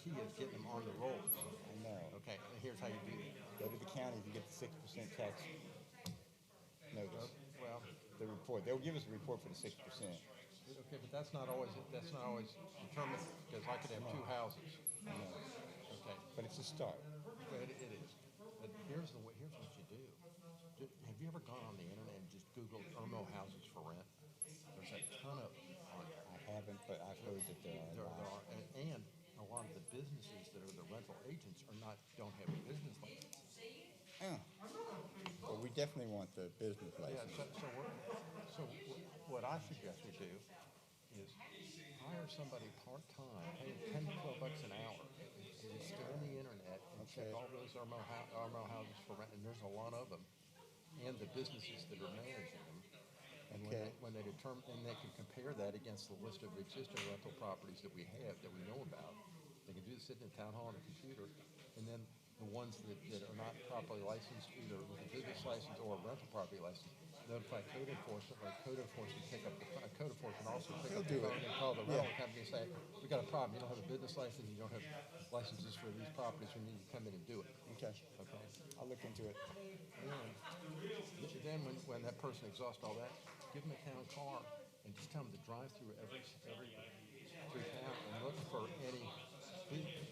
key is getting them on the roll. I know. Okay, and here's how you do that. Go to the county to get the 6% tax notice. Well, The report. They'll give us a report for the 6%. okay, but that's not always determined because I could have two houses. I know. Okay, But it's a start. but it is. But here's what you do. Have you ever gone on the internet and just Googled Irmo houses for rent? There's a ton of them on there. I haven't, but I've heard that there are. There are, and a lot of the businesses that are the rental agents don't have a business license. Oh. Well, we definitely want the business Yeah, license. what I suggest we do is hire somebody part-time, pay them 10 to 12 bucks an hour, and just go on the internet and check all those Irmo houses for rent, and there's a lot of them, and the businesses that are managing them. And when they determine, and they can compare that against the list of existing rental properties that we have, that we know about. They can do this sitting in town hall on a computer, and then the ones that are not properly licensed, either with a business license or a rental property license, notify code enforcement, or code enforcement code enforcement also pick up the phone and call the rental company and say, we got a problem, you don't have a business license, you don't have licenses for these properties, we need you to come in and do it. Okay. Okay. I'll look into it. And then when that person exhausts all that, give them a town car and just tell them to drive through through town and look for any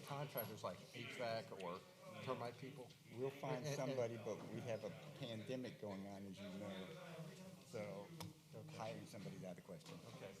contractors like HVAC or termite people. We'll find somebody, but we have a pandemic going on, as you know. So hiring somebody's out of the question. Okay.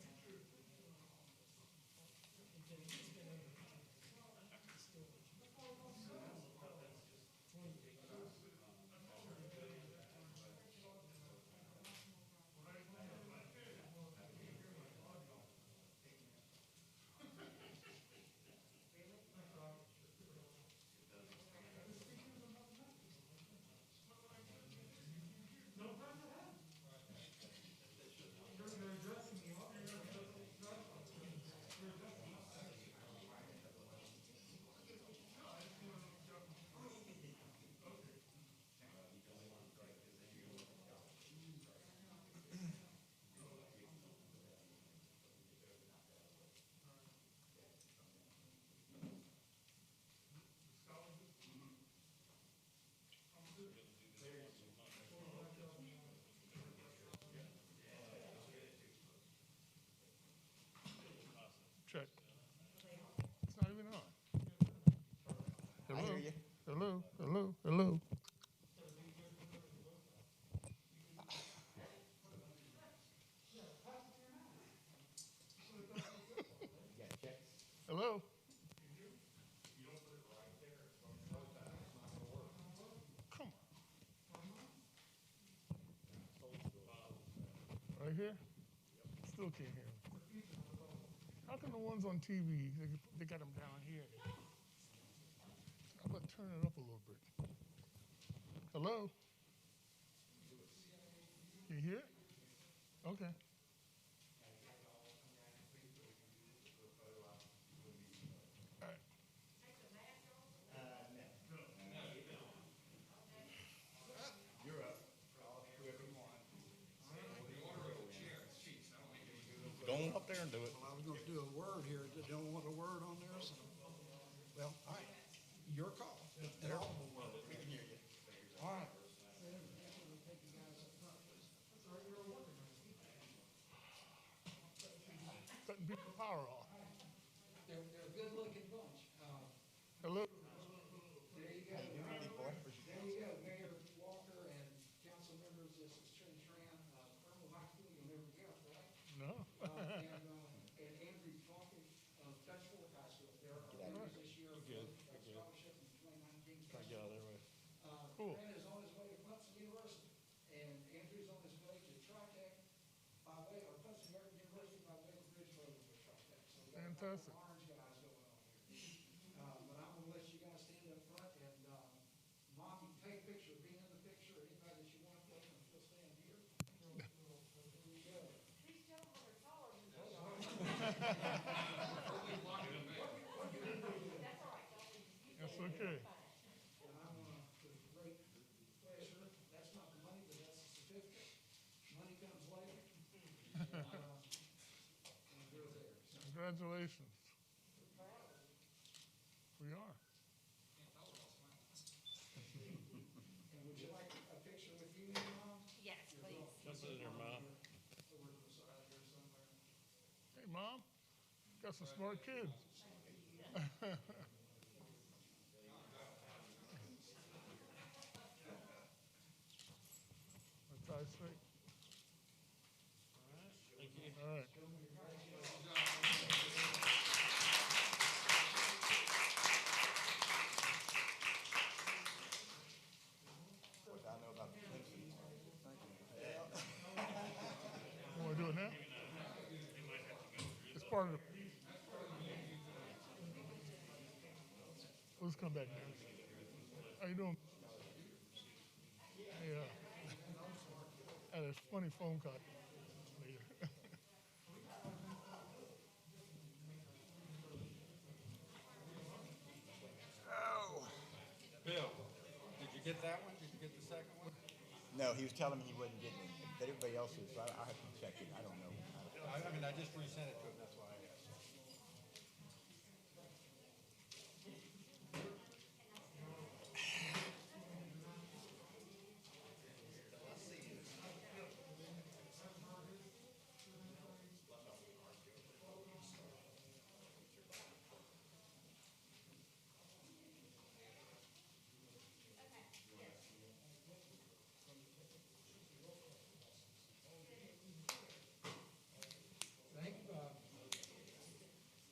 Check. It's not even on. Hello? I hear you. Hello? Hello? Hello? Hello? Come on. Right here? Still can't hear him. How come the ones on TV, they got them down here? How about turn it up a little bit? Hello? You hear? Okay. All right. You're up. Whoever you want. Go on up there and do it. Well, I was going to do a word here. Don't want a word on there. So. Well, all right. Your call. An audible word. We can hear you. All right. Cutting people's power off. They're a good-looking bunch. Hello? There you go. There you go. Mayor Walker and council members. This is Trent Tran. Irmo High School. You'll never guess, right? No. And Andrew Talking of Dutch Fork High School. They're our winners this year for scholarship in 2019. Try to get out of their way. Cool. Trent is on his way to Clemson University, and Andrew's on his way to TriTech by way of Clemson University by way of Bridgeport with TriTech. So we got a couple Fantastic. of orange guys going on here. But I'm gonna let you guys stand up front and, Mom, you can take a picture, be in the picture, anybody that you want to, and you'll stand here. Here we go. These gentlemen are taller than me. That's all right. That's okay. And I want to, with great pleasure, that's not the money, but that's the certificate. Money comes later. And we're there. So Congratulations. we are. And would you like a picture with you, Mom? Yes, please. Just in your mouth. Over to the side here somewhere. Hey, Mom, got some smart kids. My tie straight. Thank you. All right. What I know about the Clemson. You want to do it now? It's part of the. Let's come back now. How you doing? Hey, had a funny phone call later. Bill, did you get that one? Did you get the second one? No, he was telling me he wasn't getting it, but everybody else is, so I have to check it. I don't know. I mean, I just resent it to him, that's why I asked. Thank you, Bob.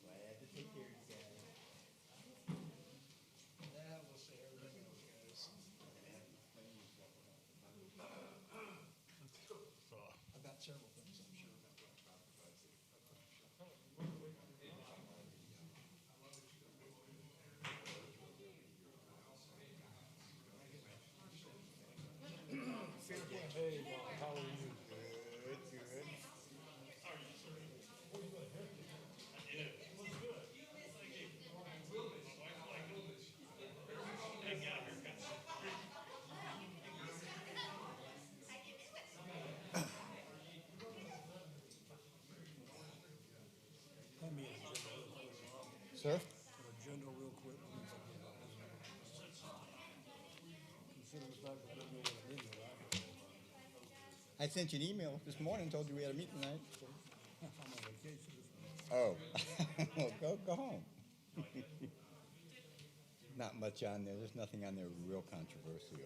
Glad to take care of you guys. Yeah, we'll see how everything goes. So, About several things, I'm sure about that. Hey, Mom, how are you? Good, good. Sir? Agenda real quick. Consider the fact that I don't know what I'm in there. I sent you an email this morning, told you we had a meeting tonight. I'm on vacation this week. Oh, well, go home. Not much on there. There's nothing on there real controversial.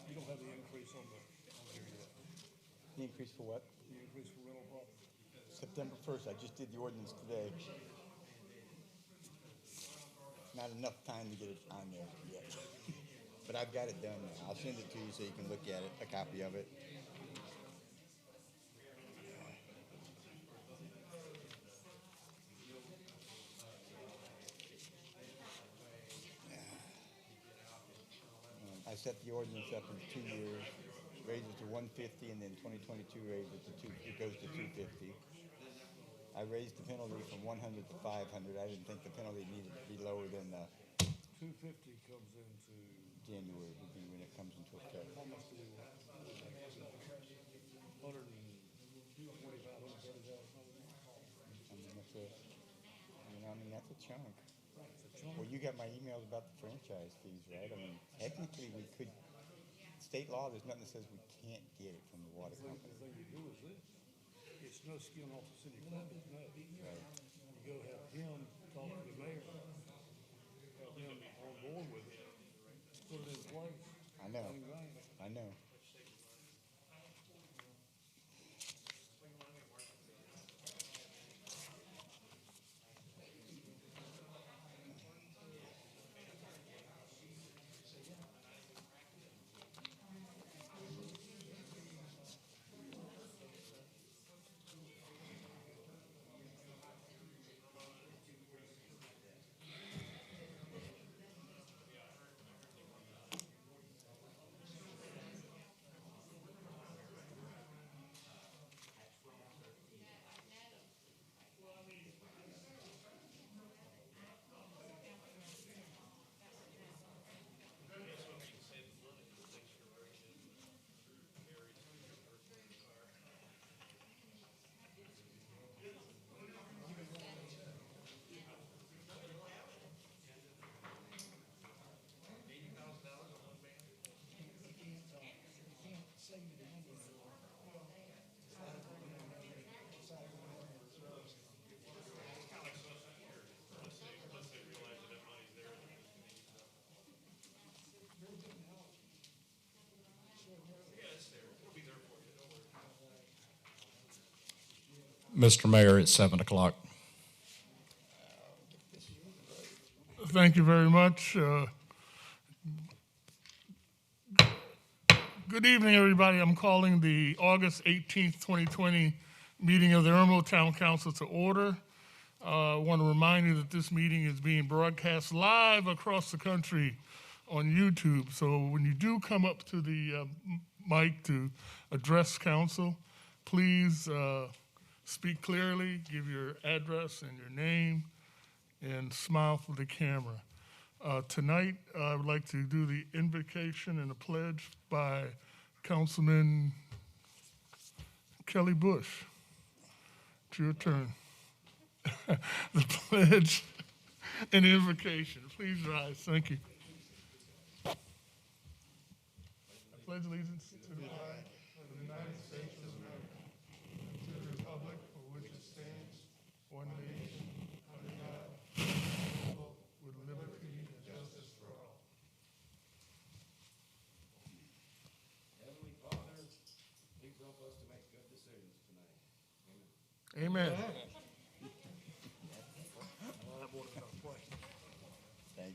You don't have the increase on here yet. The increase for what? The increase for rental property. September 1st. I just did the ordinance today. Not enough time to get it on there yet. But I've got it done now. I'll send it to you so you can look at it, a copy of it. I set the ordinance up in 2 years, raised it to 150, and then 2022 raised it to it goes to 250. I raised the penalty from 100 to 500. I didn't think the penalty needed to be lower than 250 comes into January would be when it comes into effect. how much do we want? 125, 130,000. I mean, that's a chunk. Well, you got my emails about the franchise fees, right? I mean, technically we could, state law, there's nothing that says we can't get it from the water The company. thing you do is this. It's no skin off the city property, no. Right. You go have him talk to the mayor, have him on board with it, put it in place. I know. Bang, bang. I know. Mr. Mayor, at 7 o'clock. Thank you very much. Good evening, everybody. I'm calling the August 18th, 2020 meeting of the Irmo Town Council to order. I want to remind you that this meeting is being broadcast live across the country on YouTube. So when you do come up to the mic to address council, please speak clearly, give your address and your name, and smile for the camera. Tonight, I would like to do the invocation and the pledge by Councilman Kelly Bush. It's your turn. The pledge and the invocation. Please rise. Thank you. I pledge allegiance to the flag of the United States of America and to the republic for which it stands, one nation, under God, indivisible, with liberty and justice for all. Heavenly Father, please help us to make good decisions tonight. Amen. Thank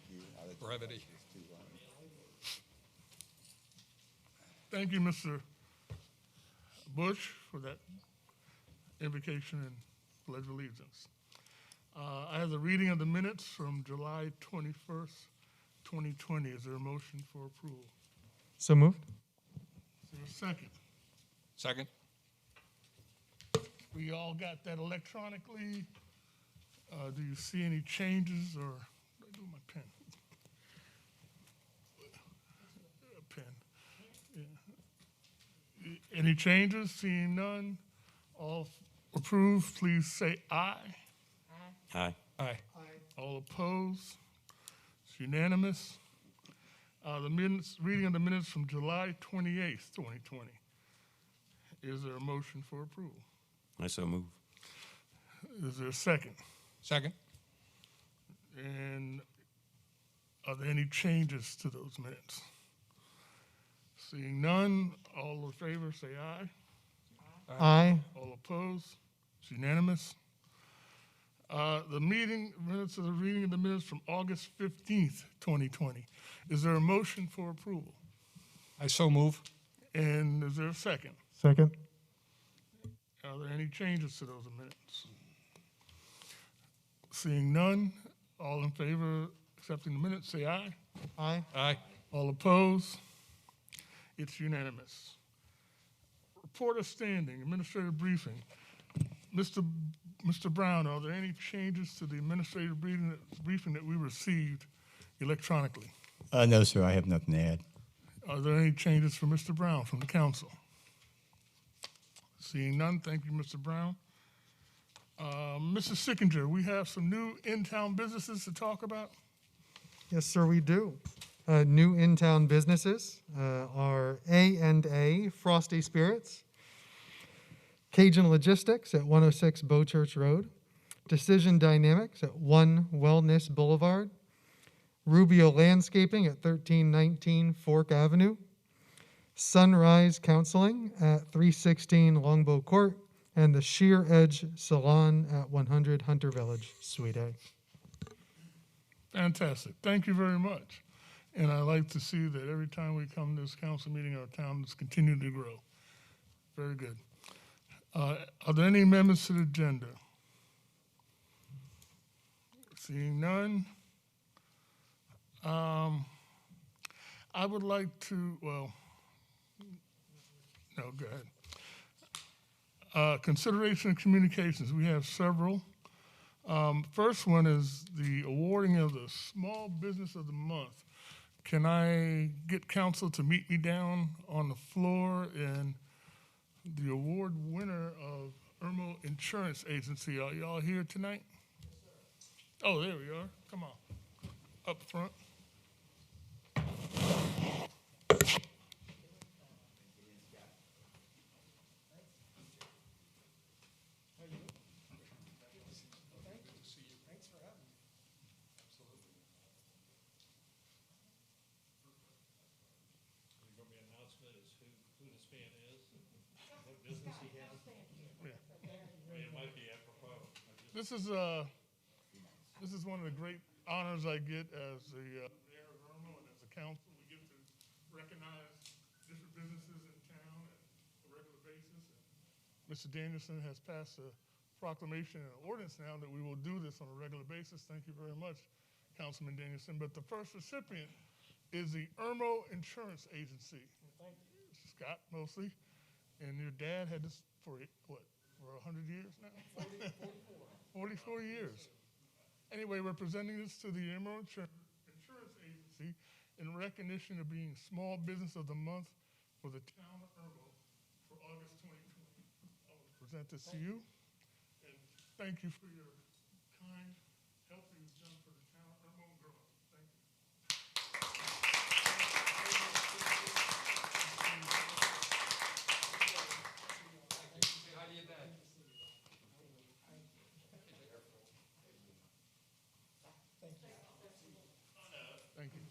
you. Brevity. Thank you, Mr. Bush, for that invocation and pledge of allegiance. I have the reading of the minutes from July 21st, 2020. Is there a motion for approval? So moved. Is there a second? Second. We all got that electronically. Do you see any changes or, what do I do with my pen? A pen. Yeah. Any changes? Seeing none, all approved, please say aye. Aye. Aye. All opposed? It's unanimous. The minutes, reading of the minutes from July 28th, 2020. Is there a motion for approval? I so move. Is there a second? Second. And are there any changes to those minutes? Seeing none, all in favor say aye. Aye. All opposed? It's unanimous. The minutes of the reading of the minutes from August 15th, 2020. Is there a motion for approval? I so move. And is there a second? Second. Are there any changes to those minutes? Seeing none, all in favor of accepting the minutes, say aye. Aye. Aye. All opposed? It's unanimous. Report of standing, administrative briefing. Mr. Brown, are there any changes to the administrative briefing that we received electronically? No, sir, I have nothing to add. Are there any changes for Mr. Brown from the council? Seeing none, thank you, Mr. Brown. Mrs. Sickinger, we have some new in-town businesses to talk about. Yes, sir, we do. New in-town businesses are A&A Frosty Spirits, Cajun Logistics at 106 Bow Church Road, Decision Dynamics at 1 Wellness Boulevard, Rubio Landscaping at 1319 Fork Avenue, Sunrise Counseling at 316 Longbow Court, and the Sheer Edge Salon at 100 Hunter Village, Suite A. Fantastic. Thank you very much. And I like to see that every time we come to this council meeting, our town is continuing to grow. Very good. Are there any amendments to the agenda? Seeing none. I would like to, well, no, go ahead. Consideration of communications. We have several. First one is the awarding of the Small Business of the Month. Can I get council to meet me down on the floor? And the award winner of Irmo Insurance Agency, are y'all here tonight? Oh, there we are. Come on. Up front. It might be this is one of the great honors I get as the mayor of Irmo and as a council. We get to recognize different businesses in town on a regular basis. And Mr. Danielson has passed a proclamation and ordinance now that we will do this on a regular basis. Thank you very much, Councilman Danielson. But the first recipient is the Irmo Insurance Agency. Scott, mostly. And your dad had this for, what, for 100 years now? 44 years. Anyway, we're presenting this to the Irmo Insurance Agency in recognition of being Small Business of the Month for the town of Irmo for August 2020. I will present this to you, and thank you for your kind help you've done for the town of Irmo and growing. Thank you. Thank you.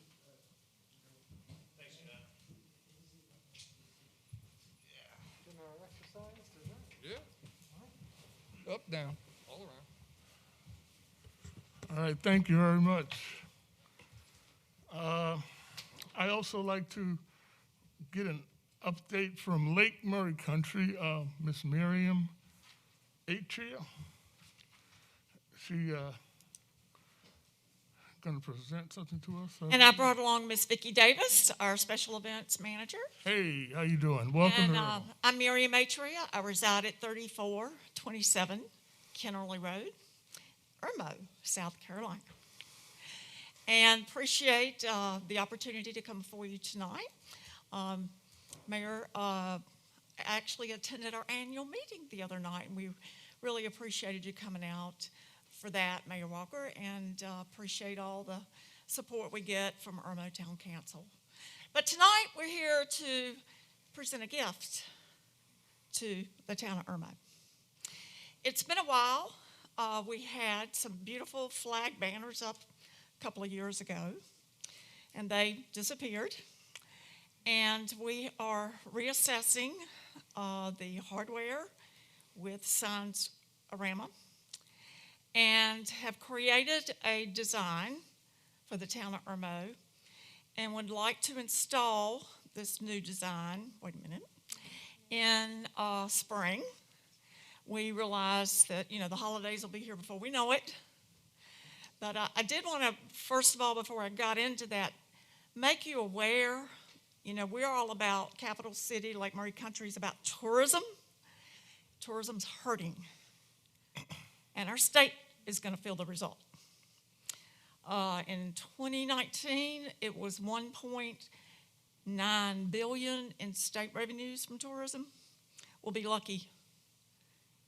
Yeah. Up, down, all around. All right, thank you very much. I also like to get an update from Lake Murray Country, Miss Miriam Atria. She going to present something to us. And I brought along Miss Vicki Davis, our special events manager. Hey, how you doing? Welcome And to Irmo. I'm Miriam Atria. I reside at 3427 Kennerly Road, Irmo, South Carolina. And appreciate the opportunity to come before you tonight. Mayor actually attended our annual meeting the other night, and we really appreciated you coming out for that, Mayor Walker, and appreciate all the support we get from Irmo Town Council. But tonight we're here to present a gift to the town of Irmo. It's been a while. We had some beautiful flag banners up a couple of years ago, and they disappeared. And we are reassessing the hardware with Signs-A-Rama, and have created a design for the town of Irmo, and would like to install this new design, wait a minute, in spring. We realize that, the holidays will be here before we know it. But I did want to, first of all, before I got into that, make you aware, we're all about capital city, Lake Murray Country is about tourism. Tourism's hurting. And our state is going to feel the result. In 2019, it was $1.9 billion in state revenues from tourism. We'll be lucky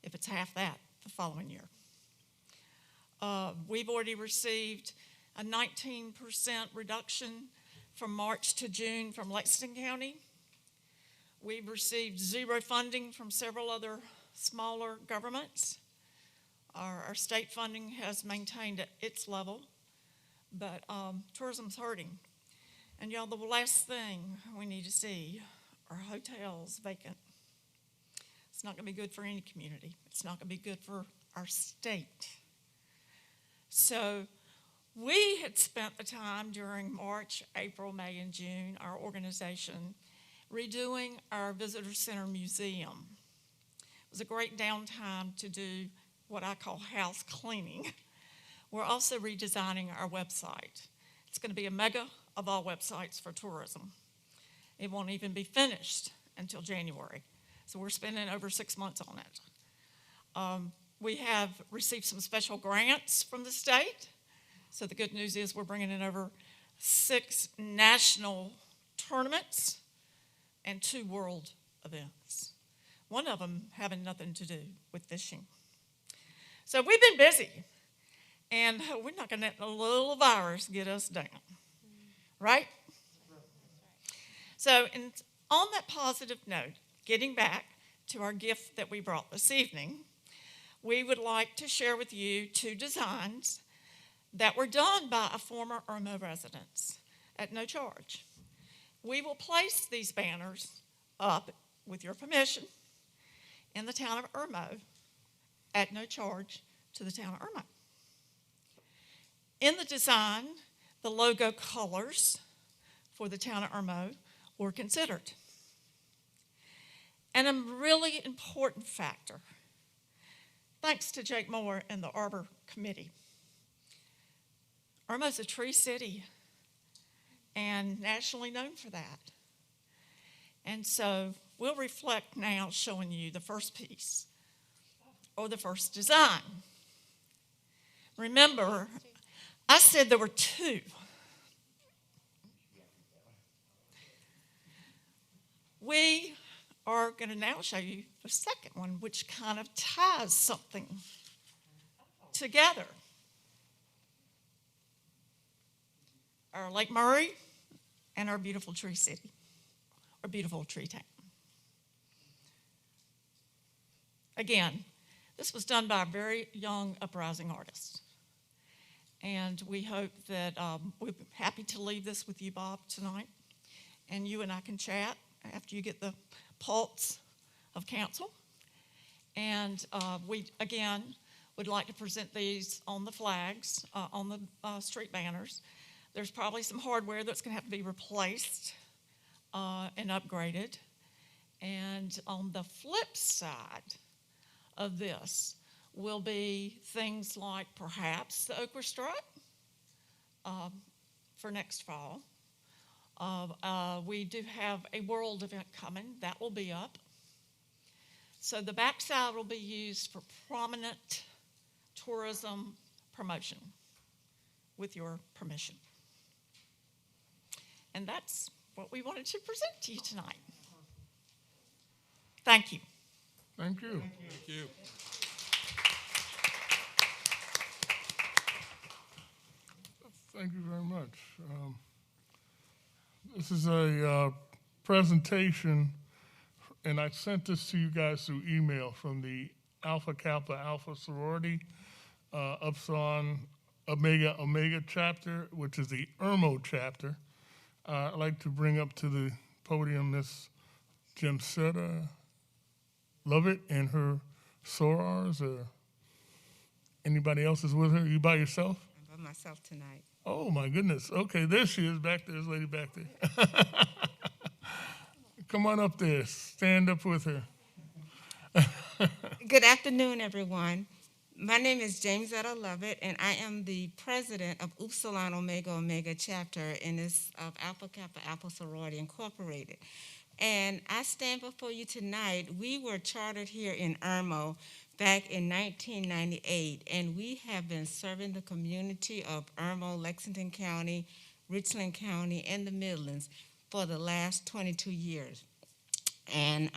if it's half that the following year. We've already received a 19% reduction from March to June from Lexington County. We've received zero funding from several other smaller governments. Our state funding has maintained at its level, but tourism's hurting. And y'all, the last thing we need to see are hotels vacant. It's not going to be good for any community. It's not going to be good for our state. So we had spent the time during March, April, May, and June, our organization, redoing our visitor center museum. It was a great downtime to do what I call house cleaning. We're also redesigning our website. It's going to be a mega of all websites for tourism. It won't even be finished until January. So we're spending over 6 months on it. We have received some special grants from the state. So the good news is we're bringing in over 6 national tournaments and 2 world events. One of them having nothing to do with fishing. So we've been busy, and we're not going to let a little virus get us down, right? So on that positive note, getting back to our gift that we brought this evening, we would like to share with you 2 designs that were done by a former Irmo resident at no charge. We will place these banners up, with your permission, in the town of Irmo at no charge to the town of Irmo. In the design, the logo colors for the town of Irmo were considered. And a really important factor, thanks to Jake Moore and the Arbor Committee, Irmo's a tree city and nationally known for that. And so we'll reflect now showing you the first piece or the first design. Remember, I said there were two. We are going to now show you the second one, which kind of ties something together. Our Lake Murray and our beautiful tree city, our beautiful tree town. Again, this was done by a very young uprising artist. And we hope that we're happy to leave this with you, Bob, tonight. And you and I can chat after you get the pulse of council. And we, again, would like to present these on the flags, on the street banners. There's probably some hardware that's going to have to be replaced and upgraded. And on the flip side of this will be things like perhaps the Okra strut for next fall. We do have a world event coming. That will be up. So the backside will be used for prominent tourism promotion with your permission. And that's what we wanted to present to you tonight. Thank you. Thank you. Thank you. Thank you very much. This is a presentation, and I sent this to you guys through email from the Alpha Kappa Alpha Sorority Upsilon Omega Omega chapter, which is the Irmo chapter. I'd like to bring up to the podium Miss Jemsetta Lovett and her sorors. Anybody else is with her? You by yourself? I'm by myself tonight. Oh, my goodness. Okay, there she is back there. This lady back there. Come on up there. Stand up with her. Good afternoon, everyone. My name is Jemsetta Lovett, and I am the president of Upsilon Omega Omega chapter in this of Alpha Kappa Alpha Sorority Incorporated. And I stand before you tonight. We were chartered here in Irmo back in 1998, and we have been serving the community of Irmo, Lexington County, Richland County, and the Midlands for the last 22 years. And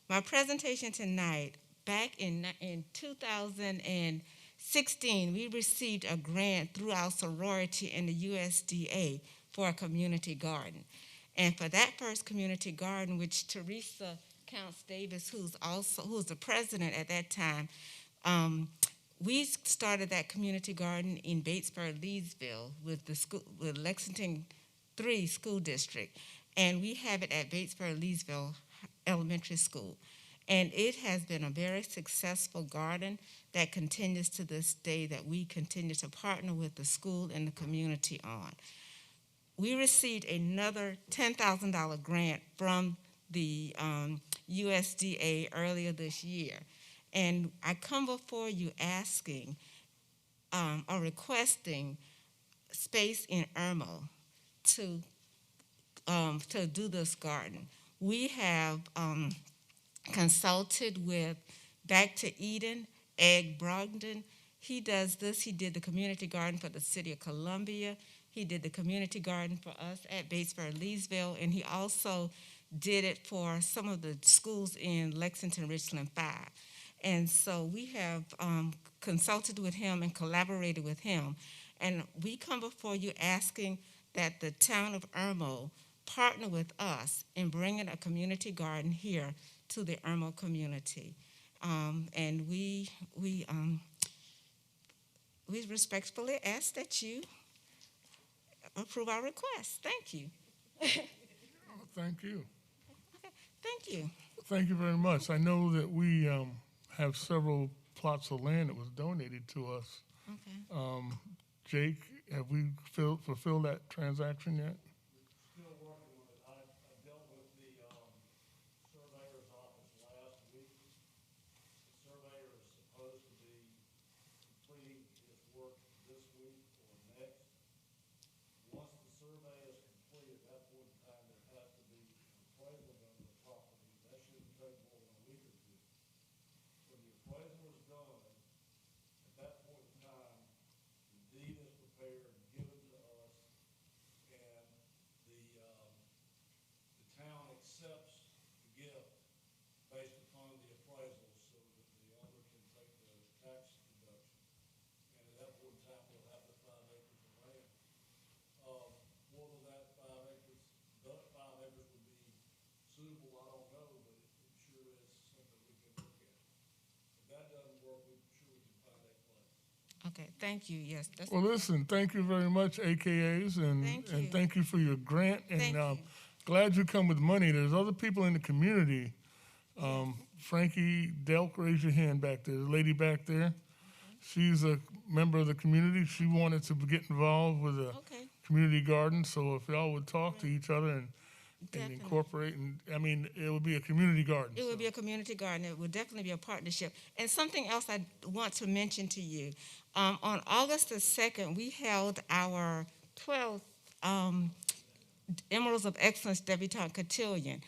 my presentation tonight, back in 2016, we received a grant through our sorority and the USDA for a community garden. And for that first community garden, which Teresa Counts Davis, who's the president at that time, we started that community garden in Batesburg, Leesville, with with Lexington 3 School District, and we have it at Batesburg, Leesville Elementary School. And it has been a very successful garden that continues to this day, that we continue to partner with the school and the community on. We received another $10,000 grant from the USDA earlier this year. And I come before you asking or requesting space in Irmo to do this garden. We have consulted with Back to Eden, Ed Brogdon. He does this. He did the community garden for the city of Columbia. He did the community garden for us at Batesburg, Leesville, and he also did it for some of the schools in Lexington, Richland 5. And so we have consulted with him and collaborated with him. And we come before you asking that the town of Irmo partner with us in bringing a community garden here to the Irmo community. And we respectfully ask that you approve our request. Thank you. Thank you. Thank you. Thank you very much. I know that we have several plots of land that was donated to us. Okay. Jake, have we fulfilled that transaction yet? Still working on it. I dealt with the, surveyor's office last week. The surveyor is supposed to be completing his work this week or next. Once the survey is complete, at that point in time, there has to be appraisal done of the property. That shouldn't take more than a week or two. When the appraisal is done, at that point in time, the deed is prepared, given to us, and the town accepts the gift based upon the appraisal so that the owner can take the tax deduction. And at that point in time, we'll have the 5 acres of land. Whether that 5 acres would be suitable, I don't know, but it sure is something we can look at. If that doesn't work, we sure we can find a place. Okay, thank you, yes. That's, Well, listen, thank you very much, AKAs, and Thank you. and thank you for your grant. Thank And you. glad you come with money. There's other people in the community. Frankie Delk, raise your hand back there. The lady back there, she's a member of the community. She wanted to get involved with a okay, community garden. So if y'all would talk to each other and definitely. incorporate, and I mean, it would be a community garden. It would be a community garden. It would definitely be a partnership. And something else I want to mention to you. On August the 2nd, we held our 12th Emeralds of Excellence Debutante Cotillion.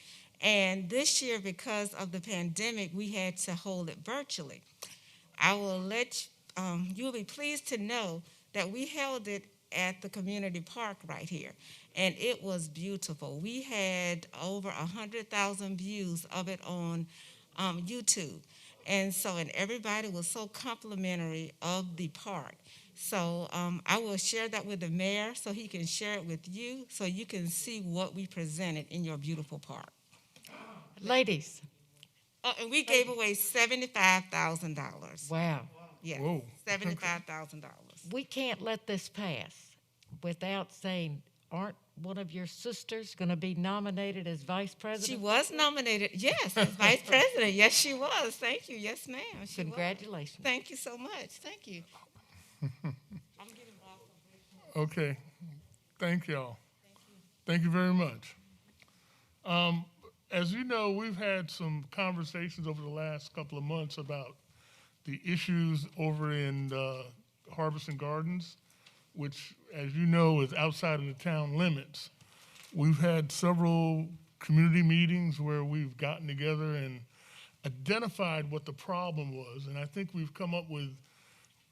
And this year, because of the pandemic, we had to hold it virtually. I will let you will be pleased to know that we held it at the community park right here, and it was beautiful. We had over 100,000 views of it on YouTube, and everybody was so complimentary of the park. So I will share that with the mayor so he can share it with you so you can see what we presented in your beautiful park. Ladies, Oh, and we gave away $75,000. wow. Yes, Whoa. $75,000. We can't let this pass without saying, aren't one of your sisters going to be nominated as vice She president? was nominated, yes, as vice president. Yes, she was. Thank you. Yes, ma'am. She was. Congratulations. Thank you so much. Thank you. I'm getting off. Okay. Thank y'all. Thank you very much. As you know, we've had some conversations over the last couple of months about the issues over in Harbison Gardens, which, as you know, is outside of the town limits. We've had several community meetings where we've gotten together and identified what the problem was, and I think we've come up with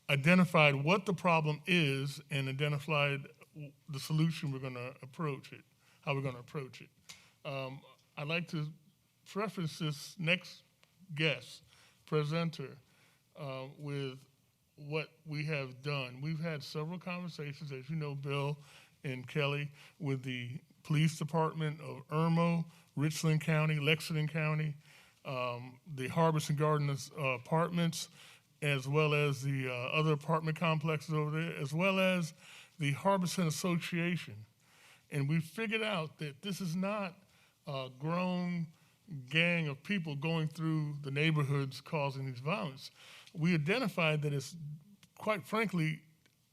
identified what the problem is and identified the solution we're going to approach it, how we're going to approach it. I'd like to preface this next guest, presenter, with what we have done. We've had several conversations, as you know, Bill and Kelly, with the police department of Irmo, Richland County, Lexington County, the Harbison Gardens apartments, as well as the other apartment complexes over there, as well as the Harbison Association. And we figured out that this is not a grown gang of people going through the neighborhoods causing these violence. We identified that it's, quite frankly,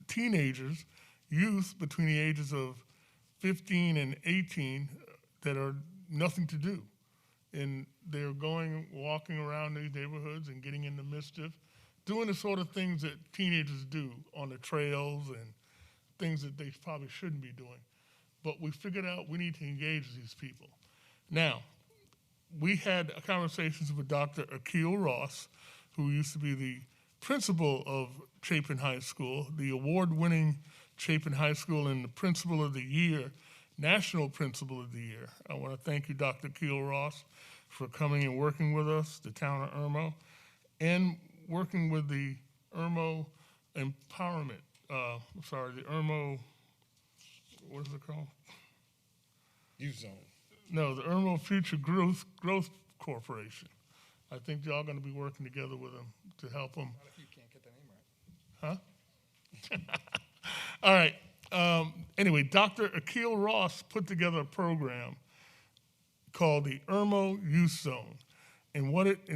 teenagers, youth between the ages of 15 and 18 that are nothing to do. And they're walking around these neighborhoods and getting into mischief, doing the sort of things that teenagers do on the trails and things that they probably shouldn't be doing. But we figured out we need to engage these people. Now, we had conversations with Dr. Akil Ross, who used to be the principal of Chapin High School, the award-winning Chapin High School and the Principal of the Year, National Principal of the Year. I want to thank you, Dr. Akil Ross, for coming and working with us, the town of Irmo, and working with the Irmo Empowerment, the Irmo, what is it called? Youth zone. No, the Irmo Future Growth Corporation. I think y'all going to be working together with them to help them. Not if you can't get the name right. Huh? All right. Anyway, Dr. Akil Ross put together a program called the Irmo Youth Zone. And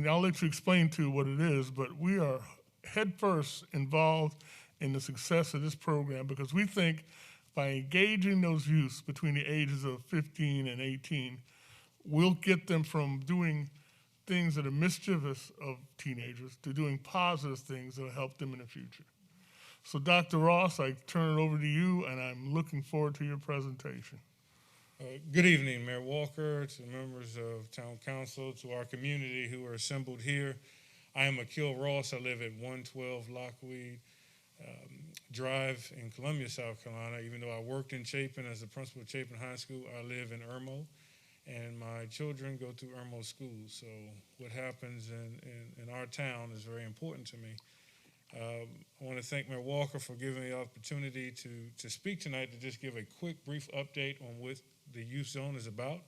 I'll let you explain to what it is, but we are headfirst involved in the success of this program because we think by engaging those youths between the ages of 15 and 18, we'll get them from doing things that are mischievous of teenagers to doing positive things that will help them in the future. So Dr. Ross, I turn it over to you, and I'm looking forward to your presentation. Good evening, Mayor Walker, to the members of Town Council, to our community who are assembled here. I am Akil Ross. I live at 112 Lockweed Drive in Columbia, South Carolina. Even though I worked in Chapin as the principal of Chapin High School, I live in Irmo, and my children go to Irmo schools. So what happens in our town is very important to me. I want to thank Mayor Walker for giving me the opportunity to speak tonight, to just give a quick, brief update on what the youth zone is about.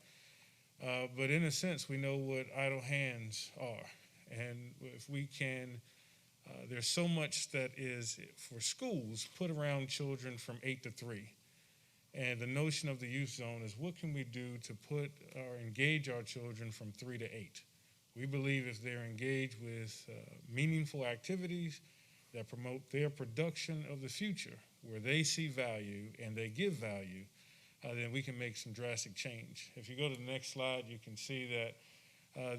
But in a sense, we know what idle hands are. And if we can, there's so much that is for schools put around children from 8 to 3. And the notion of the youth zone is what can we do to put or engage our children from 3 to 8? We believe if they're engaged with meaningful activities that promote their production of the future, where they see value and they give value, then we can make some drastic change. If you go to the next slide, you can see that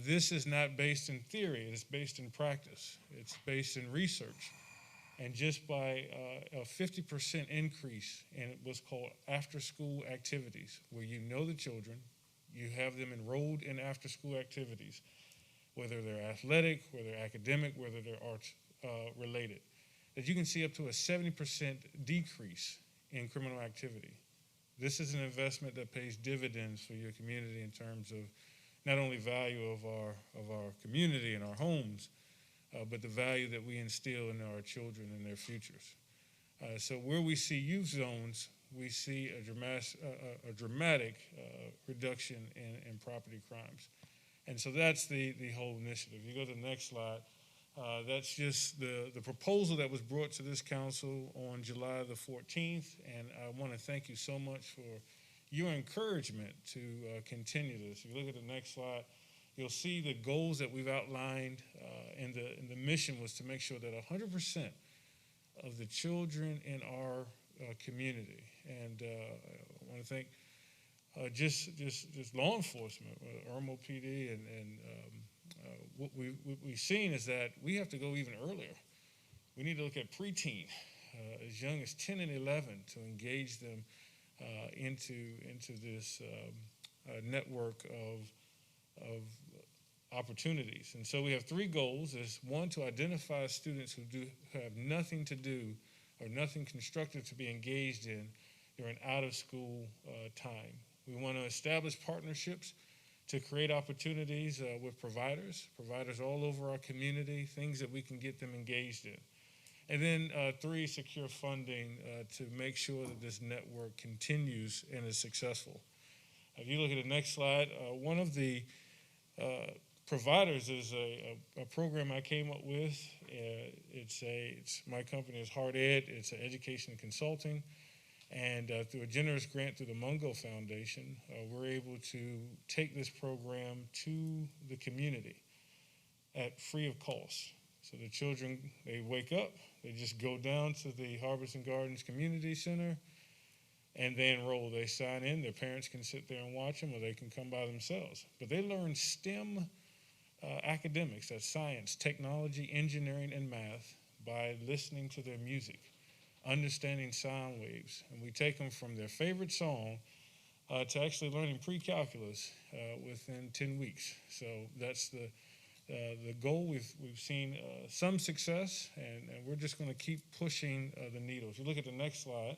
this is not based in theory, it's based in practice. It's based in research. And just by a 50% increase in what's called after-school activities, where you know the children, you have them enrolled in after-school activities, whether they're athletic, whether they're academic, whether they're arts related, that you can see up to a 70% decrease in criminal activity. This is an investment that pays dividends for your community in terms of not only value of our community and our homes, but the value that we instill in our children and their futures. So where we see youth zones, we see a dramatic reduction in property crimes. And so that's the whole initiative. You go to the next slide. That's just the proposal that was brought to this council on July the 14th, and I want to thank you so much for your encouragement to continue this. If you look at the next slide, you'll see the goals that we've outlined, and the mission was to make sure that 100% of the children in our community, and I want to thank just law enforcement, Irmo PD, and what we've seen is that we have to go even earlier. We need to look at preteen, as young as 10 and 11, to engage them into this network of opportunities. And so we have 3 goals. Is one, to identify students who have nothing to do or nothing constructive to be engaged in during out-of-school time. We want to establish partnerships to create opportunities with providers all over our community, things that we can get them engaged in. And then 3, secure funding to make sure that this network continues and is successful. If you look at the next slide, one of the providers is a program I came up with. My company is Hard Ed. It's an education consulting. And through a generous grant through the Mungo Foundation, we're able to take this program to the community at free of cost. So the children, they wake up, they just go down to the Harbors and Gardens Community Center, and they enroll. They sign in. Their parents can sit there and watch them, or they can come by themselves. But they learn STEM academics, that's science, technology, engineering, and math, by listening to their music, understanding sound waves. And we take them from their favorite song to actually learning pre-calculus within 10 weeks. So that's the goal. We've seen some success, and we're just going to keep pushing the needle. If you look at the next slide,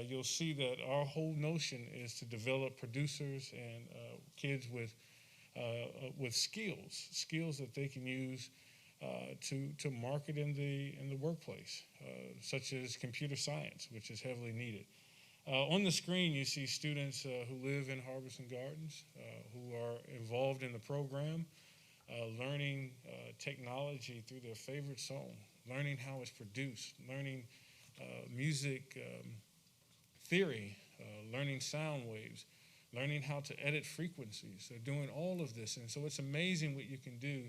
you'll see that our whole notion is to develop producers and kids with skills that they can use to market in the workplace, such as computer science, which is heavily needed. On the screen, you see students who live in Harbors and Gardens, who are involved in the program, learning technology through their favorite song, learning how it's produced, learning music theory, learning sound waves, learning how to edit frequencies. They're doing all of this, and so it's amazing what you can do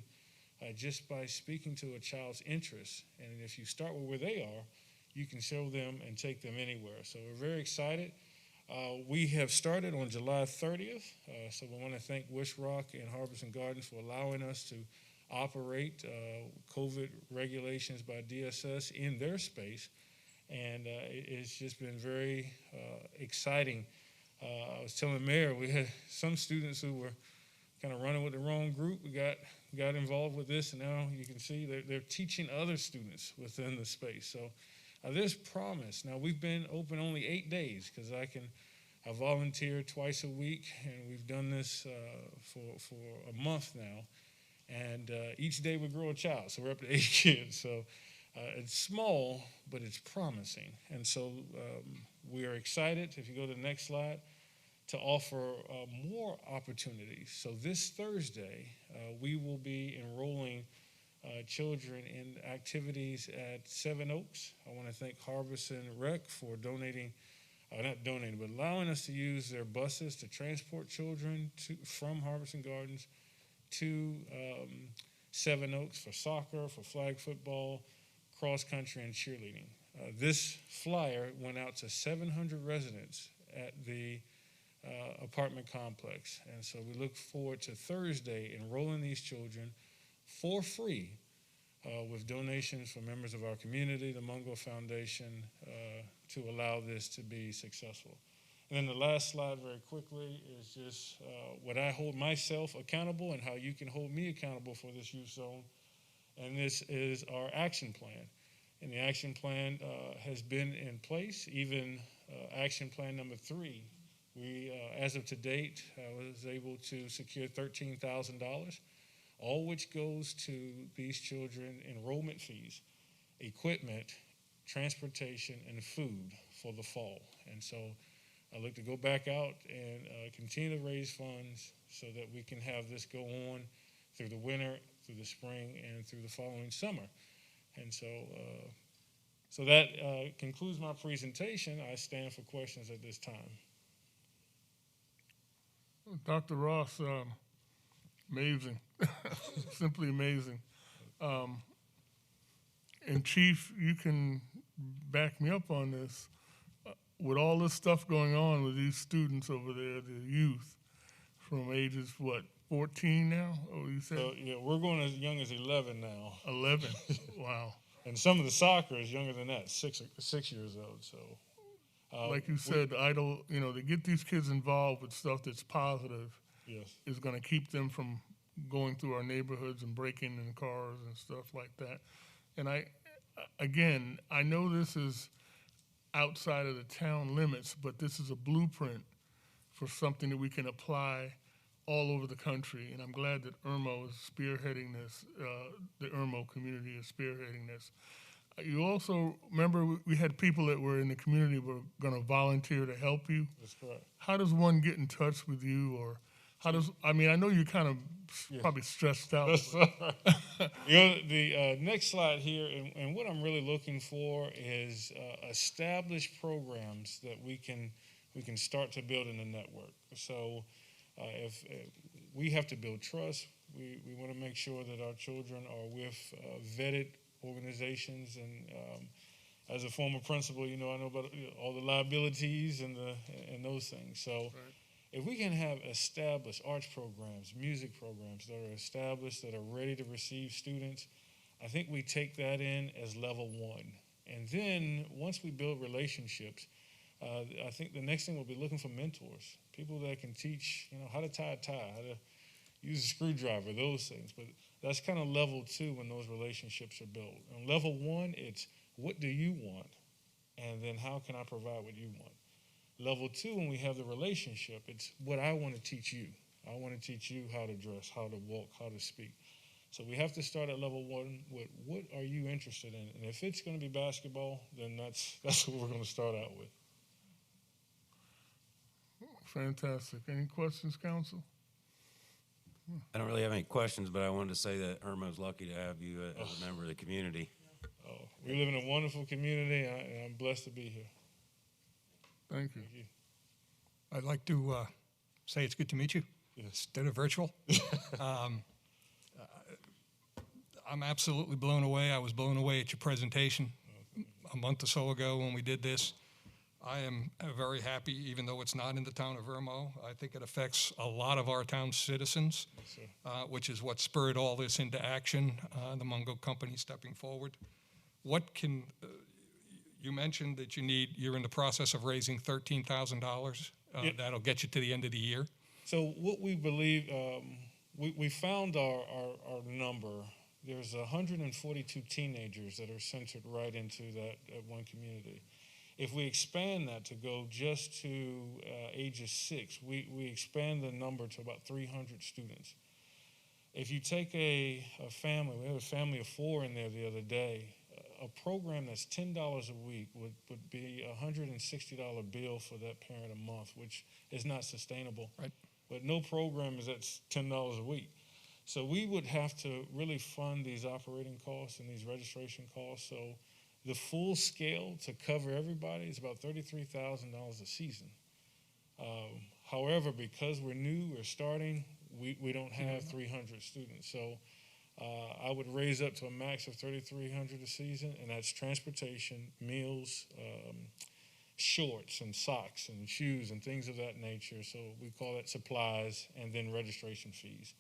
just by speaking to a child's interests. And if you start with where they are, you can show them and take them anywhere. So we're very excited. We have started on July 30th, so we want to thank Wish Rock and Harbison Gardens for allowing us to operate COVID regulations by DSS in their space, and it's just been very exciting. I was telling the mayor, we had some students who were kind of running with the wrong group. We got involved with this, and now you can see they're teaching other students within the space. So there's promise. Now, we've been open only 8 days because I volunteer twice a week, and we've done this for a month now. And each day we grow a child, so we're up to 8 kids. So it's small, but it's promising. And so we are excited, if you go to the next slide, to offer more opportunities. So this Thursday, we will be enrolling children in activities at Seven Oaks. I want to thank Harbison Rec for donating, not donating, but allowing us to use their buses to transport children from Harbison Gardens to Seven Oaks for soccer, for flag football, cross country, and cheerleading. This flyer went out to 700 residents at the apartment complex. And so we look forward to Thursday enrolling these children for free with donations from members of our community, the Mungo Foundation, to allow this to be successful. And then the last slide very quickly is just what I hold myself accountable and how you can hold me accountable for this youth zone. And this is our action plan. And the action plan has been in place, even action plan number 3. We, as of to date, was able to secure $13,000, all which goes to these children enrollment fees, equipment, transportation, and food for the fall. And so I look to go back out and continue to raise funds so that we can have this go on through the winter, through the spring, and through the following summer. And so, so that concludes my presentation. I stand for questions at this time. Dr. Ross, amazing, simply amazing. And Chief, you can back me up on this. With all this stuff going on with these students over there, the youth, from ages, what, 14 now? Oh, you said? Yeah, we're going as young as 11 now. 11, wow. And some of the soccer is younger than that, 6 years old, so. Like you said, idle, to get these kids involved with stuff that's positive, yes, is going to keep them from going through our neighborhoods and breaking in cars and stuff like that. And I know this is outside of the town limits, but this is a blueprint for something that we can apply all over the country. And I'm glad that Irmo is spearheading this, the Irmo community is spearheading this. You also, remember, we had people that were in the community were going to volunteer to help you? That's correct. How does one get in touch with you, or how does, I know you're kind of probably stressed out. The next slide here, and what I'm really looking for is established programs that we can start to build in the network. So if we have to build trust, we want to make sure that our children are with vetted organizations, and as a former principal, I know about all the liabilities and those things. So right. If we can have established arts programs, music programs that are established, that are ready to receive students, I think we take that in as level 1. And then once we build relationships, I think the next thing we'll be looking for mentors, people that can teach, how to tie a tie, how to use a screwdriver, those things. But that's kind of level 2 when those relationships are built. On level 1, it's what do you want? And then how can I provide what you want? Level 2, when we have the relationship, it's what I want to teach you. I want to teach you how to dress, how to walk, how to speak. So we have to start at level 1 with what are you interested in? And if it's going to be basketball, then that's what we're going to start out with. Fantastic. Any questions, council? I don't really have any questions, but I wanted to say that Irmo's lucky to have you as a member of the community. Oh, we live in a wonderful community, and I'm blessed to be here. Thank you. Thank you. I'd like to say it's good to meet you, Yes. instead of virtual. I'm absolutely blown away. I was blown away at your presentation a month or so ago when we did this. I am very happy, even though it's not in the town of Irmo. I think it affects a lot of our town's citizens, which is what spurred all this into action, the Mungo Company stepping forward. What can, you mentioned that you're in the process of raising $13,000. That'll get you to the end of the year. So what we believe, we found our number. There's 142 teenagers that are centered right into that one community. If we expand that to go just to ages 6, we expand the number to about 300 students. If you take a family, we had a family of 4 in there the other day, a program that's $10 a week would be a $160 bill for that parent a month, which is not sustainable. Right. But no program is at $10 a week. So we would have to really fund these operating costs and these registration costs. So the full scale to cover everybody is about $33,000 a season. However, because we're new, we're starting, we don't have 300 students. So I would raise up to a max of $3,300 a season, and that's transportation, meals, shorts and socks and shoes and things of that nature. So we call that supplies, and then registration fees.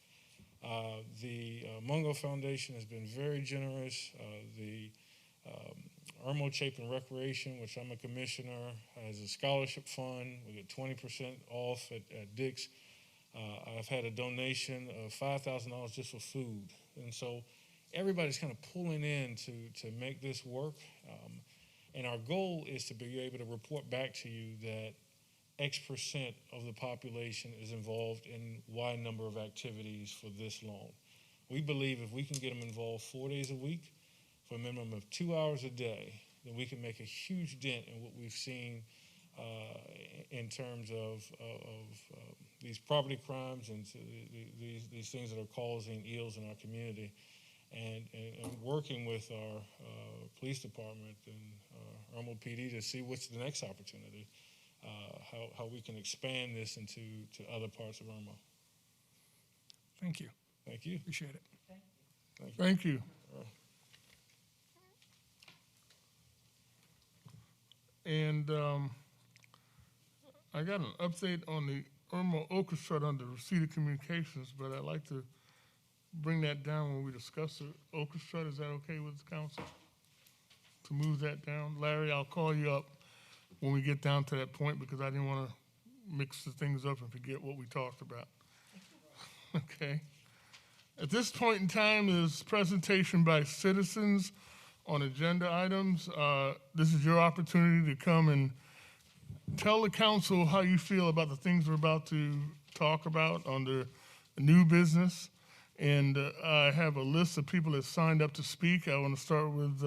The Mungo Foundation has been very generous. The Irmo Chapin Recreation, which I'm a commissioner, has a scholarship fund. We get 20% off at Dick's. I've had a donation of $5,000 just for food. And so everybody's kind of pulling in to make this work. And our goal is to be able to report back to you that X% of the population is involved in Y number of activities for this long. We believe if we can get them involved 4 days a week for a minimum of 2 hours a day, then we can make a huge dent in what we've seen in terms of these property crimes and these things that are causing ills in our community. And working with our police department and Irmo PD to see what's the next opportunity, how we can expand this into other parts of Irmo. Thank you. Thank you. Appreciate it. Thank you. And I got an update on the Irmo Orchestra under receipt of communications, but I'd like to bring that down when we discuss the orchestra. Is that okay with the council? To move that down? Larry, I'll call you up when we get down to that point because I didn't want to mix the things up and forget what we talked about. Okay. At this point in time is presentation by citizens on agenda items. This is your opportunity to come and tell the council how you feel about the things we're about to talk about under new business. And I have a list of people that signed up to speak. I want to start with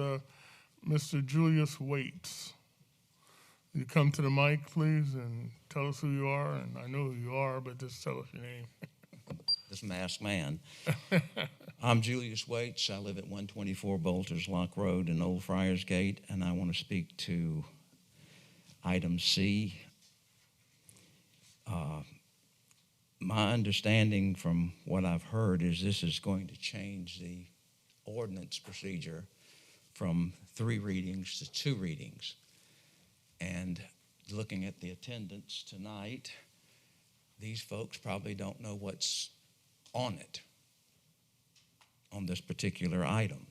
Mr. Julius Waits. You come to the mic, please, and tell us who you are. And I know who you are, but just tell us your name. This masked man. I'm Julius Waits. I live at 124 Bolters Lock Road in Old Friars Gate, and I want to speak to item C. My understanding from what I've heard is this is going to change the ordinance procedure from 3 readings to 2 readings. And looking at the attendance tonight, these folks probably don't know what's on it, on this particular item.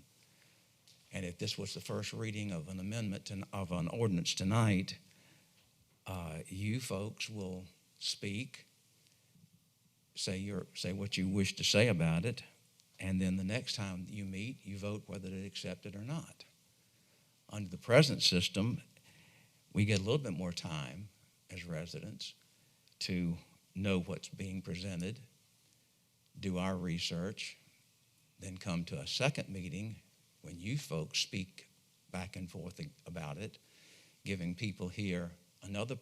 And if this was the first reading of an amendment of an ordinance tonight, you folks will speak, say what you wish to say about it, and then the next time you meet, you vote whether to accept it or not. Under the present system, we get a little bit more time as residents to know what's being presented, do our research, then come to a second meeting when you folks speak back and forth about it, giving people here another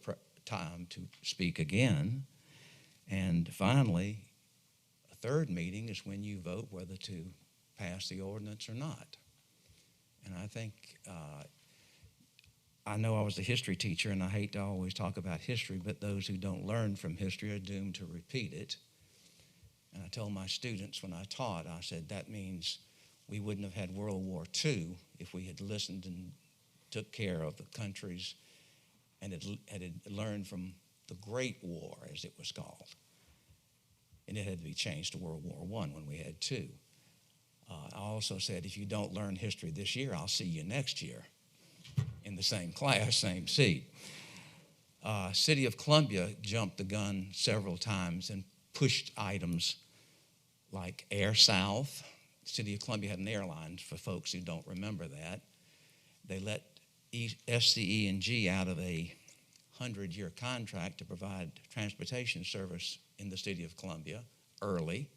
time to speak again. And finally, a third meeting is when you vote whether to pass the ordinance or not. And I think, I know I was a history teacher, and I hate to always talk about history, but those who don't learn from history are doomed to repeat it. And I told my students when I taught, I said, that means we wouldn't have had World War II if we had listened and took care of the countries and had learned from the Great War, as it was called. And it had to be changed to World War I when we had two. I also said, if you don't learn history this year, I'll see you next year in the same class, same seat. City of Columbia jumped the gun several times and pushed items like Air South. City of Columbia had an airline, for folks who don't remember that. They let SCE&G out of a 100-year contract to provide transportation service in the City of Columbia early.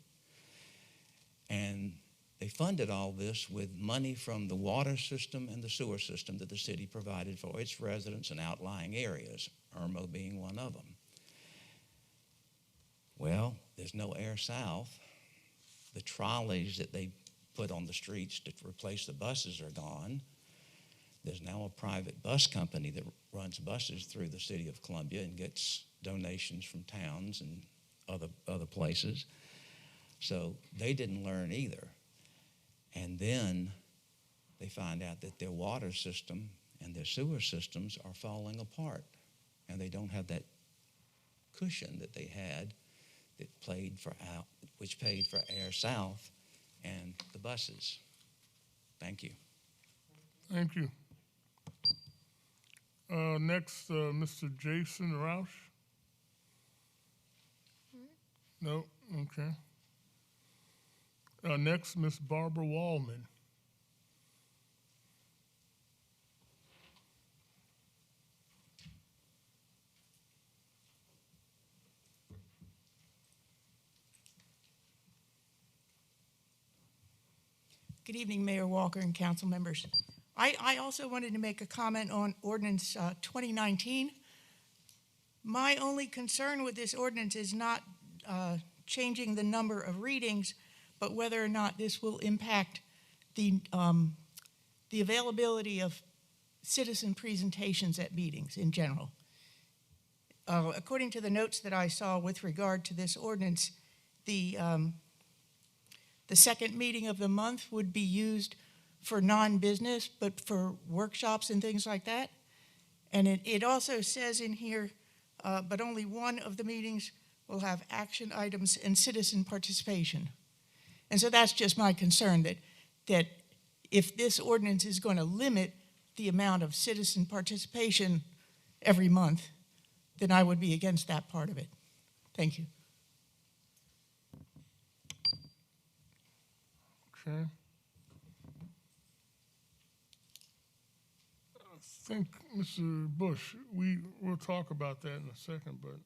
And they funded all this with money from the water system and the sewer system that the city provided for its residents in outlying areas, Irmo being one of them. Well, there's no Air South. The trolleys that they put on the streets to replace the buses are gone. There's now a private bus company that runs buses through the City of Columbia and gets donations from towns and other places. So they didn't learn either. And then they find out that their water system and their sewer systems are falling apart, and they don't have that cushion that they had which paid for Air South and the buses. Thank you. Thank you. Next, Mr. Jason Roush. No, okay. Next, Ms. Barbara Wallman. Good evening, Mayor Walker and council members. I also wanted to make a comment on Ordinance 2019. My only concern with this ordinance is not changing the number of readings, but whether or not this will impact the availability of citizen presentations at meetings in general. According to the notes that I saw with regard to this ordinance, the second meeting of the month would be used for non-business, but for workshops and things like that. And it also says in here, but only one of the meetings will have action items and citizen participation. And so that's just my concern, that if this ordinance is going to limit the amount of citizen participation every month, then I would be against that part of it. Thank you. Okay. I think, Mr. Bush, we'll talk about that in a second, but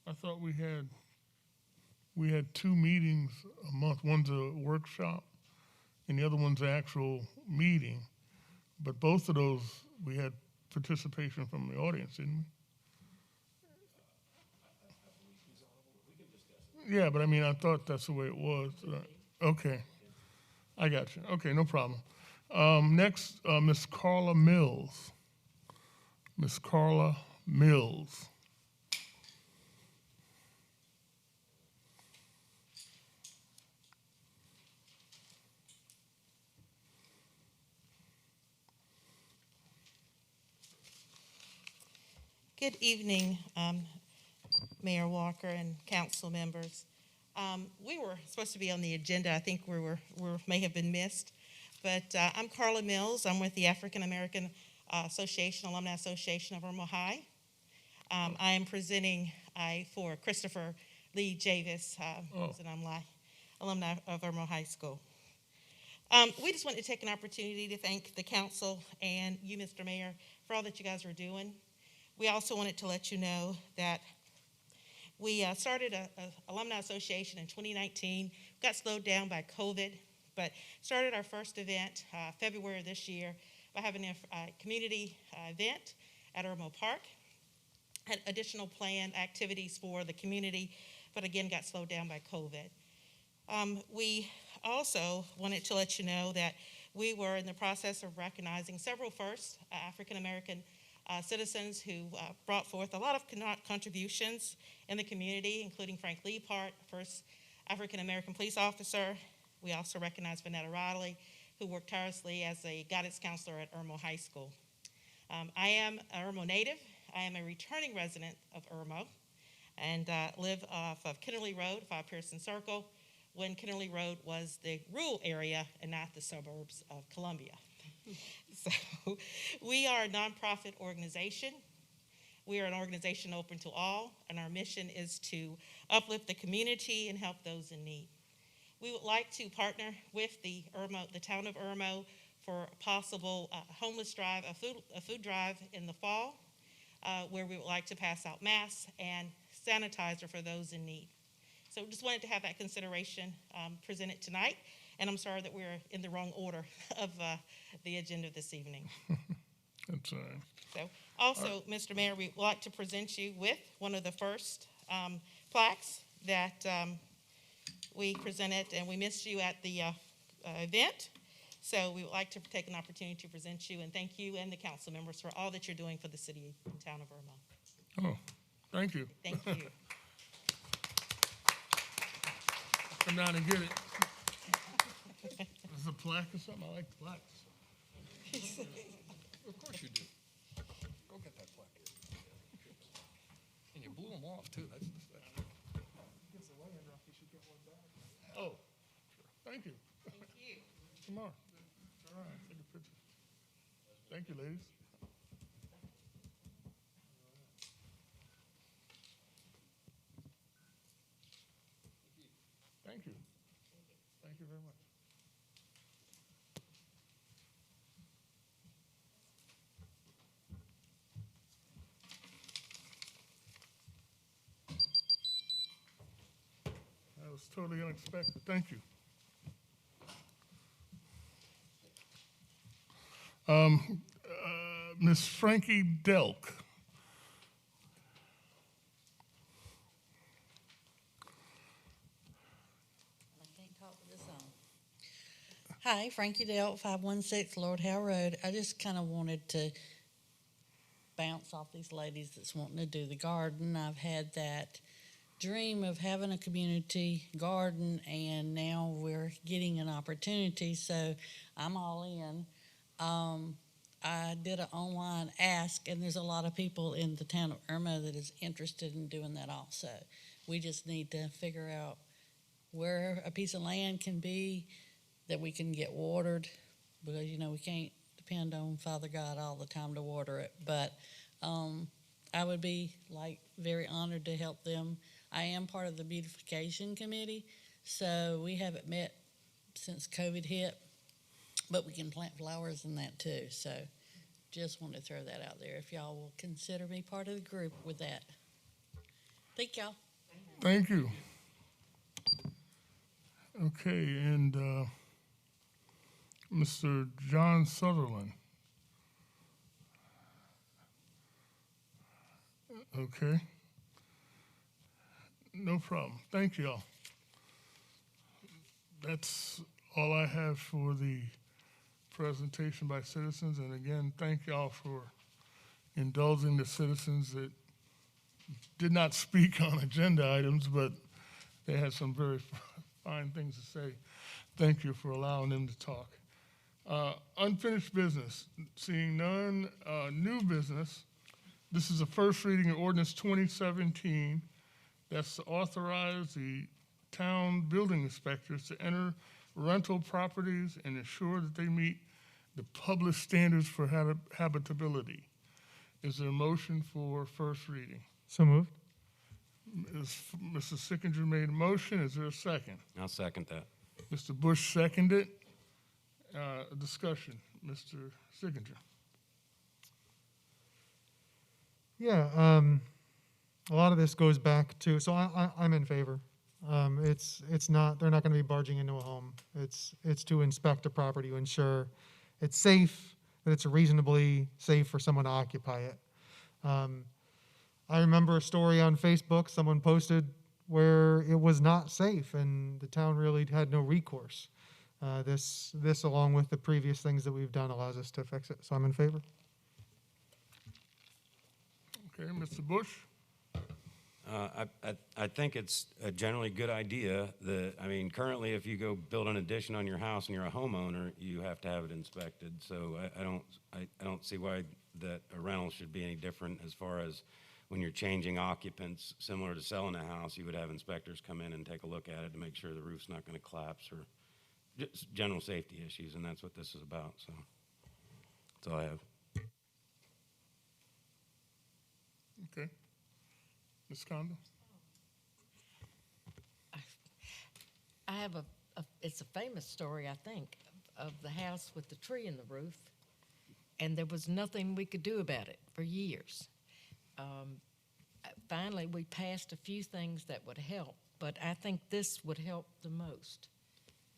I thought we had two meetings a month. One's a workshop and the other one's an actual meeting. But both of those, we had participation from the audience, didn't we? Yeah, but I mean, I thought that's the way it was. Okay. I got you. Okay, no problem. Next, Ms. Carla Mills. Ms. Carla Mills. Good evening, Mayor Walker and council members. We were supposed to be on the agenda. I think we may have been missed. But I'm Carla Mills. I'm with the African American Association, Alumni Association of Irmo High. I am presenting for Christopher Lee Javis, who's an alumni of Irmo High School. We just wanted to take an opportunity to thank the council and you, Mr. Mayor, for all that you guys are doing. We also wanted to let you know that we started an alumni association in 2019, got slowed down by COVID, but started our first event February of this year by having a community event at Irmo Park. Had additional planned activities for the community, but again got slowed down by COVID. We also wanted to let you know that we were in the process of recognizing several first African American citizens who brought forth a lot of contributions in the community, including Frank Leapart, first African American police officer, We also recognize Vanetta Riley, who worked tirelessly as a guidance counselor at Irmo High School. I am an Irmo native. I am a returning resident of Irmo and live off of Kennerly Road, 5 Pearson Circle, when Kennerly Road was the rural area and not the suburbs of Columbia. So we are a nonprofit organization. We are an organization open to all, and our mission is to uplift the community and help those in need. We would like to partner with the town of Irmo for a possible homeless drive, a food drive in the fall, where we would like to pass out masks and sanitizer for those in need. So just wanted to have that consideration presented tonight, and I'm sorry that we're in the wrong order of the agenda this evening. That's all right. So also, Mr. Mayor, we would like to present you with one of the first plaques that we presented, and we missed you at the event. So we would like to take an opportunity to present you and thank you and the council members for all that you're doing for the city and town of Irmo. Oh, thank you. Thank you. Come down and get it. Is it a plaque or something? I like plaques. Of course you do. Go get that plaque. And you blew them off, too. That's Oh, thank you. Thank you. Come on. All right, take a picture. Thank you, ladies. Thank you. Thank you very much. That was totally unexpected. Thank you. Miss Frankie Delk. Hi, Frankie Delk, 516 Lord Howe Road. I just kind of wanted to bounce off these ladies that's wanting to do the garden. I've had that dream of having a community garden, and now we're getting an opportunity, so I'm all in. I did an online ask, and there's a lot of people in the town of Irmo that is interested in doing that also. We just need to figure out where a piece of land can be that we can get watered, because, you know, we can't depend on Father God all the time to water it. But I would be, like, very honored to help them. I am part of the beautification committee, so we haven't met since COVID hit, but we can plant flowers in that too. So just want to throw that out there, if y'all will consider me part of the group with that. Thank y'all. Thank you. Okay, and Mr. John Sutherland. Okay. No problem. Thank y'all. That's all I have for the presentation by citizens. And again, thank y'all for indulging the citizens that did not speak on agenda items, but they had some very fine things to say. Thank you for allowing them to talk. Unfinished business, seeing none. New business. This is the first reading of Ordinance 2017. That's to authorize the town building inspectors to enter rental properties and ensure that they meet the published standards for habitability. Is there a motion for first reading? So moved. Mr. Sickinger made a motion. Is there a second? I'll second that. Mr. Bush seconded. Discussion. Mr. Sickinger. Yeah, a lot of this goes back to, so I'm in favor. It's not, they're not going to be barging into a home. It's to inspect a property to ensure it's safe, that it's reasonably safe for someone to occupy it. I remember a story on Facebook someone posted where it was not safe and the town really had no recourse. This along with the previous things that we've done allows us to fix it, so I'm in favor. Okay, Mr. Bush. I think it's a generally good idea. I mean, currently, if you go build an addition on your house and you're a homeowner, you have to have it inspected. So I don't see why that a rental should be any different as far as when you're changing occupants. Similar to selling a house, you would have inspectors come in and take a look at it to make sure the roof's not going to collapse or just general safety issues, and that's what this is about. So that's all I have. Okay. Ms. Condon? I have it's a famous story, I think, of the house with the tree in the roof, and there was nothing we could do about it for years. Finally, we passed a few things that would help, but I think this would help the most.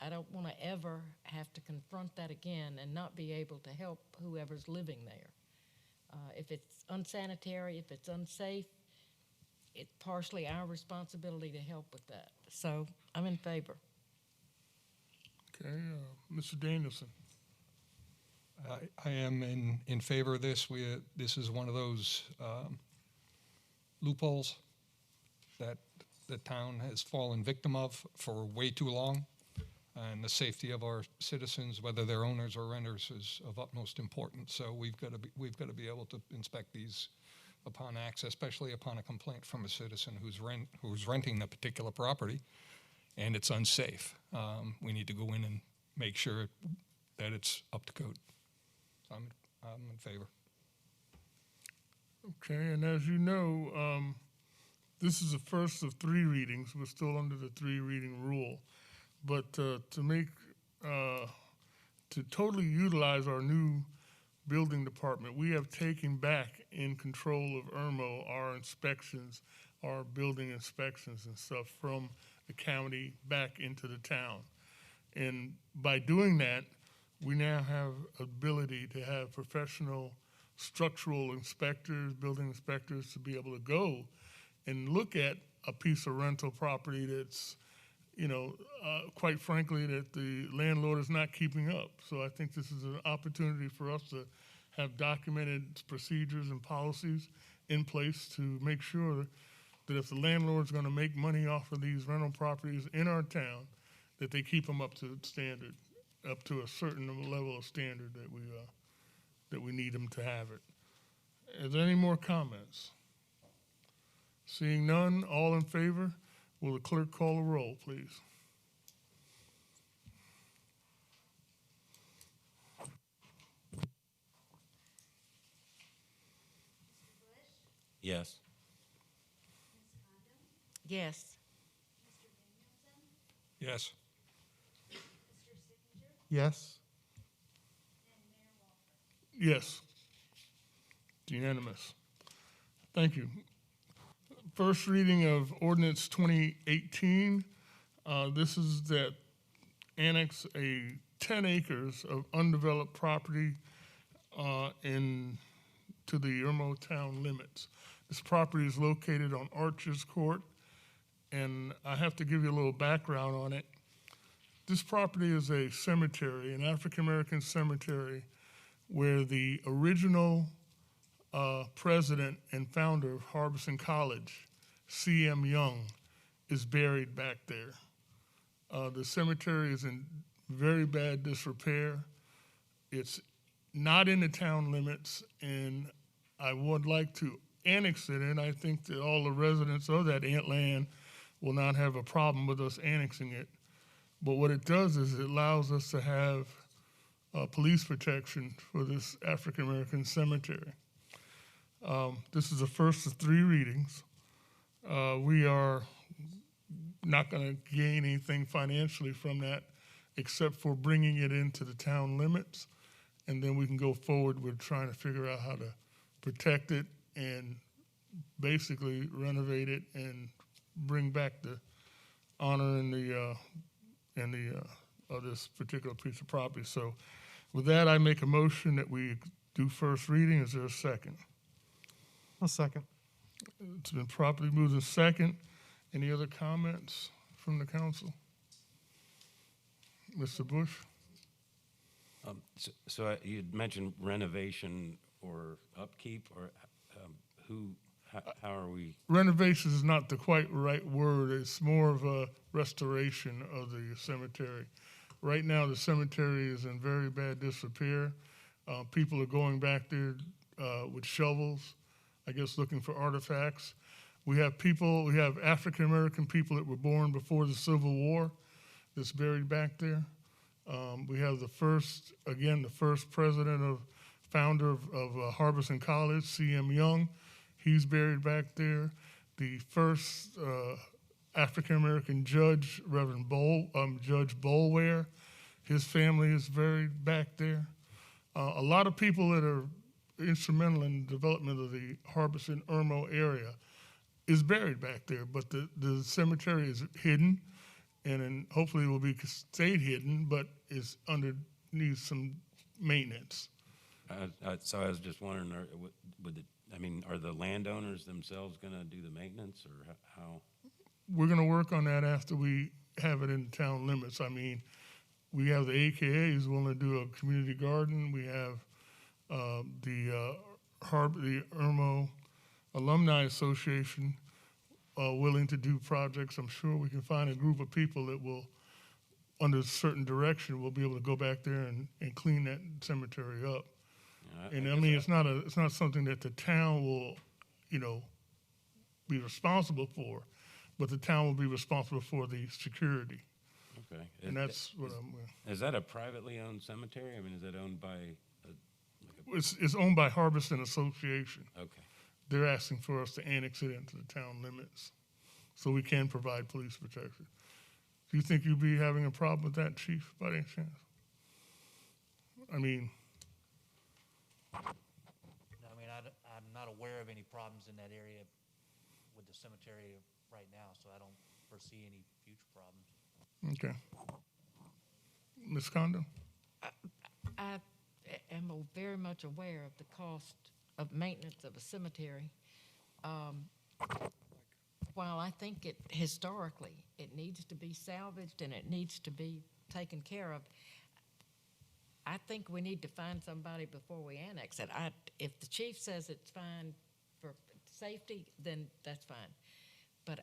I don't want to ever have to confront that again and not be able to help whoever's living there. If it's unsanitary, if it's unsafe, it's partially our responsibility to help with that. So I'm in favor. Okay, Mr. Danielson. I am in favor of this. This is one of those loopholes that the town has fallen victim of for way too long. And the safety of our citizens, whether they're owners or renters, is of utmost importance. So we've got to be able to inspect these upon access, especially upon a complaint from a citizen who's renting a particular property, and it's unsafe. We need to go in and make sure that it's up to code. So I'm in favor. Okay, and as you know, this is the first of 3 readings. We're still under the 3-reading rule. But to totally utilize our new building department, we have taken back in control of Irmo our inspections, our building inspections and stuff from the county back into the town. And by doing that, we now have ability to have professional structural inspectors, building inspectors to be able to go and look at a piece of rental property that's, quite frankly, that the landlord is not keeping up. So I think this is an opportunity for us to have documented procedures and policies in place to make sure that if the landlord's going to make money off of these rental properties in our town, that they keep them up to standard, up to a certain level of standard that we need them to have it. Is there any more comments? Seeing none, all in favor? Will the clerk call a roll, please? Yes. Yes. Yes. Yes. Yes. It's unanimous. Thank you. First reading of Ordinance 2018. This is that annex 10 acres of undeveloped property to the Irmo town limits. This property is located on Arches Court, and I have to give you a little background on it. This property is a cemetery, an African-American cemetery, where the original president and founder of Harbison College, C.M. Young, is buried back there. The cemetery is in very bad disrepair. It's not in the town limits, and I would like to annex it in. I think that all the residents of that land will not have a problem with us annexing it. But what it does is it allows us to have police protection for this African-American cemetery. This is the first of 3 readings. We are not going to gain anything financially from that except for bringing it into the town limits, and then we can go forward with trying to figure out how to protect it and basically renovate it and bring back the honor of this particular piece of property. So with that, I make a motion that we do first reading. Is there a second? I'll second. It's been properly moved in second. Any other comments from the council? Mr. Bush? So you'd mentioned renovation or upkeep, or who? how are we? Renovation is not the quite right word. It's more of a restoration of the cemetery. Right now, the cemetery is in very bad disrepair. People are going back there with shovels, I guess, looking for artifacts. We have African-American people that were born before the Civil War that's buried back there. We have the first founder of Harbison College, C.M. Young. He's buried back there. The first African-American judge, Judge Boulware, his family is buried back there. A lot of people that are instrumental in the development of the Harbison Irmo area is buried back there, but the cemetery is hidden, and hopefully it will be stayed hidden, but needs some maintenance. So I was just wondering, are the landowners themselves going to do the maintenance, or how? We're going to work on that after we have it in town limits. I mean, we have the AKAs willing to do a community garden. We have the Irmo Alumni Association willing to do projects. I'm sure we can find a group of people that will, under a certain direction, will be able to go back there and clean that cemetery up. And I mean, it's not something that the town will, be responsible for, but the town will be responsible for the security. Okay. And that's what Is that a privately owned cemetery? I mean, is it owned by? It's owned by Harbison Association. Okay. They're asking for us to annex it into the town limits so we can provide police protection. Do you think you'd be having a problem with that, Chief, by any chance? I mean, I'm not aware of any problems in that area with the cemetery right now, so I don't foresee any future problems. okay. Ms. Condon? I am very much aware of the cost of maintenance of a cemetery. While I think historically it needs to be salvaged and it needs to be taken care of, I think we need to find somebody before we annex it. If the chief says it's fine for safety, then that's fine. But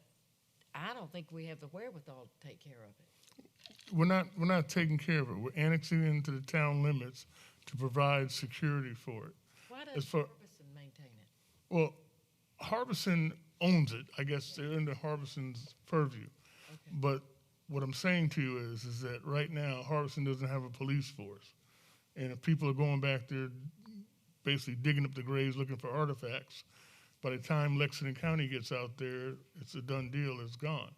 I don't think we have the wherewithal to take care of it. We're not taking care of it. We're annexing it into the town limits to provide security for it. Why does Harbison maintain it? Well, Harbison owns it. I guess they're under Harbison's purview. Okay. But what I'm saying to you is that right now Harbison doesn't have a police force. And if people are going back there basically digging up the graves looking for artifacts, by the time Lexington County gets out there, it's a done deal, it's gone.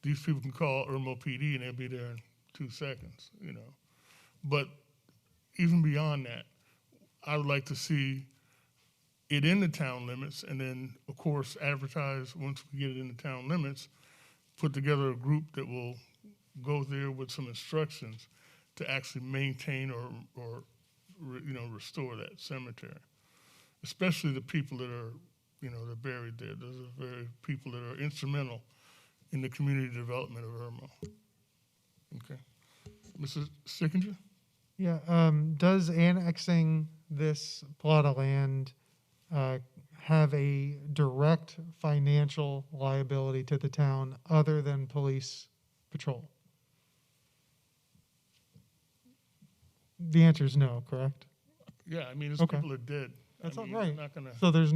These people can call Irmo PD and they'll be there in 2 seconds, But even beyond that, I would like to see it in the town limits and then, of course, advertise once we get it in the town limits, put together a group that will go there with some instructions to actually maintain or restore that cemetery, especially the people that are, they're buried there. Those are very people that are instrumental in the community development of Irmo. Okay. Mrs. Sickinger? Yeah, does annexing this plot of land have a direct financial liability to the town other than police patrol? The answer is no, correct? Yeah, I mean, those Okay. people are dead. That's I mean, all right. Not gonna, So there is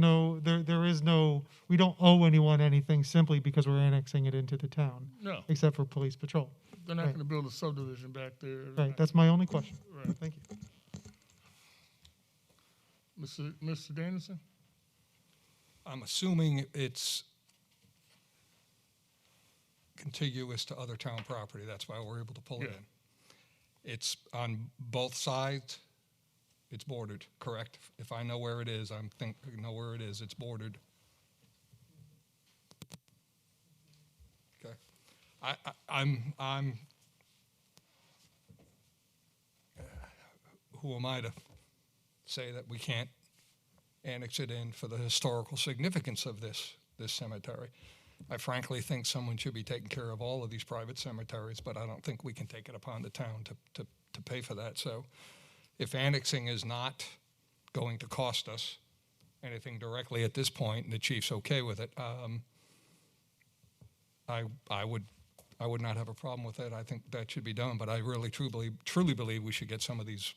no, we don't owe anyone anything simply because we're annexing it into the town. No. Except for police patrol. they're not Right. gonna build a subdivision back there. Right, that's my only question. Right. Thank you. Mr. Danielson? I'm assuming it's contiguous to other town property. That's why we're able to pull it Yeah. in. It's on both sides. It's bordered, correct? If I know where it is, I know where it is. It's bordered. Okay. I'm. Who am I to say that we can't annex it in for the historical significance of this cemetery? I frankly think someone should be taking care of all of these private cemeteries, but I don't think we can take it upon the town to pay for that. So if annexing is not going to cost us anything directly at this point, and the chief's okay with it, I would not have a problem with it. I think that should be done, but I really truly believe we should get some of these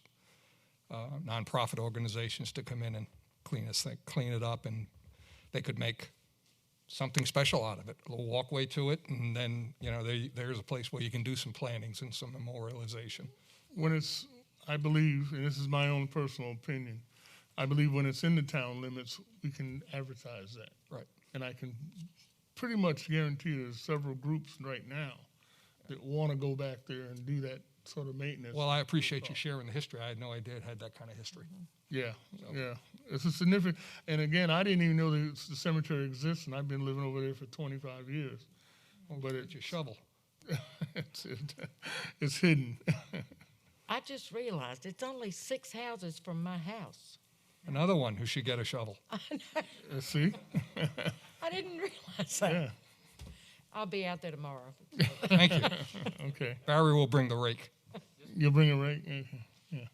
nonprofit organizations to come in and clean it up, and they could make something special out of it, a little walkway to it, and then, there's a place where you can do some plantings and some memorialization. When it's, I believe, and this is my own personal opinion, I believe when it's in the town limits, we can advertise that. Right. And I can pretty much guarantee there's several groups right now that want to go back there and do that sort of maintenance. Well, I appreciate you sharing the history. I had no idea it had that kind of history. Yeah, yeah. It's a significant, and again, I didn't even know the cemetery exists, and I've been living over there for 25 years. But it's your shovel. It's hidden. I just realized it's only 6 houses from my house. Another one who should get a shovel. See? I didn't realize that. Yeah. I'll be out there tomorrow. Thank you. Okay. Barry will bring the rake. You'll bring a rake? Okay. Yeah.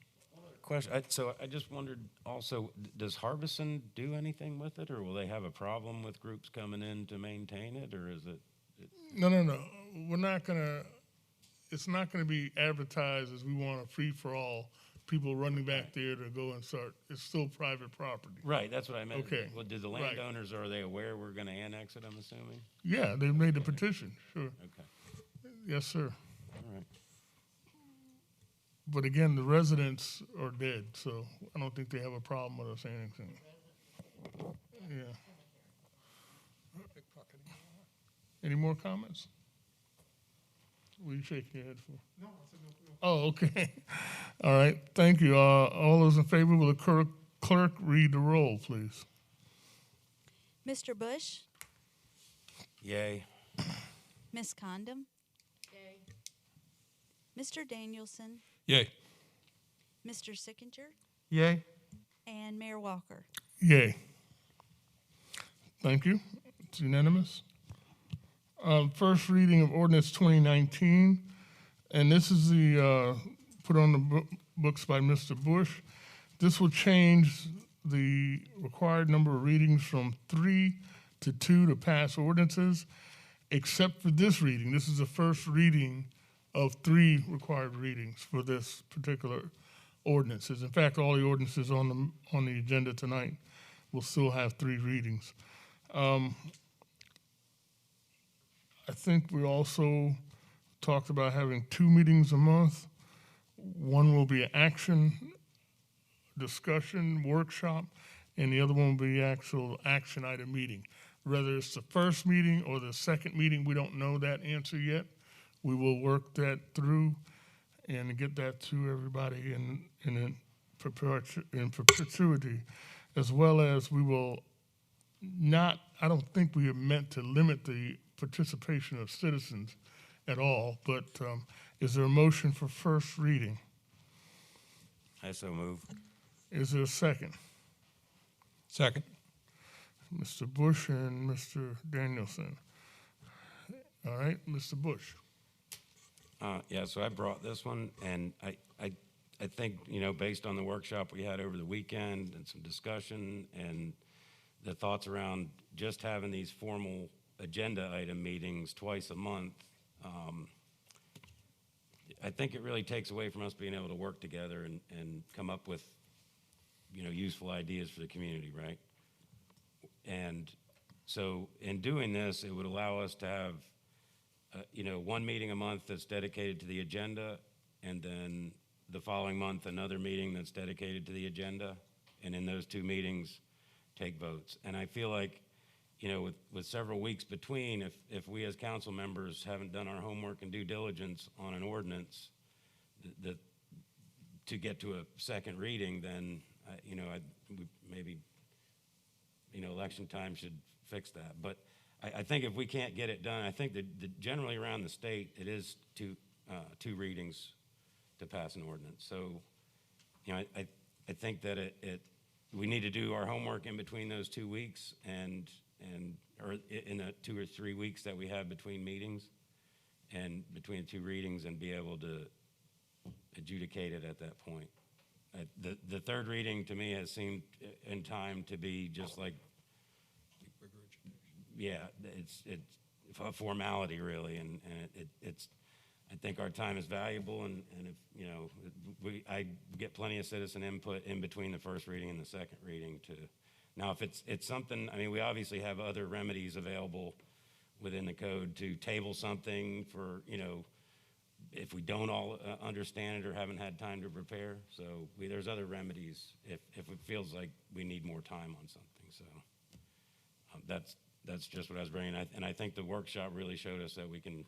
Question. So I just wondered also, does Harbison do anything with it, or will they have a problem with groups coming in to maintain it, or is it? No. We're not gonna. It's not gonna be advertised as we want a free for all. People running back there to go and start. It's still private property. Right. That's what I meant. Okay. Well, did the Right. landowners, are they aware we're going to annex it? I'm assuming. Yeah, they made the petition. Sure. Okay. Yes, sir. All right. But again, the residents are dead, so I don't think they have a problem with us annexing. Yeah. Any more comments? What are you shaking your head for? No, I said no. Oh, okay. All right. Thank you. All those in favor, will the clerk read the roll, please? Mr. Bush? Yay. Ms. Condom? Yay. Mr. Danielson? Yay. Mr. Sickinger? Yay. And Mayor Walker? Yay. Thank you. It's unanimous. First reading of ordinance 2019, and this is the put on the books by Mr. Bush. This will change the required number of readings from 3 to 2 to pass ordinances, except for this reading. This is the first reading of 3 required readings for this particular ordinances. In fact, all the ordinances on the agenda tonight will still have 3 readings. I think we also talked about having 2 meetings a month. One will be an action, discussion, workshop, and the other one will be actual action item meeting. Whether it's the first meeting or the second meeting, we don't know that answer yet. We will work that through and get that to everybody in perpetuity, as well as we will not, I don't think we have meant to limit the participation of citizens at all, but is there a motion for first reading? I so move. Is there a second? Second. Mr. Bush and Mr. Danielson. All right, Mr. Bush. Yeah, so I brought this one, and I think, based on the workshop we had over the weekend and some discussion and the thoughts around just having these formal agenda item meetings twice a month, I think it really takes away from us being able to work together and come up with, useful ideas for the community, right? And so in doing this, it would allow us to have, 1 meeting a month that's dedicated to the agenda, and then the following month, another meeting that's dedicated to the agenda, and in those 2 meetings, take votes. And I feel like, with several weeks between, if we as council members haven't done our homework and due diligence on an ordinance to get to a second reading, then, we maybe, election time should fix that. But I think if we can't get it done, I think that generally around the state, it is 2 readings to pass an ordinance. So, I think that we need to do our homework in between those 2 weeks or in the 2 or 3 weeks that we have between meetings and between 2 readings, and be able to adjudicate it at that point. The third reading to me has seemed in time to be just like, yeah, it's a formality really, and it's, I think our time is valuable, and if, you know, I get plenty of citizen input in between the first reading and the second reading to, now if it's something, I mean, we obviously have other remedies available within the code to table something for, you know, if we don't all understand it or haven't had time to prepare. So there's other remedies if it feels like we need more time on something. So that's just what I was bringing. And I think the workshop really showed us that we can,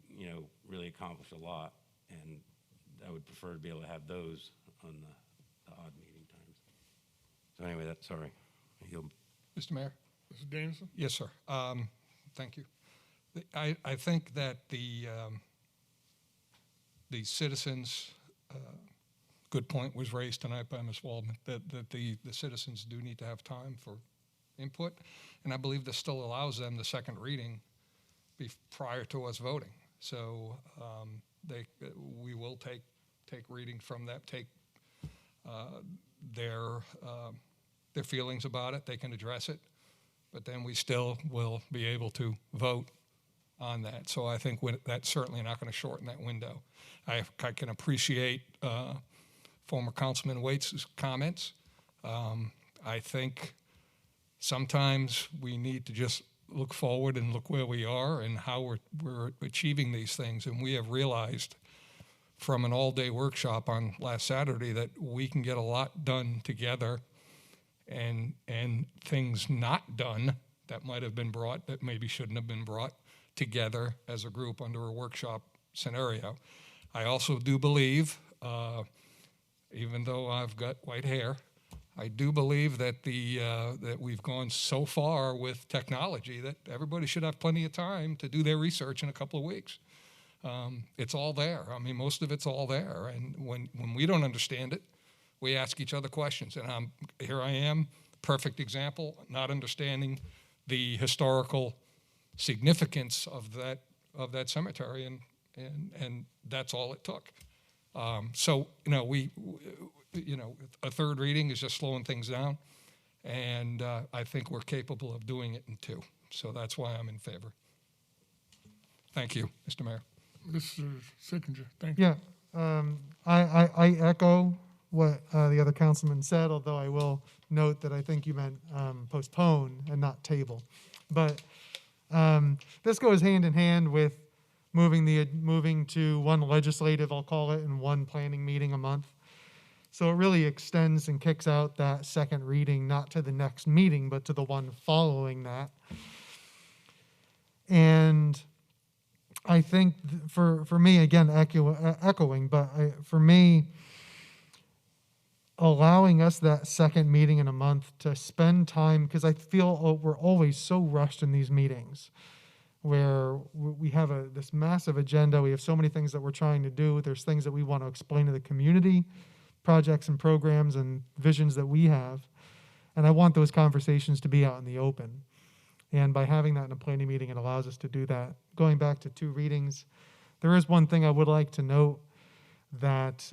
you know, really accomplish a lot. And I would prefer to be able to have those on the odd meeting times. So anyway, sorry. Mr. Mayor? Mr. Danielson? Yes, sir. Thank you. I think that the citizens, good point was raised tonight by Ms. Waldman, that the citizens do need to have time for input, and I believe this still allows them the second reading prior to us voting. So we will take readings from that, take their feelings about it. They can address it, but then we still will be able to vote on that. So I think that's certainly not going to shorten that window. I can appreciate former Councilman Waits' comments. I think sometimes we need to just look forward and look where we are and how we're achieving these things. And we have realized from an all-day workshop on last Saturday that we can get a lot done together, and things not done that might have been brought that maybe shouldn't have been brought together as a group under a workshop scenario. I also do believe, even though I've got white hair, I do believe that that we've gone so far with technology that everybody should have plenty of time to do their research in a couple of weeks. It's all there. I mean, most of it's all there. And when we don't understand it, we ask each other questions. And here I am, perfect example, not understanding the historical significance of that cemetery, and that's all it took. So a third reading is just slowing things down, and I think we're capable of doing it in two. So that's why I'm in favor. Thank you, Mr. Mayor. Mr. Sickinger, thank you. Yeah, I echo what the other councilman said, although I will note that I think you meant postpone and not table. But this goes hand in hand with moving to one legislative, I'll call it, and one planning meeting a month. So it really extends and kicks out that second reading, not to the next meeting, but to the one following that. And I think for me, again, echoing, but for me, allowing us that second meeting in a month to spend time, because I feel we're always so rushed in these meetings where we have this massive agenda. We have so many things that we're trying to do. There's things that we want to explain to the community, projects and programs and visions that we have. And I want those conversations to be out in the open. And by having that in a planning meeting, it allows us to do that. Going back to two readings, there is one thing I would like to note that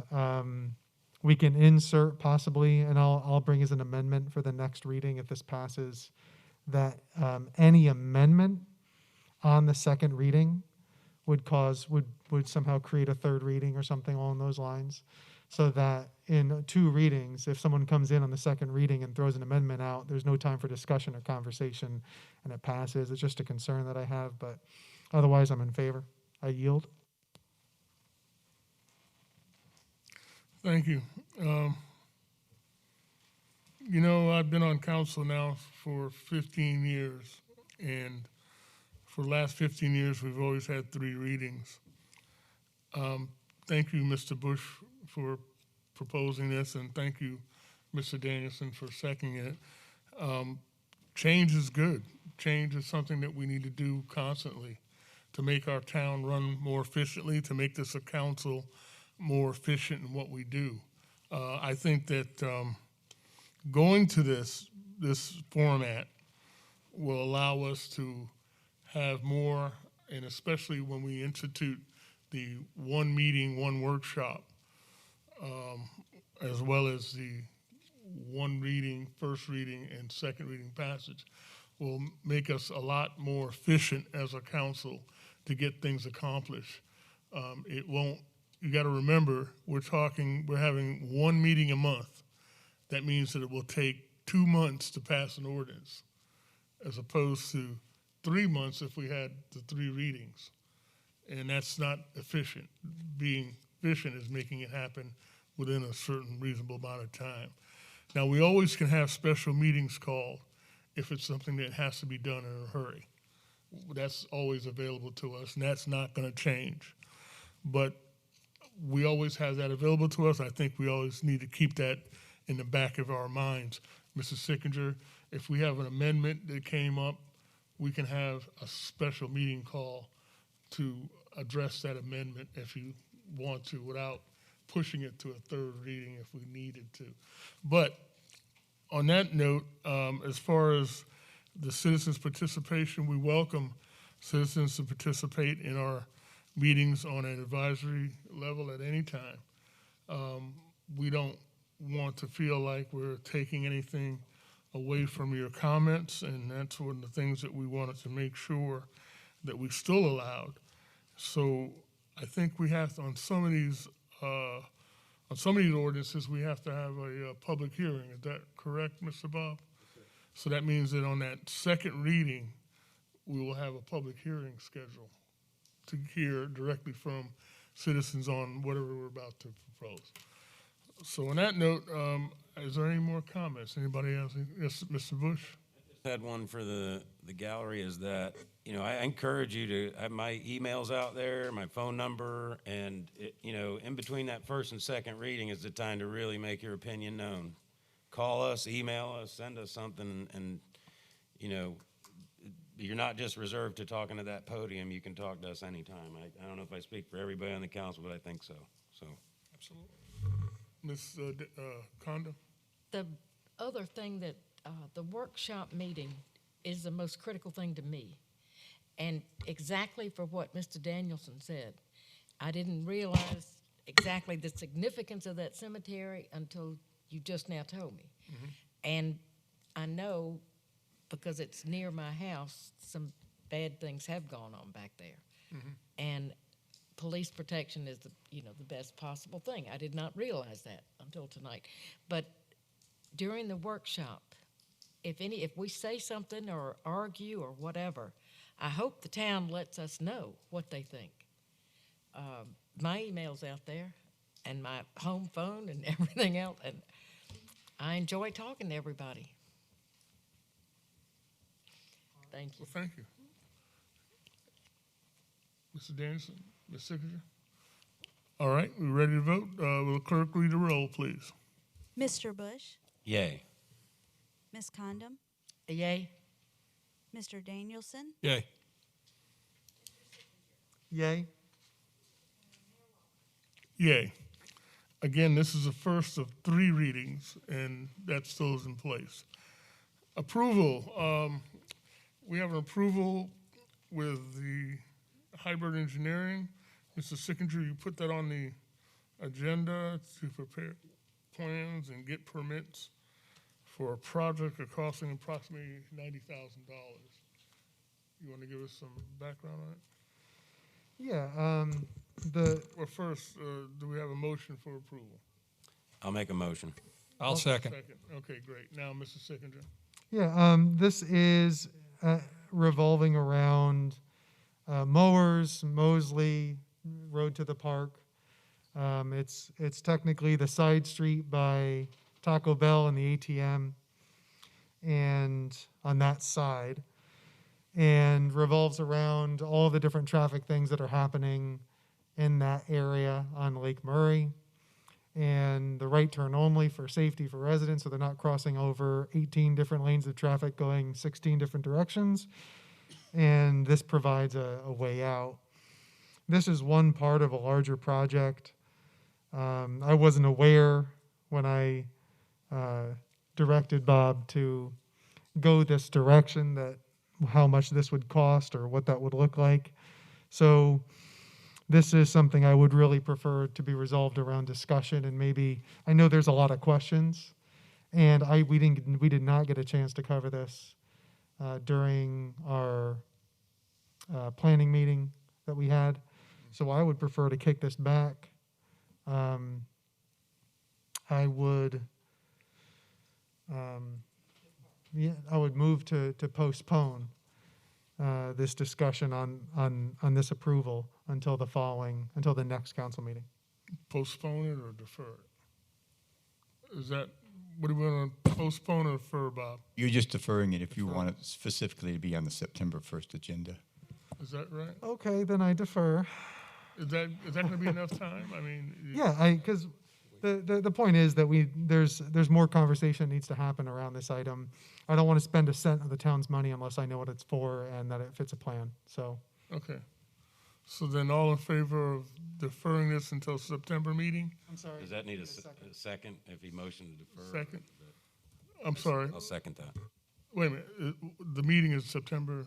we can insert possibly, and I'll bring as an amendment for the next reading if this passes, that any amendment on the second reading would somehow create a third reading or something along those lines, so that in two readings, if someone comes in on the second reading and throws an amendment out, there's no time for discussion or conversation and it passes. It's just a concern that I have, but otherwise I'm in favor. I yield. Thank you. I've been on council now for 15 years, and for the last 15 years, we've always had three readings. Thank you, Mr. Bush, for proposing this, and thank you, Mr. Danielson, for seconding it. Change is good. Change is something that we need to do constantly to make our town run more efficiently, to make this a council more efficient in what we do. I think that going to this format will allow us to have more, and especially when we institute the one meeting, one workshop, as well as the one reading, first reading, and second reading passage, will make us a lot more efficient as a council to get things accomplished. It won't, you got to remember, we're having one meeting a month. That means that it will take 2 months to pass an ordinance, as opposed to 3 months if we had the 3 readings. And that's not efficient. Being efficient is making it happen within a certain reasonable amount of time. Now, we always can have special meetings called if it's something that has to be done in a hurry. That's always available to us, and that's not going to change. But we always have that available to us. I think we always need to keep that in the back of our minds. Mrs. Sickinger, if we have an amendment that came up, we can have a special meeting call to address that amendment if you want to, without pushing it to a third reading if we needed to. But on that note, as far as the citizens' participation, we welcome citizens to participate in our meetings on an advisory level at any time. We don't want to feel like we're taking anything away from your comments, and that's one of the things that we wanted to make sure that we still allowed. So I think we have to, on some of these ordinances, we have to have a public hearing. Is that correct, Mr. Bob? So that means that on that second reading, we will have a public hearing scheduled to hear directly from citizens on whatever we're about to propose. So on that note, is there any more comments? Anybody else? Yes, Mr. Bush? Had one for the gallery is that, I encourage you to have my emails out there, my phone number, and, in between that first and second reading is the time to really make your opinion known. Call us, email us, send us something, and, you're not just reserved to talking to that podium. You can talk to us anytime. I don't know if I speak for everybody on the council, but I think so. Absolutely. Ms. Condon? The other thing that the workshop meeting is the most critical thing to me. And exactly for what Mr. Danielson said, I didn't realize exactly the significance of that cemetery until you just now told me. Mm-hmm. And I know, because it's near my house, some bad things have gone on back there. Mm-hmm. And police protection is the best possible thing. I did not realize that until tonight. But during the workshop, if we say something or argue or whatever, I hope the town lets us know what they think. My email's out there, and my home phone and everything else, and I enjoy talking to everybody. Thank you. Well, thank you. Mr. Danielson, Ms. Sickinger? All right, we ready to vote? Will the clerk read the roll, please? Mr. Bush? Yay. Ms. Condom? Yay. Mr. Danielson? Yay. Yay. Yay. Again, this is the first of 3 readings, and that still is in place. Approval. We have an approval with the hybrid engineering. Mr. Sickinger, you put that on the agenda to prepare plans and get permits for a project costing approximately $90,000. You want to give us some background on it? Yeah. Well, first, do we have a motion for approval? I'll make a motion. I'll second. Okay, great. Now, Mr. Sickinger. Yeah, this is revolving around mowers, Mosley, Road to the Park. It's technically the side street by Taco Bell and the ATM, and on that side, and revolves around all the different traffic things that are happening in that area on Lake Murray, and the right turn only for safety for residents, so they're not crossing over 18 different lanes of traffic going 16 different directions, and this provides a way out. This is one part of a larger project. I wasn't aware when I directed Bob to go this direction that how much this would cost or what that would look like. So this is something I would really prefer to be resolved around discussion, and maybe, I know there's a lot of questions, and we did not get a chance to cover this during our planning meeting that we had. So I would prefer to kick this back. I would move to postpone this discussion on this approval until the next council meeting. Postpone it or defer it? Is that, what do we want to postpone or defer, Bob? You're just deferring it if you want it specifically to be on the September 1st agenda. Is that right? Okay, then I defer. Is that going to be enough time? I mean. Yeah, because the point is that there's more conversation that needs to happen around this item. I don't want to spend a cent of the town's money unless I know what it's for and that it fits a plan, so. Okay. So then all in favor of deferring this until September meeting? I'm sorry. Does that need a second if he motioned to defer? Second. I'm sorry. I'll second that. Wait a minute. The meeting is September.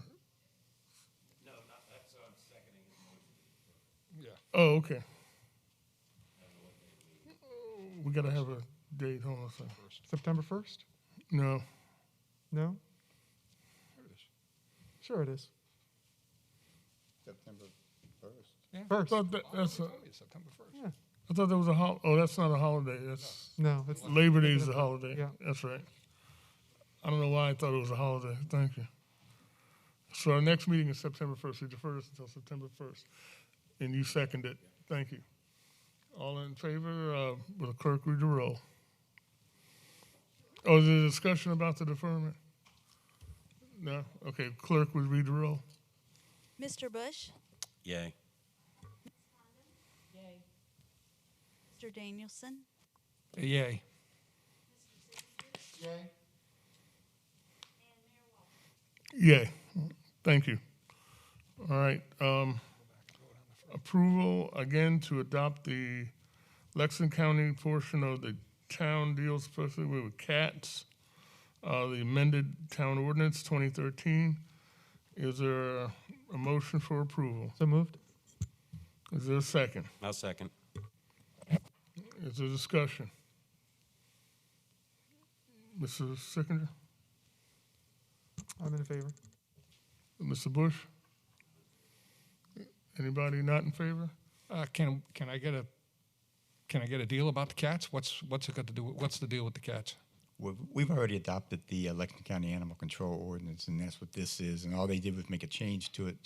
No, not that, so I'm seconding his motion. Yeah. Oh, okay. We got to have a date. Hold on a second. September 1st? No. No? Sure it is. September 1st. Yeah. I thought that's September 1st. Yeah. I thought there was a oh, that's not a holiday. That's No, it's Labor Day is a holiday. Yeah. That's right. I don't know why I thought it was a holiday. Thank you. So our next meeting is September 1st. We defer this until September 1st. And you second it. Thank you. All in favor, will the clerk read the roll? Oh, is there a discussion about the deferment? No? Okay, clerk would read the roll. Mr. Bush? Yay. Yay. Mr. Danielson? Yay. Yay. Yay. Thank you. All right. Approval again to adopt the Lexington County portion of the town deals, especially with cats, the amended town ordinance 2013. Is there a motion for approval? So moved. Is there a second? I'll second. Is there discussion? Mr. Sickinger? I'm in favor. Mr. Bush? Anybody not in favor? Can I get a deal about the cats? What's it got to do? What's the deal with the cats? We've already adopted the Lexington County Animal Control Ordinance, and that's what this is. And all they did was make a change to it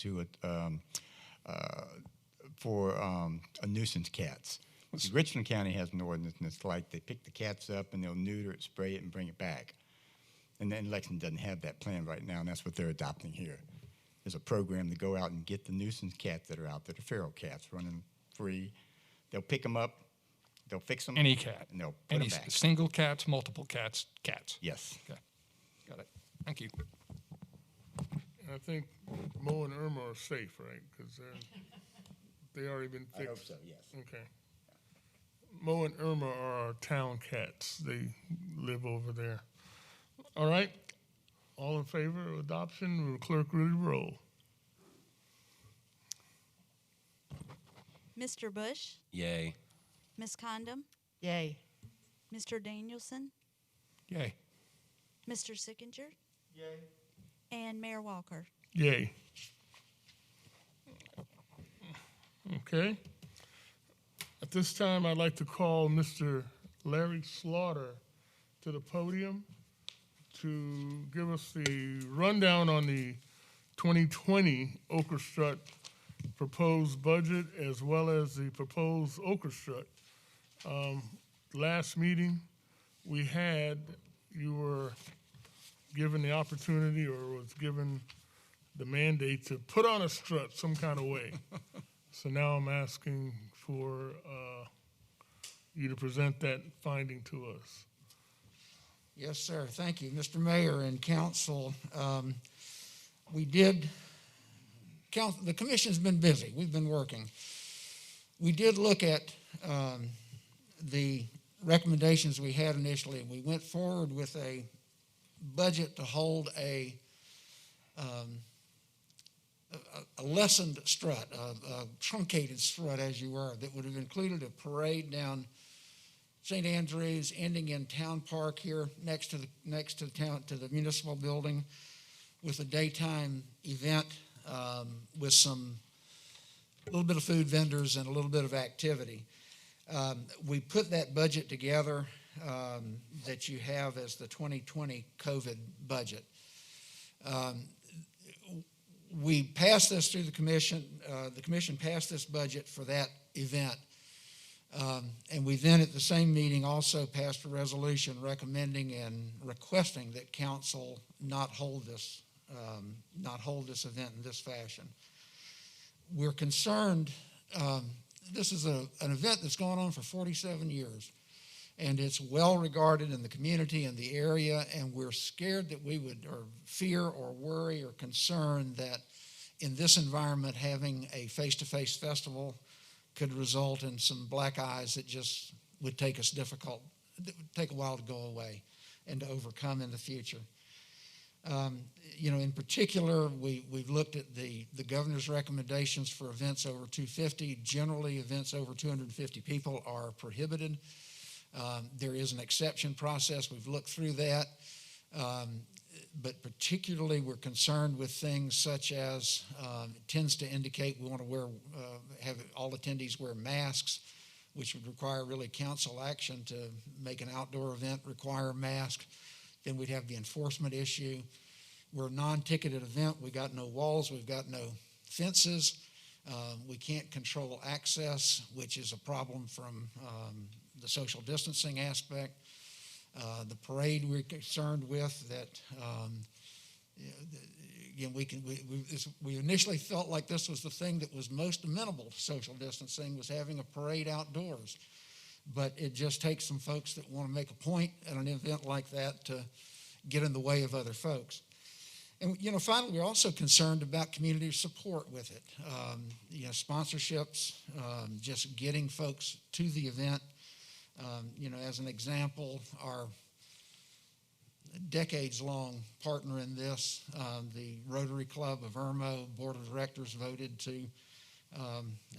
for nuisance cats. See, Richland County has an ordinance, and it's like they pick the cats up and they'll neuter it, spray it, and bring it back. And then Lexington doesn't have that plan right now, and that's what they're adopting here. There's a program to go out and get the nuisance cats that are out there, the feral cats running free. They'll pick them up, they'll fix them. Any cat. And they'll put Any them back. single cats, multiple cats, cats. Yes. Okay. Got it. Thank you. I think Mo and Irma are safe, right? Because they already been fixed. I hope so, yes. Okay. Mo and Irma are our town cats. They live over there. All right. All in favor of adoption? Will the clerk read the roll? Mr. Bush? Yay. Ms. Condom? Yay. Mr. Danielson? Yay. Mr. Sickinger? Yay. And Mayor Walker? Yay. Okay. At this time, I'd like to call Mr. Larry Slaughter to the podium to give us the rundown on the 2020 Okerstrut proposed budget as well as the proposed Okerstrut. Last meeting we had, you were given the opportunity or was given the mandate to put on a strut some kind of way. So now I'm asking for you to present that finding to us. Yes, sir. Thank you, Mr. Mayor and council. The commission's been busy. We've been working. We did look at the recommendations we had initially. We went forward with a budget to hold a a lessened strut, a truncated strut, as you were, that would have included a parade down St. Andrews, ending in Town Park here next to the municipal building, with a daytime event with a little bit of food vendors and a little bit of activity. We put that budget together that you have as the 2020 COVID budget. We passed this through the commission. The commission passed this budget for that event. And we then at the same meeting also passed a resolution recommending and requesting that council not hold this event in this fashion. We're concerned, this is an event that's gone on for 47 years, and it's well regarded in the community and the area, and we're scared that we would, or fear or worry or concern that in this environment having a face-to-face festival could result in some black eyes that just would take a while to go away and to overcome in the future. In particular, we've looked at the governor's recommendations for events over 250. Generally, events over 250 people are prohibited. There is an exception process. We've looked through that. But particularly, we're concerned with things such as it tends to indicate we want to have all attendees wear masks, which would require really council action to make an outdoor event require masks. Then we'd have the enforcement issue. We're a non-ticketed event. We got no walls. We've got no fences. We can't control access, which is a problem from the social distancing aspect. The parade we're concerned with that, again, we initially felt like this was the thing that was most amenable to social distancing, was having a parade outdoors. But it just takes some folks that want to make a point at an event like that to get in the way of other folks. And, finally, we're also concerned about community support with it. Sponsorships, just getting folks to the event. As an example, our decades-long partner in this, the Rotary Club of Irmo Board of Directors voted to,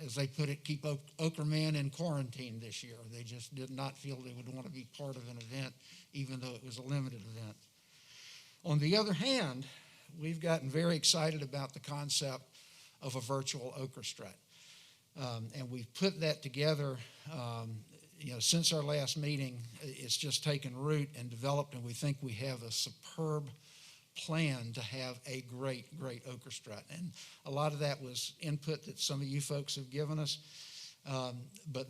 as they put it, keep Okerman in quarantine this year. They just did not feel they would want to be part of an event, even though it was a limited event. On the other hand, we've gotten very excited about the concept of a virtual orchestra. And we've put that together, since our last meeting. It's just taken root and developed, and we think we have a superb plan to have a great orchestra. And a lot of that was input that some of you folks have given us. But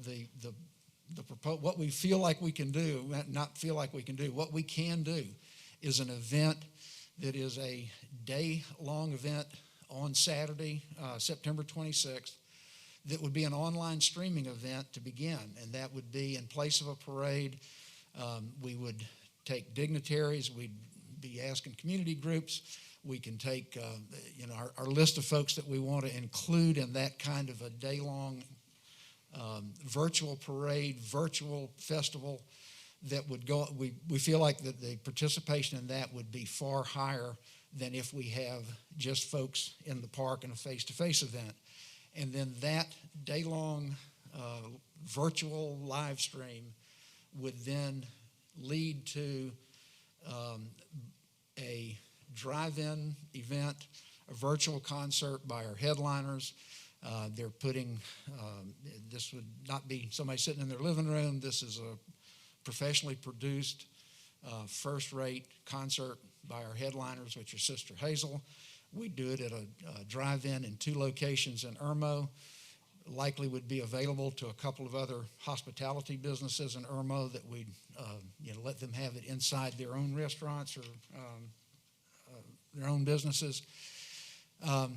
what we feel like we can do, not feel like we can do, what we can do is an event that is a day-long event on Saturday, September 26th, that would be an online streaming event to begin, and that would be in place of a parade. We would take dignitaries, we'd be asking community groups, we can take our list of folks that we want to include in that kind of a day-long virtual parade, virtual festival that would go. We feel like that the participation in that would be far higher than if we have just folks in the park in a face-to-face event. And then that day-long virtual live stream would then lead to a drive-in event, a virtual concert by our headliners. They're putting, this would not be somebody sitting in their living room. This is a professionally produced, first-rate concert by our headliners, which are Sister Hazel. We do it at a drive-in in 2 locations in Irmo. Likely would be available to a couple of other hospitality businesses in Irmo that we'd let them have it inside their own restaurants or their own businesses. I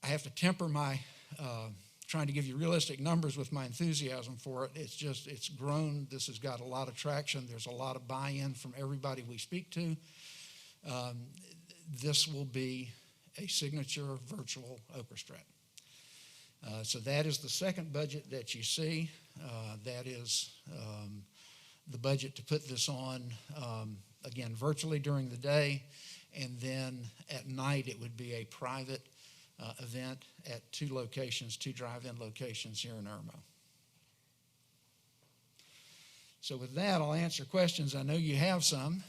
have to temper my trying to give you realistic numbers with my enthusiasm for it. It's grown. This has got a lot of traction. There's a lot of buy-in from everybody we speak to. This will be a signature virtual orchestra. So that is the second budget that you see. That is the budget to put this on, again, virtually during the day, And then at night, it would be a private event at 2 locations, 2 drive-in locations here in Irmo. So with that, I'll answer questions. I know you have some.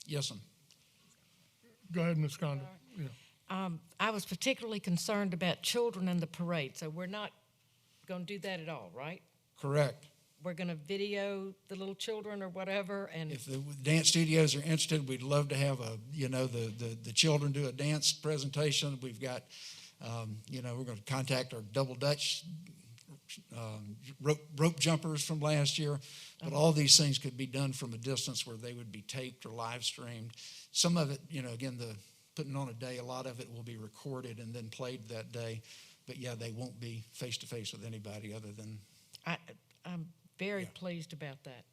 Yes, ma'am. Go ahead, Ms. Condon. Yeah. I was particularly concerned about children in the parade, so we're not going to do that at all, right? Correct. We're going to video the little children or whatever, and If the dance studios are interested, we'd love to have the children do a dance presentation. We've got, we're going to contact our double Dutch rope jumpers from last year, but all these things could be done from a distance where they would be taped or live streamed. Some of it, again, the putting on a day, a lot of it will be recorded and then played that day, but yeah, they won't be face-to-face with anybody other than. I'm very pleased about that.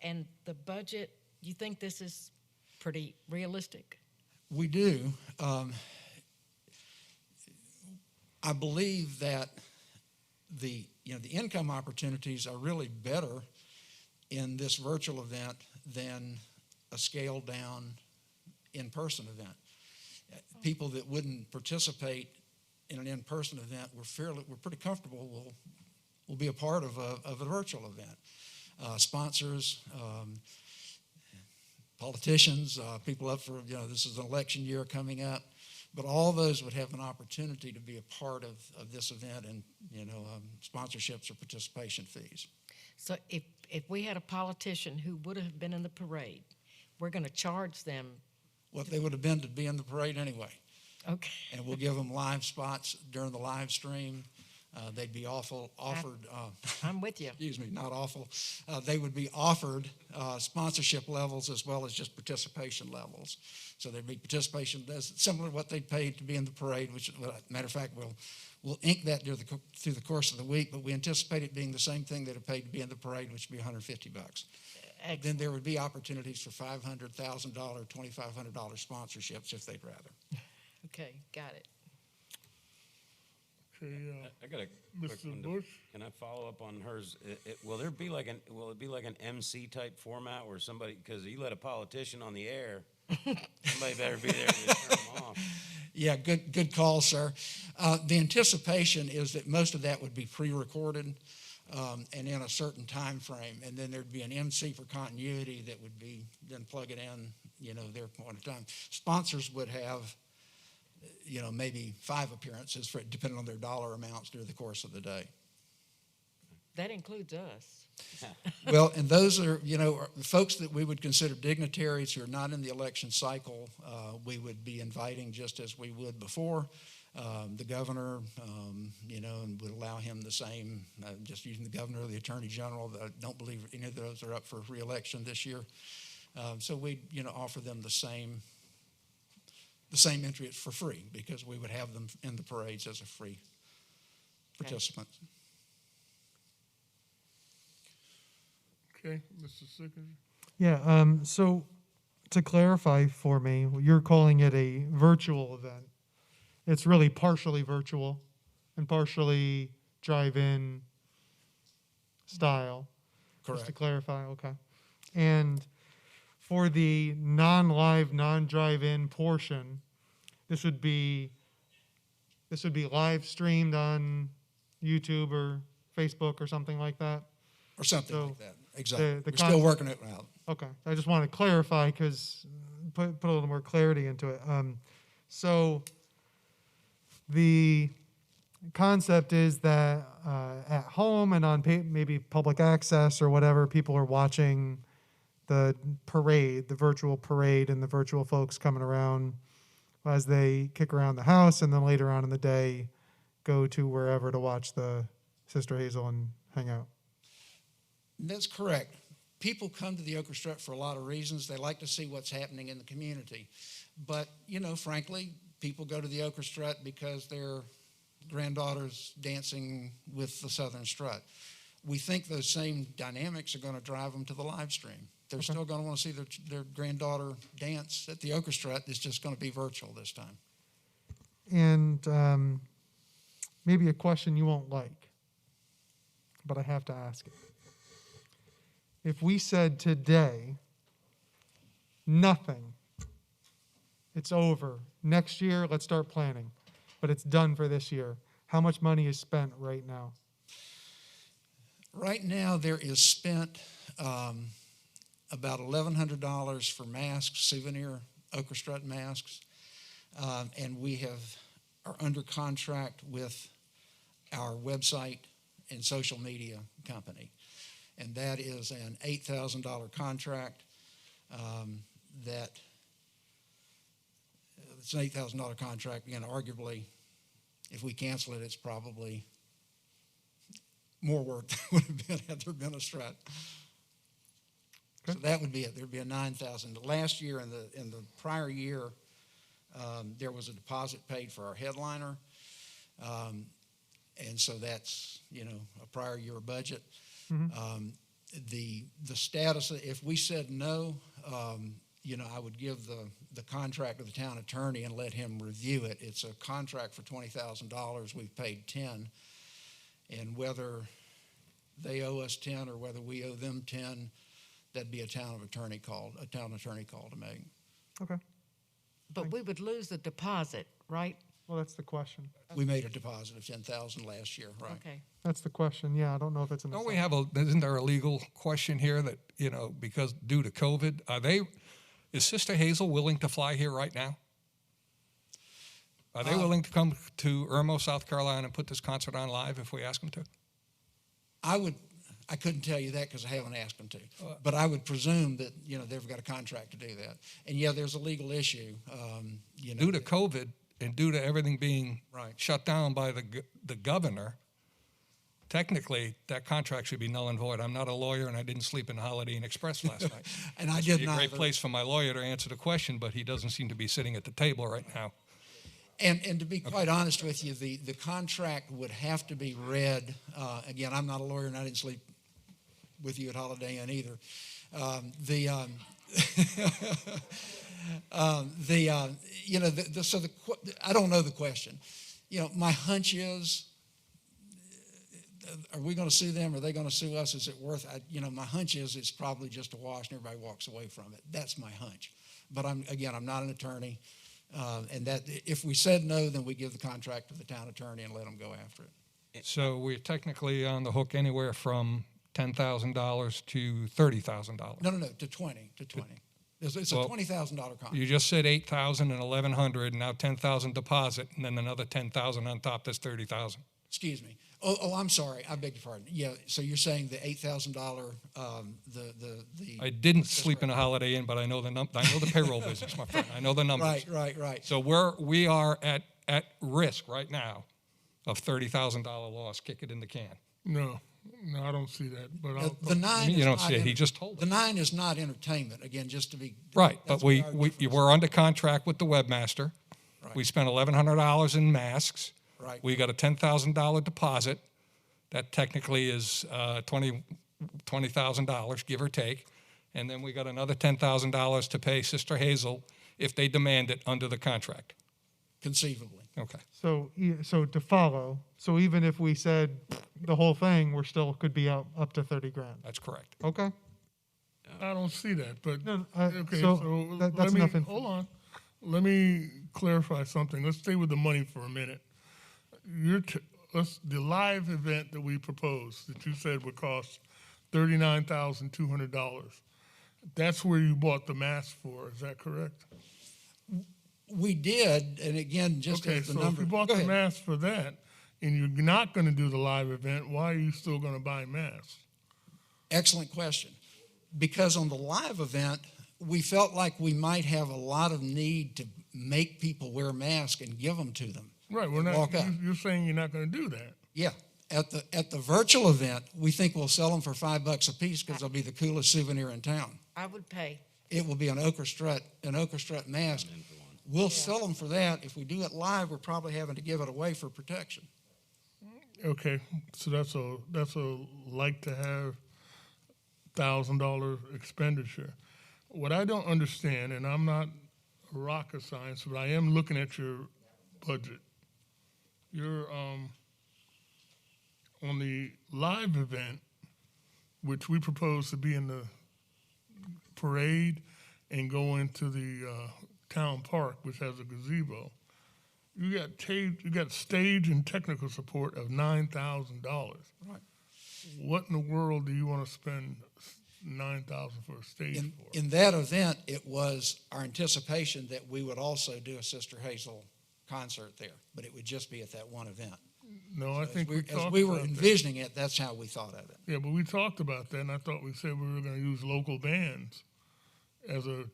And the budget, you think this is pretty realistic? We do. I believe that the income opportunities are really better in this virtual event than a scaled down in-person event. People that wouldn't participate in an in-person event, we're pretty comfortable will be a part of a virtual event. Sponsors, politicians, people up for, this is an election year coming up, but all those would have an opportunity to be a part of this event and, sponsorships or participation fees. So if we had a politician who would have been in the parade, we're going to charge them. What they would have been to be in the parade anyway. Okay. And we'll give them live spots during the live stream. They'd be offered. I'm with you. Excuse me, not awful. They would be offered sponsorship levels as well as just participation levels. So there'd be participation similar to what they paid to be in the parade. Which, matter of fact, we'll ink that through the course of the week. But we anticipate it being the same thing that it paid to be in the parade, which would be $150. Excellent. Then there would be opportunities for $500,000, $2,500 sponsorships if they'd rather. Okay, got it. Okay, I got a quick Mr. one. Bush? Can I follow up on hers? Will it be like an MC type format where somebody, because you let a politician on the air, somebody better be there to turn them off. Yeah, good call, sir. The anticipation is that most of that would be pre-recorded and in a certain time frame, and then there'd be an MC for continuity that would be then plug it in, their point of time. Sponsors would have, maybe 5 appearances depending on their dollar amounts during the course of the day. That includes us. Well, and those are, folks that we would consider dignitaries who are not in the election cycle, we would be inviting just as we would before. The governor, and would allow him the same, just using the governor or the attorney general. I don't believe any of those are up for re-election this year. So we, offer them the same entry for free because we would have them in the parades as a free participant. Okay, Mr. Sickers? Yeah, so to clarify for me, you're calling it a virtual event. It's really partially virtual and partially drive-in style. Correct. Just to clarify, okay. And for the non-live, non-drive-in portion, this would be live streamed on YouTube or Facebook or something like that? Or something So like that. Exactly. the We're still working it out. Okay. I just want to clarify because put a little more clarity into it. So the concept is that at home and on maybe public access or whatever, people are watching the parade, the virtual parade, and the virtual folks coming around as they kick around the house, and then later on in the day go to wherever to watch the Sister Hazel and hang out. That's correct. People come to the Ochre Strut for a lot of reasons. They like to see what's happening in the community. But, frankly, people go to the Ochre Strut because their granddaughter's dancing with the Southern Strut. We think those same dynamics are going to drive them to the live stream. They're still going to want to see their granddaughter dance at the Ochre Strut. It's just going to be virtual this time. And maybe a question you won't like, but I have to ask it. If we said today Nothing. It's over. Next year, let's start planning. But it's done for this year. How much money is spent right now? Right now, there is spent about $1,100 for masks, souvenir ochre strut masks, and we are under contract with our website and social media company, and that is an $8,000 contract. It's an $8,000 contract. Again, arguably, if we cancel it, it's probably more work than would have been had there been a strut. So that would be it. There'd be a $9,000. Last year, in the prior year, there was a deposit paid for our headliner, and so that's a prior year budget. Mm-hmm. The status, if we said no, I would give the contract to the town attorney and let him review it. It's a contract for $20,000. We've paid $10,000, and whether they owe us $10,000 or whether we owe them $10,000, that'd be a town attorney call to make. Okay. But we would lose the deposit, right? Well, that's the question. We made a deposit of $10,000 last year, right? Okay. That's the question. Yeah, I don't know if it's in the. Don't we have isn't there a legal question here that, because due to COVID, is Sister Hazel willing to fly here right now? Are they willing to come to Irmo, South Carolina and put this concert on live if we ask them to? I couldn't tell you that because I haven't asked them to. But I would presume that, they've got a contract to do that. And yeah, there's a legal issue. Due to COVID and due to everything being Right. shut down by the governor, technically that contract should be null and void. I'm not a lawyer and I didn't sleep in Holiday Inn Express last night. And I This did would be not. a great place for my lawyer to answer the question, but he doesn't seem to be sitting at the table right now. And to be quite honest with you, the contract would have to be read. Again, I'm not a lawyer and I didn't sleep with you at Holiday Inn either. I don't know the question. My hunch is, are we going to sue them? Are they going to sue us? Is it worth? My hunch is it's probably just a wash and everybody walks away from it. That's my hunch. But I'm not an attorney, and that if we said no, then we give the contract to the town attorney and let them go after it. So we're technically on the hook anywhere from $10,000 to $30,000. No, to 20. It's a $20,000 contract. You just said $8,000 and $1,100, and now $10,000 deposit, and then another $10,000 on top. That's $30,000. Excuse me. Oh, I'm sorry. I beg your pardon. Yeah. So you're saying the $8,000, I didn't sleep in a Holiday Inn, but I know the payroll business, my friend. I know the numbers. Right. So we are at risk right now of $30,000 loss. Kick it in the can. No, I don't see that. But the nine. You don't see it. He just told us. The 9 is not entertainment. Again, just to be right. But we're under contract with the webmaster. Right. We spent $1,100 in masks. Right. We got a $10,000 deposit. That technically is $20,000, give or take. And then we got another $10,000 to pay Sister Hazel if they demand it under the contract. Conceivably. Okay. So to follow, so even if we said the whole thing, we're still could be up to $30,000. That's correct. Okay. I don't see that, but No, okay. so that's nothing. Hold on. Let me clarify something. Let's stay with the money for a minute. The live event that we proposed that you said would cost $39,200. That's where you bought the mask for. Is that correct? We did, and again, just as the number. If you bought the mask for that, and you're not going to do the live event, why are you still going to buy masks? Excellent question. Because on the live event, we felt like we might have a lot of need to make people wear masks and give them to them. Right. We're not. You're saying you're not going to do that. Yeah. At the virtual event, we think we'll sell them for $5 a piece because they'll be the coolest souvenir in town. I would pay. It will be an ochre strut mask. We'll sell them for that. If we do it live, we're probably having to give it away for protection. Okay, so that's a like to have $1,000 expenditure. What I don't understand, and I'm not rocket science, but I am looking at your budget. You're on the live event, which we propose to be in the parade and go into the town park, which has a gazebo, you got stage and technical support of $9,000. Right. What in the world do you want to spend $9,000 for a stage for? In that event, it was our anticipation that we would also do a Sister Hazel concert there, but it would just be at that one event. No, I think As we were envisioning it, that's how we thought of it. Yeah, but we talked about that, and I thought we said we were going to use local bands as a,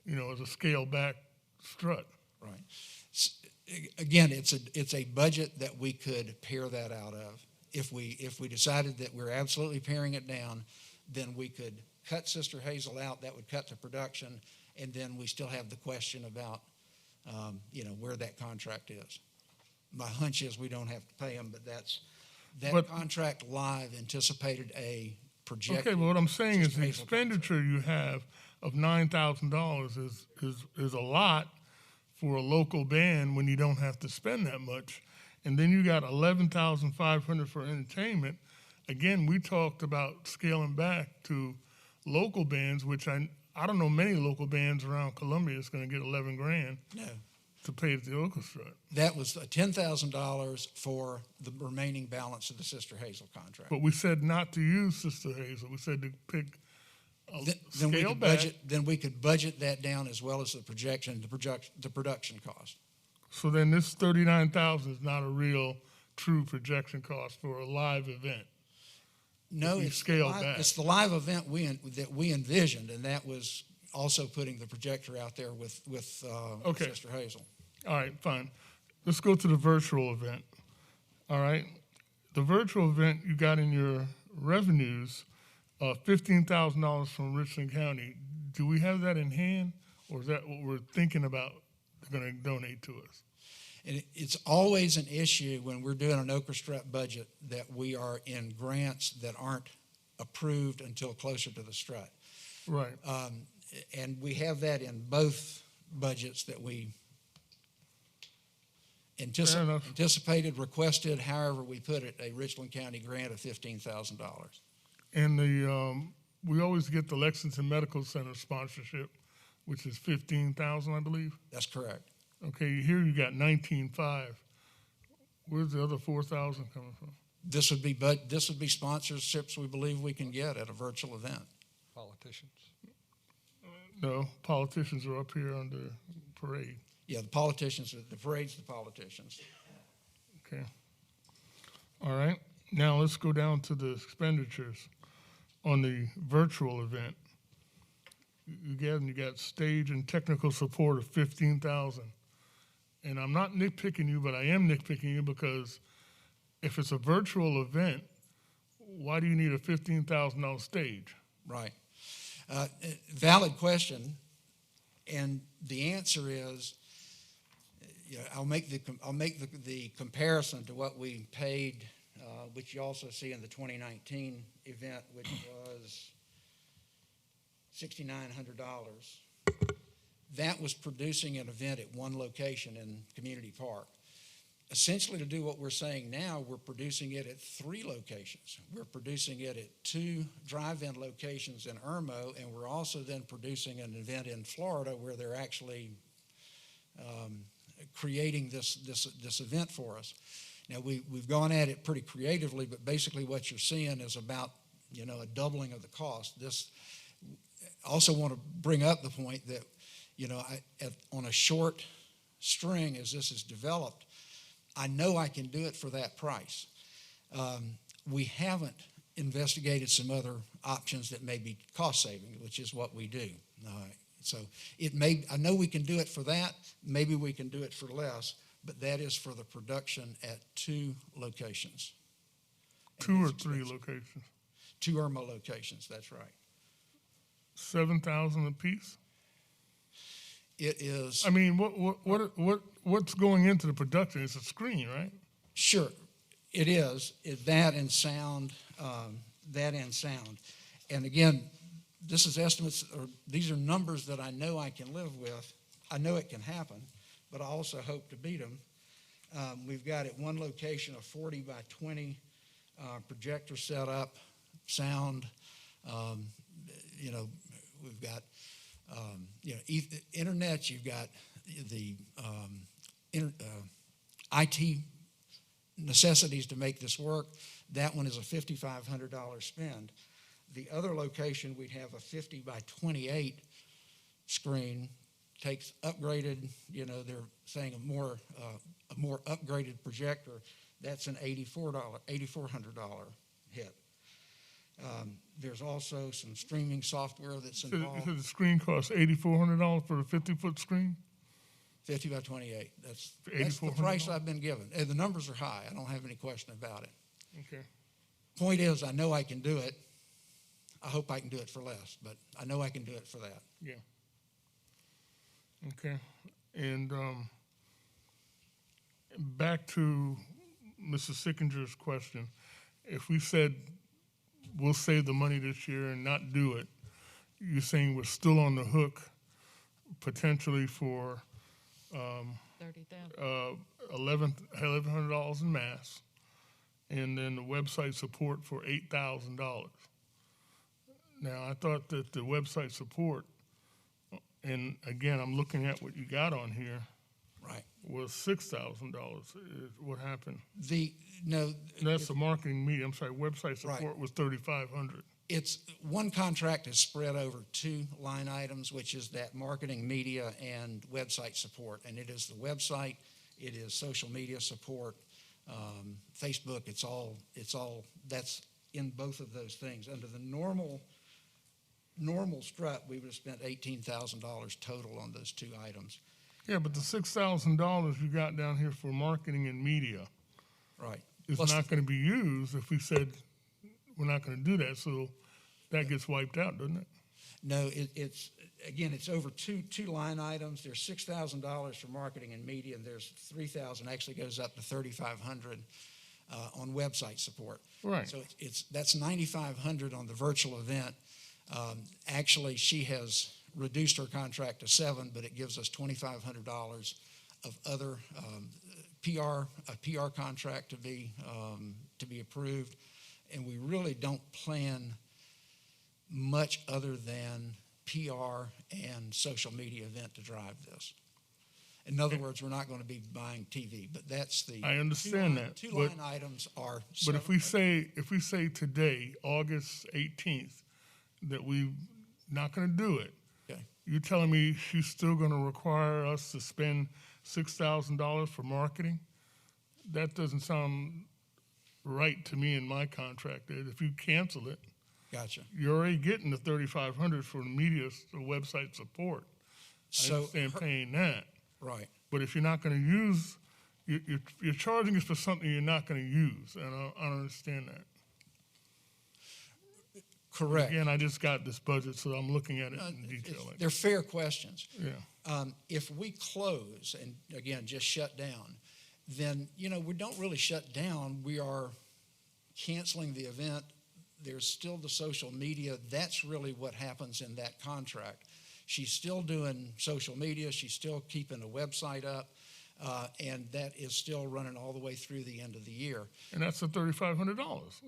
as a scaled back strut. Right. Again, it's a budget that we could pare that out of. If we decided that we're absolutely paring it down, then we could cut Sister Hazel out. That would cut the production, and then we still have the question about, where that contract is. My hunch is we don't have to pay them, but that contract live anticipated a projected. Okay, but what I'm saying is Sister the Hazel expenditure you have of $9,000 is a lot for a local band when you don't have to spend that much. And then you got $11,500 for entertainment. Again, we talked about scaling back to local bands, which I don't know many local bands around Columbia that's going to get $11,000 to pay the orchestra. That was $10,000 for the remaining balance of the Sister Hazel contract. But we said not to use Sister Hazel. We said to pick scale back. Then we could budget that down as well as the production cost. So then this $39,000 is not a real true projection cost for a live event. No, it's the live event that we envisioned, and that was also putting the projector out there with Sister Hazel. All right, fine. Let's go to the virtual event. All right. The virtual event, you got in your revenues $15,000 from Richland County. Do we have that in hand, or is that what we're thinking about they're going to donate to us? And it's always an issue when we're doing an orchestra budget that we are in grants that aren't approved until closer to the strut. Right. And we have that in both budgets that we anticipated, requested, however we put it, a Richland County grant of $15,000. And we always get the Lexington Medical Center sponsorship, which is $15,000, I believe. That's correct. Okay, here you got 19.5. Where's the other 4,000 coming from? This would be sponsorships we believe we can get at a virtual event. Politicians. No, politicians are up here under parade. Yeah, the politicians, the parade's the politicians. Okay. All right. Now let's go down to the expenditures on the virtual event. You got stage and technical support of $15,000. And I'm not nitpicking you, but I am nitpicking you because if it's a virtual event, why do you need a $15,000 stage? Right. Valid question, and the answer is, I'll make the comparison to what we paid, which you also see in the 2019 event, which was $6,900. That was producing an event at one location in Community Park. Essentially, to do what we're saying now, we're producing it at 3 locations. We're producing it at 2 drive-in locations in Irmo, and we're also then producing an event in Florida where they're actually creating this event for us. Now, we've gone at it pretty creatively, but basically what you're seeing is about a doubling of the cost. I also want to bring up the point that on a short string as this is developed, I know I can do it for that price. We haven't investigated some other options that may be cost saving, which is what we do. So I know we can do it for that. Maybe we can do it for less, but that is for the production at 2 locations. 2 or 3 locations? 2 Irmo locations, that's right. $7,000 a piece? It is. I mean, what's going into the production? It's a screen, right? Sure, it is. That and sound. And again, this is estimates, or these are numbers that I know I can live with. I know it can happen, but I also hope to beat them. We've got at one location a 40 by 20 projector setup, sound. We've got internet, you've got the IT necessities to make this work. That one is a $5,500 spend. The other location, we'd have a 50 by 28 screen, takes upgraded, they're saying a more upgraded projector. That's an $8,400 hit. There's also some streaming software that's involved. So the screen costs $8,400 for a 50-foot screen? 50 by 28. That's the $8,400? price I've been given. And the numbers are high. I don't have any question about it. Okay. Point is, I know I can do it. I hope I can do it for less, but I know I can do it for that. Yeah. Okay. And back to Mrs. Sickinger's question. If we said we'll save the money this year and not do it, you're saying we're still on the hook potentially for $1,100 in mass, and then the website support for $8,000. Now, I thought that the website support, and again, I'm looking at what you got on here, right, was $6,000. What happened? No, that's the marketing media. I'm sorry, website support right. was $3,500. It's one contract is spread over two line items, which is that marketing media and website support. And it is the website, it is social media support, Facebook. It's all that's in both of those things. Under the normal strut, we would have spent $18,000 total on those two items. Yeah, but the $6,000 you got down here for marketing and media, right, is not going to be used if we said we're not going to do that. So that gets wiped out, doesn't it? No, it's over two line items. There's $6,000 for marketing and media, and there's $3,000. Actually goes up to $3,500 on website support. Right. So that's $9,500 on the virtual event. Actually, she has reduced her contract to $7,000, but it gives us $2,500 of other PR contract to be approved, and we really don't plan much other than PR and social media event to drive this. In other words, we're not going to be buying TV, but that's the. I understand that. Two line items are. But if we say today, August 18th, that we're not going to do it, okay, you're telling me she's still going to require us to spend $6,000 for marketing? That doesn't sound right to me in my contract. If you cancel it, gotcha, you're already getting the $3,500 for the media, the website support. I understand paying that. Right. But if you're not going to use, you're charging us for something you're not going to use, and I don't understand that. Correct. Again, I just got this budget, so I'm looking at it in detail. They're fair questions. Yeah. If we close and, again, just shut down, then, we don't really shut down. We are canceling the event. There's still the social media. That's really what happens in that contract. She's still doing social media. She's still keeping a website up, and that is still running all the way through the end of the year. And that's the $3,500,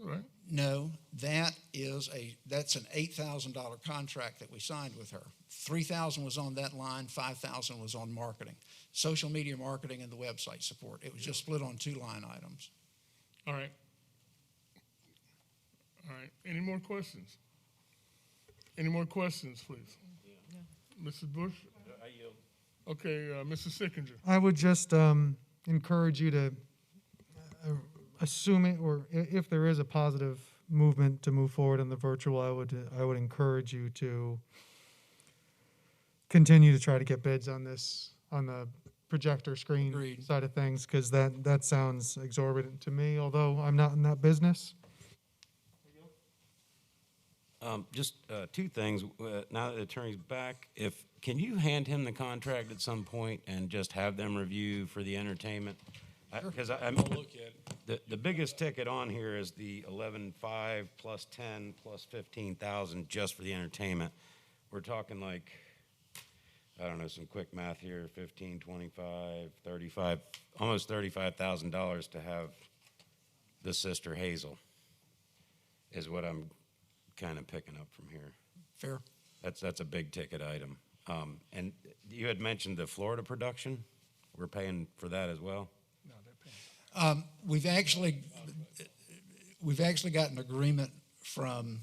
right? No, that's an $8,000 contract that we signed with her. $3,000 was on that line, $5,000 was on marketing, social media marketing, and the website support. It was just split on two line items. All right. All right. Any more questions? Any more questions, please? Yeah. Mrs. Bush? I yield. Okay, Mrs. Sickinger. I would just encourage you to assume it, or if there is a positive movement to move forward in the virtual, I would encourage you to continue to try to get bids on this, on the projector screen Agreed. side of things, because that sounds exorbitant to me, although I'm not in that business. Just two things. Now that the attorney's back, can you hand him the contract at some point and just have them review for the entertainment? Because I'll look at it. The biggest ticket on here is the 11.5 plus 10 plus 15,000 just for the entertainment. We're talking like, I don't know, some quick math here, 15, 25, 35, almost $35,000 to have the Sister Hazel is what I'm kind of picking up from here. Fair. That's a big ticket item. And you had mentioned the Florida production. We're paying for that as well? We've actually got an agreement from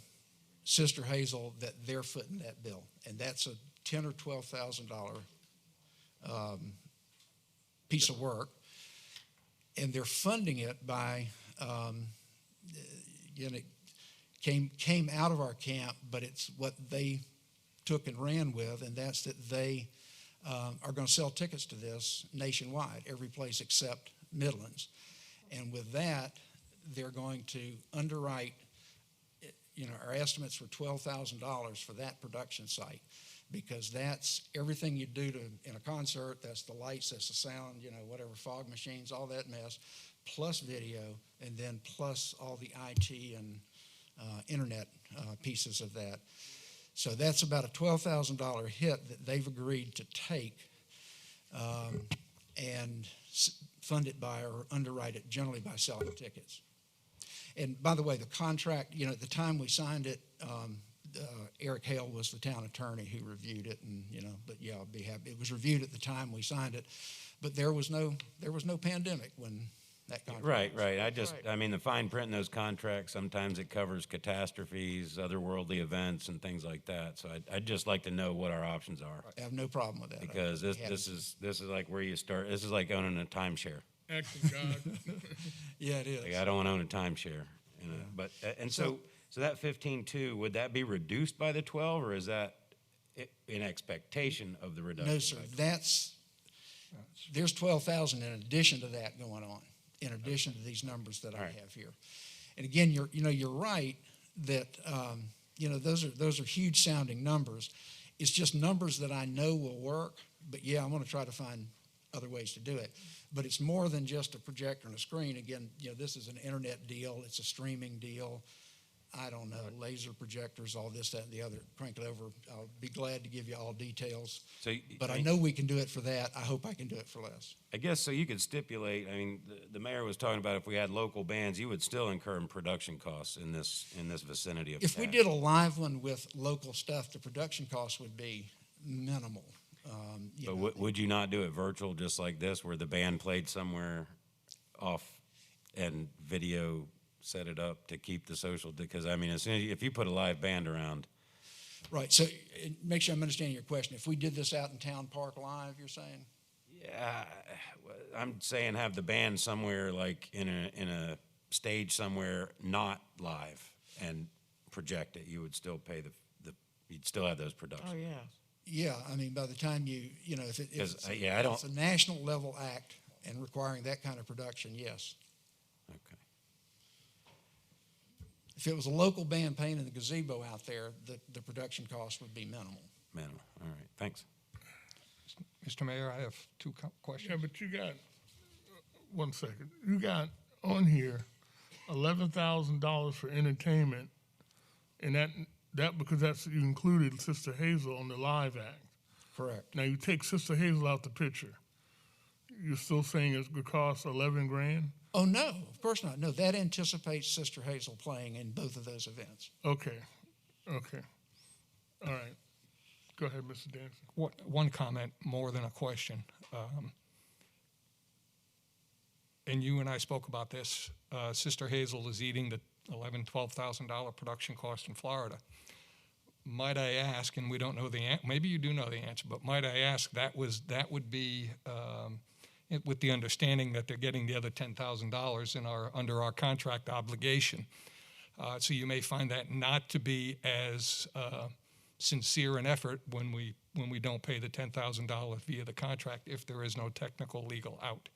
Sister Hazel that they're footing that bill, and that's a $10,000 or $12,000 piece of work, and they're funding it by, it came out of our camp, but it's what they took and ran with, and that's that they are going to sell tickets to this nationwide, every place except Midlands. And with that, they're going to underwrite, our estimates were $12,000 for that production site, because that's everything you do in a concert. That's the lights, that's the sound, whatever, fog machines, all that mess, plus video, and then plus all the IT and internet pieces of that. So that's about a $12,000 hit that they've agreed to take and fund it by, or underwrite it generally by selling tickets. And by the way, the contract, at the time we signed it, Eric Hale was the town attorney who reviewed it, and but yeah, I'll be happy. It was reviewed at the time we signed it, but there was no pandemic when that contract. Right. I mean, the fine print in those contracts, sometimes it covers catastrophes, otherworldly events, and things like that. So I'd just like to know what our options are. I have no problem with that. Because this is like where you start. This is like owning a timeshare. Act of God. Yeah, it is. Like, I don't want to own a timeshare. But so that 15.2, would that be reduced by the 12, or is that in expectation of the reduction? No, sir. There's 12,000 in addition to that going on, in addition to these numbers that I have here. And again, you're right that those are huge sounding numbers. It's just numbers that I know will work. But yeah, I'm going to try to find other ways to do it. But it's more than just a projector and a screen. Again, this is an internet deal. It's a streaming deal. I don't know, laser projectors, all this, that, and the other. Crank it over. I'll be glad to give you all details. But I know we can do it for that. I hope I can do it for less. I guess so. You could stipulate. I mean, the mayor was talking about if we had local bands, you would still incur production costs in this vicinity of. If we did a live one with local stuff, the production costs would be minimal. But would you not do it virtual, just like this, where the band played somewhere off and video set it up to keep the social? Because I mean, as soon as if you put a live band around, right. So make sure I'm understanding your question. If we did this out in Town Park live, you're saying? Yeah, I'm saying have the band somewhere like in a stage somewhere not live and project it. You would still pay you'd still have those productions. Oh, yeah. Yeah, I mean, by the time if it's a national level act and requiring that kind of production, yes. Okay. If it was a local band playing in the gazebo out there, the production cost would be minimal. Minimal. All right. Thanks. Mr. Mayor, I have two questions. Yeah, but you got, one second. You got on here $11,000 for entertainment, and that because you included Sister Hazel on the live act. Correct. Now you take Sister Hazel out the picture. You're still saying it would cost $11,000? Oh no, of course not. No, that anticipates Sister Hazel playing in both of those events. Okay. All right. Go ahead, Mr. Danson. One comment more than a question. And you and I spoke about this. Sister Hazel is eating the $11,000, $12,000 production cost in Florida. Might I ask, and we don't know the answer, maybe you do know the answer, but might I ask, that would be with the understanding that they're getting the other $10,000 under our contract obligation. So you may find that not to be as sincere an effort when we don't pay the $10,000 via the contract if there is no technical legal out.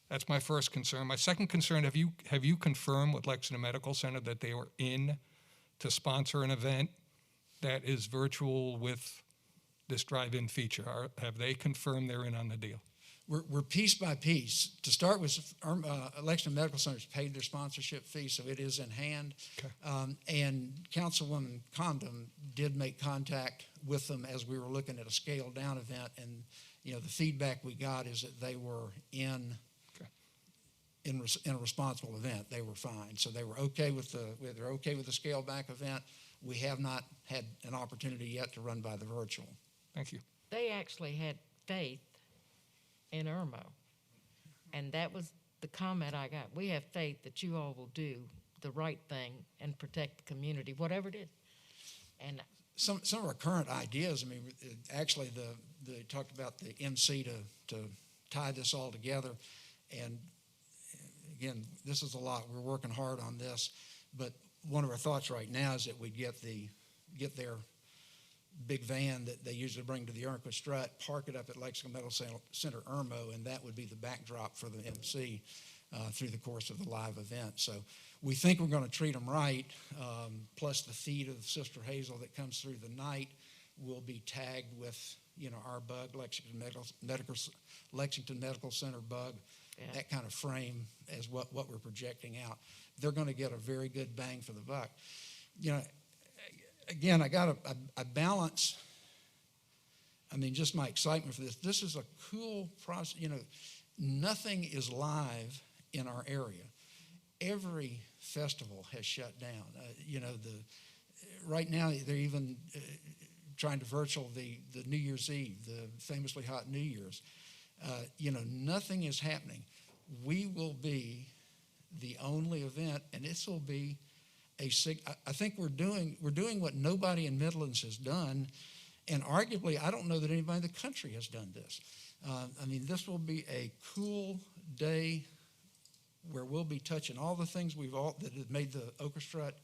That's my first concern. My second concern, have you confirmed with Lexington Medical Center that they were in to sponsor an event that is virtual with this drive-in feature? Have they confirmed they're in on the deal? We're piece by piece. To start with, Lexington Medical Center's paid their sponsorship fee, so it is in hand. Okay. And Councilwoman Condon did make contact with them as we were looking at a scaled-down event, and the feedback we got is that they were in a responsible event. They were fine, so they were okay with the scaled-back event. We have not had an opportunity yet to run by the virtual. Thank you. They actually had faith in Irmo. And that was the comment I got. We have faith that you all will do the right thing and protect the community, whatever it is. And Some of our current ideas, I mean, actually they talked about the MC to tie this all together. And again, this is a lot. We're working hard on this. But one of our thoughts right now is that we get their big van that they usually bring to the Irmo Strut, park it up at Lexington Medical Center Irmo, and that would be the backdrop for the MC through the course of the live event. So we think we're going to treat them right, plus the feed of Sister Hazel that comes through the night will be tagged with, our bug, Lexington Medical Center bug, that kind of frame as what we're projecting out. They're going to get a very good bang for the buck. Again, I got a balance. I mean, just my excitement for this. This is a cool process. Nothing is live in our area. Every festival has shut down. Right now they're even trying to virtual the New Year's Eve, the famously hot New Year's. Nothing is happening. We will be the only event, and this will be I think we're doing what nobody in Midlands has done, and arguably I don't know that anybody in the country has done this. This will be a cool day where we'll be touching all the things that have made the Ochre Strut,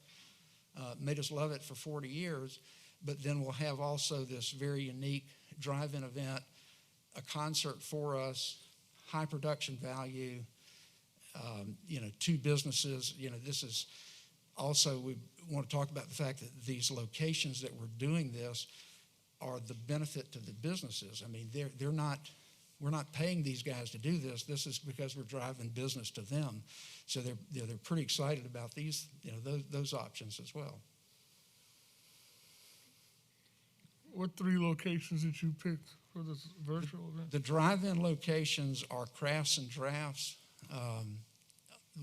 made us love it for 40 years, but then we'll have also this very unique drive-in event, a concert for us, high production value, two businesses. This is also, we want to talk about the fact that these locations that we're doing this are the benefit to the businesses. I mean, we're not paying these guys to do this. This is because we're driving business to them. So they're pretty excited about these, those options as well. What 3 locations did you pick for this virtual event? The drive-in locations are Crafts and Drafts,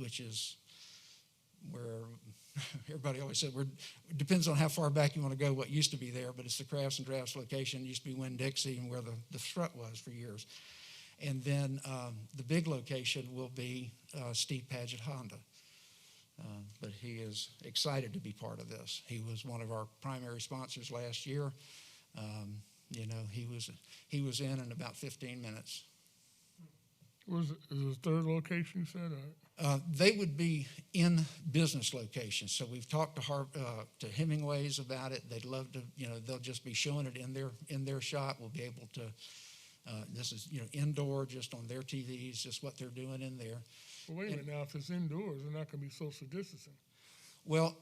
which is where everybody always said, it depends on how far back you want to go, what used to be there, but it's the Crafts and Drafts location. It used to be Winn-Dixie and where the Strut was for years. And then the big location will be Steve Paget Honda. But he is excited to be part of this. He was one of our primary sponsors last year. He was in about 15 minutes. Is the 3rd location you said? They would be in business locations. So we've talked to Hemingway's about it. They'd love to, they'll just be showing it in their shop. We'll be able to, this is, indoor, just on their TVs, just what they're doing in there. Well, wait a minute now, if it's indoors, they're not going to be social distancing. Well,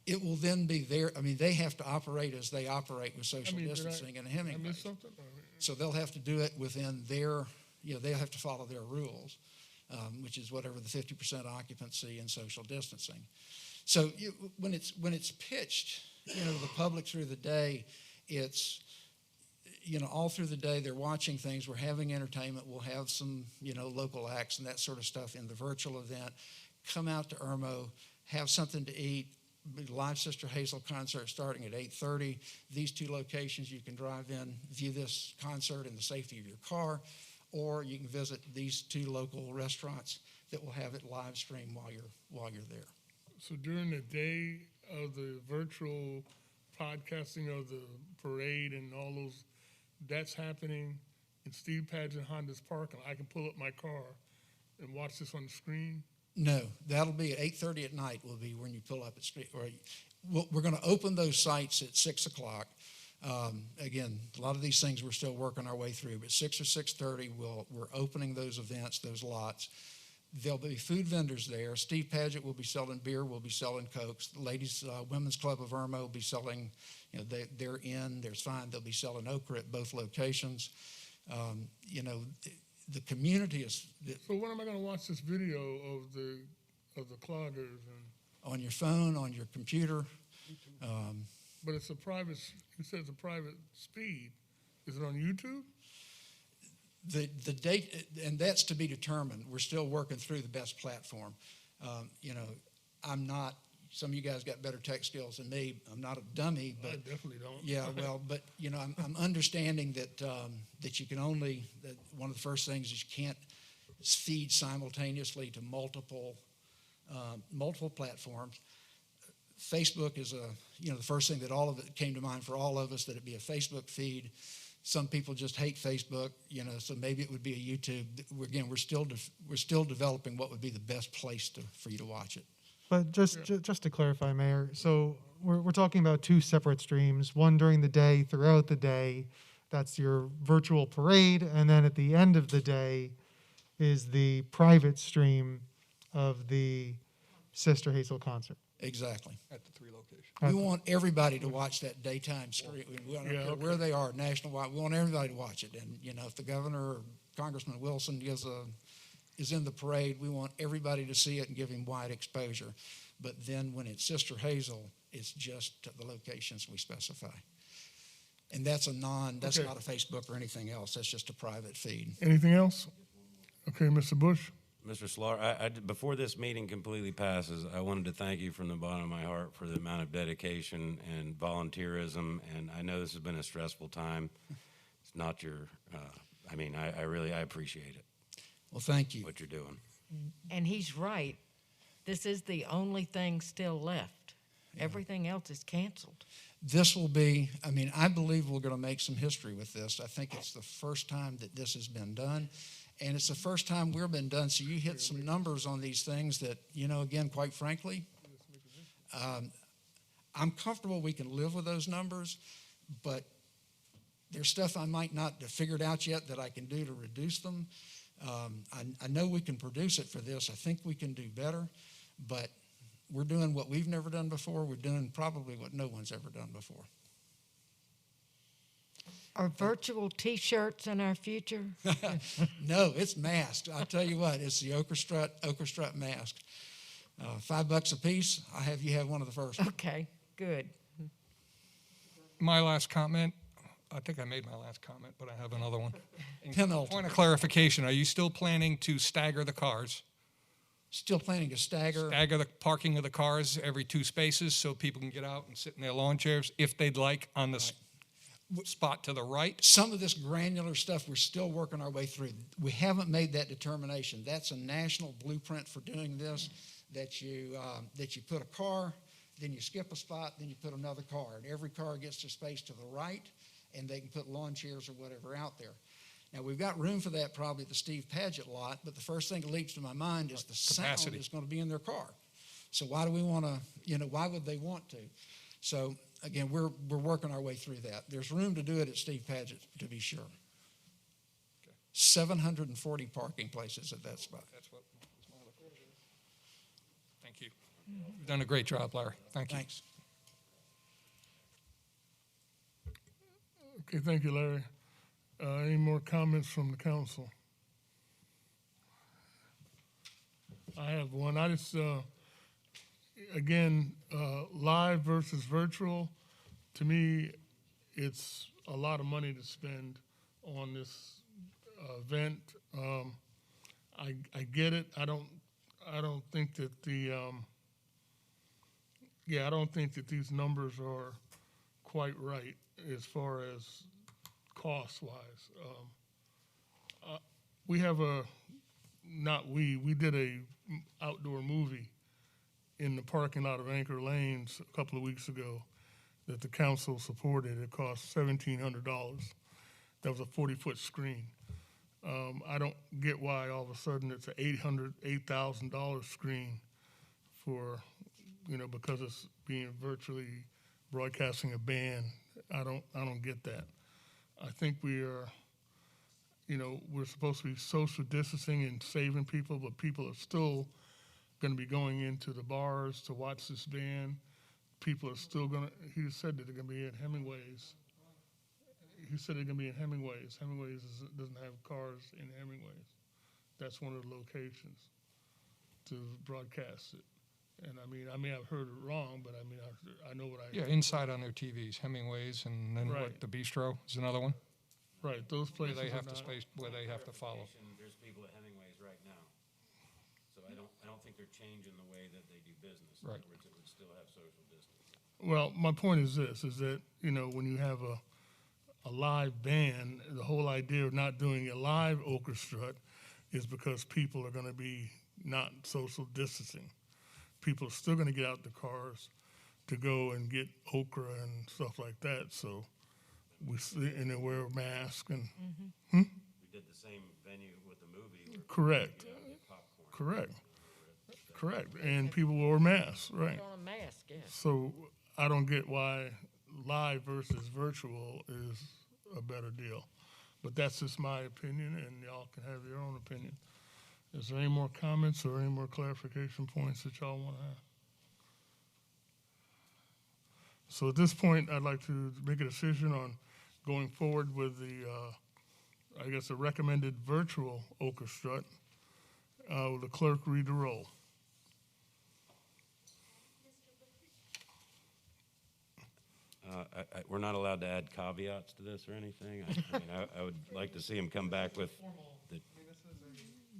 it will then be there. I mean, they have to operate as they operate with social distancing and Hemingway's. I missed something? So they'll have to do it within their, they'll have to follow their rules. Which is whatever the 50% occupancy and social distancing. So when it's pitched, to the public through the day, it's, all through the day they're watching things. We're having entertainment. We'll have some, local acts and that sort of stuff in the virtual event. Come out to Irmo, have something to eat. Live Sister Hazel concert starting at 8:30. These 2 locations you can drive in, view this concert in the safety of your car. Or you can visit these 2 local restaurants that will have it live stream while you're there. So during the day of the virtual podcasting of the parade and all those, that's happening in Steve Paget Honda's parking lot. I can pull up my car and watch this on the screen? No, that'll be at 8:30 at night. Will be when you pull up at street. We're going to open those sites at 6 o'clock. Again, a lot of these things we're still working our way through, but 6 or 6:30, we're opening those events, those lots. There'll be food vendors there. Steve Paget will be selling beer. We'll be selling Cokes. The Ladies Women's Club of Irmo will be selling, they're in. There's fine. They'll be selling okra at both locations. The community is. So when am I going to watch this video of the cloggers? On your phone, on your computer. But it's a private, you said it's a private speed. Is it on YouTube? The date, and that's to be determined. We're still working through the best platform. I'm not some of you guys got better tech skills than me. I'm not a dummy, but I definitely don't. yeah, well, but I'm understanding that that you can only, that one of the first things is you can't feed simultaneously to multiple platforms. Facebook is the first thing that all of it came to mind for all of us, that it be a Facebook feed. Some people just hate Facebook, so maybe it would be a YouTube. Again, we're still developing what would be the best place for you to watch it. But just to clarify, Mayor, so we're talking about two separate streams, one during the day, throughout the day, that's your virtual parade, and then at the end of the day is the private stream of the Sister Hazel concert. Exactly. At the 3 locations. We want everybody to watch that daytime stream. We don't care where they are, nationwide. We want everybody to watch it. And, if the governor or Congressman Wilson is in the parade, we want everybody to see it and give him wide exposure. But then when it's Sister Hazel, it's just the locations we specify. And that's that's not a Facebook or anything else. That's just a private feed. Anything else? Okay, Mr. Bush. Mr. Slaughter, before this meeting completely passes, I wanted to thank you from the bottom of my heart for the amount of dedication and volunteerism. And I know this has been a stressful time. It's not your, I really appreciate it. Well, thank you. What you're doing. And he's right. This is the only thing still left. Yeah. Everything else is canceled. This will be, I believe we're going to make some history with this. I think it's the first time that this has been done. And it's the first time we've been done. So you hit some numbers on these things that, again, quite frankly, I'm comfortable we can live with those numbers, but there's stuff I might not have figured out yet that I can do to reduce them. I know we can produce it for this. I think we can do better, but we're doing what we've never done before. We're doing probably what no one's ever done before. Are virtual T-shirts in our future? No, it's masked. I'll tell you what, it's the Ochre Strut mask. $5 a piece. I'll have you have one of the first. Okay, good. My last comment, I think I made my last comment, but I have another one. Penultimate. Point of clarification, are you still planning to stagger the cars? Still planning to stagger the parking of the cars every 2 spaces so people can get out and sit in their lawn chairs if they'd like on the spot to the right? Some of this granular stuff we're still working our way through. We haven't made that determination. That's a national blueprint for doing this, that you put a car, then you skip a spot, then you put another car, and every car gets to space to the right, and they can put lawn chairs or whatever out there. Now, we've got room for that probably at the Steve Padgett lot, but the first thing that leaps to my mind is the capacity. sound is going to be in their car. So why do we want to, why would they want to? So, again, we're working our way through that. There's room to do it at Steve Padgett, to be sure. Okay. 740 parking places at that spot. That's what was my look. Thank you. You've done a great job, Larry. Thank you. Thanks. Okay, thank you, Larry. Any more comments from the council? I have one. I just, again, live versus virtual, to me, it's a lot of money to spend on this event. I get it. I don't think that I don't think that these numbers are quite right as far as cost-wise. We have we did a outdoor movie in the parking lot of Anchor Lanes a couple of weeks ago that the council supported. It cost $1,700. That was a 40-foot screen. I don't get why all of a sudden it's an $8,000 screen for, because it's being virtually broadcasting a band. I don't get that. I think we are, we're supposed to be social distancing and saving people, but people are still going to be going into the bars to watch this band. People are still going to, he said that they're going to be at Hemingway's. He said they're going to be at Hemingway's. Hemingway's doesn't have cars in Hemingway's. That's one of the locations to broadcast it. And I may have heard it wrong, but I know what I. Yeah, inside on their TVs, Hemingway's, and then Right. the Bistro is another one. Right, those places Where they have are to not- where they have to follow. There's people at Hemingway's right now. So I don't think they're changing the way that they do business. In Right. other words, it would still have social distancing. Well, my point is this, is that, when you have a live band, the whole idea of not doing a live orchestra is because people are gonna be not social distancing. People are still gonna get out the cars to go and get okra and stuff like that, so and they wear a mask and, We did the same venue with the movie. Where correct, people get popcorn. correct, and people wear masks, right? Put on a mask, yeah. So I don't get why live versus virtual is a better deal. But that's just my opinion, and y'all can have your own opinion. Is there any more comments or any more clarification points that y'all want to have? So at this point, I'd like to make a decision on going forward with the recommended virtual orchestra. Will the clerk read the roll? We're not allowed to add caveats to this or anything. I would like to see him come back with the,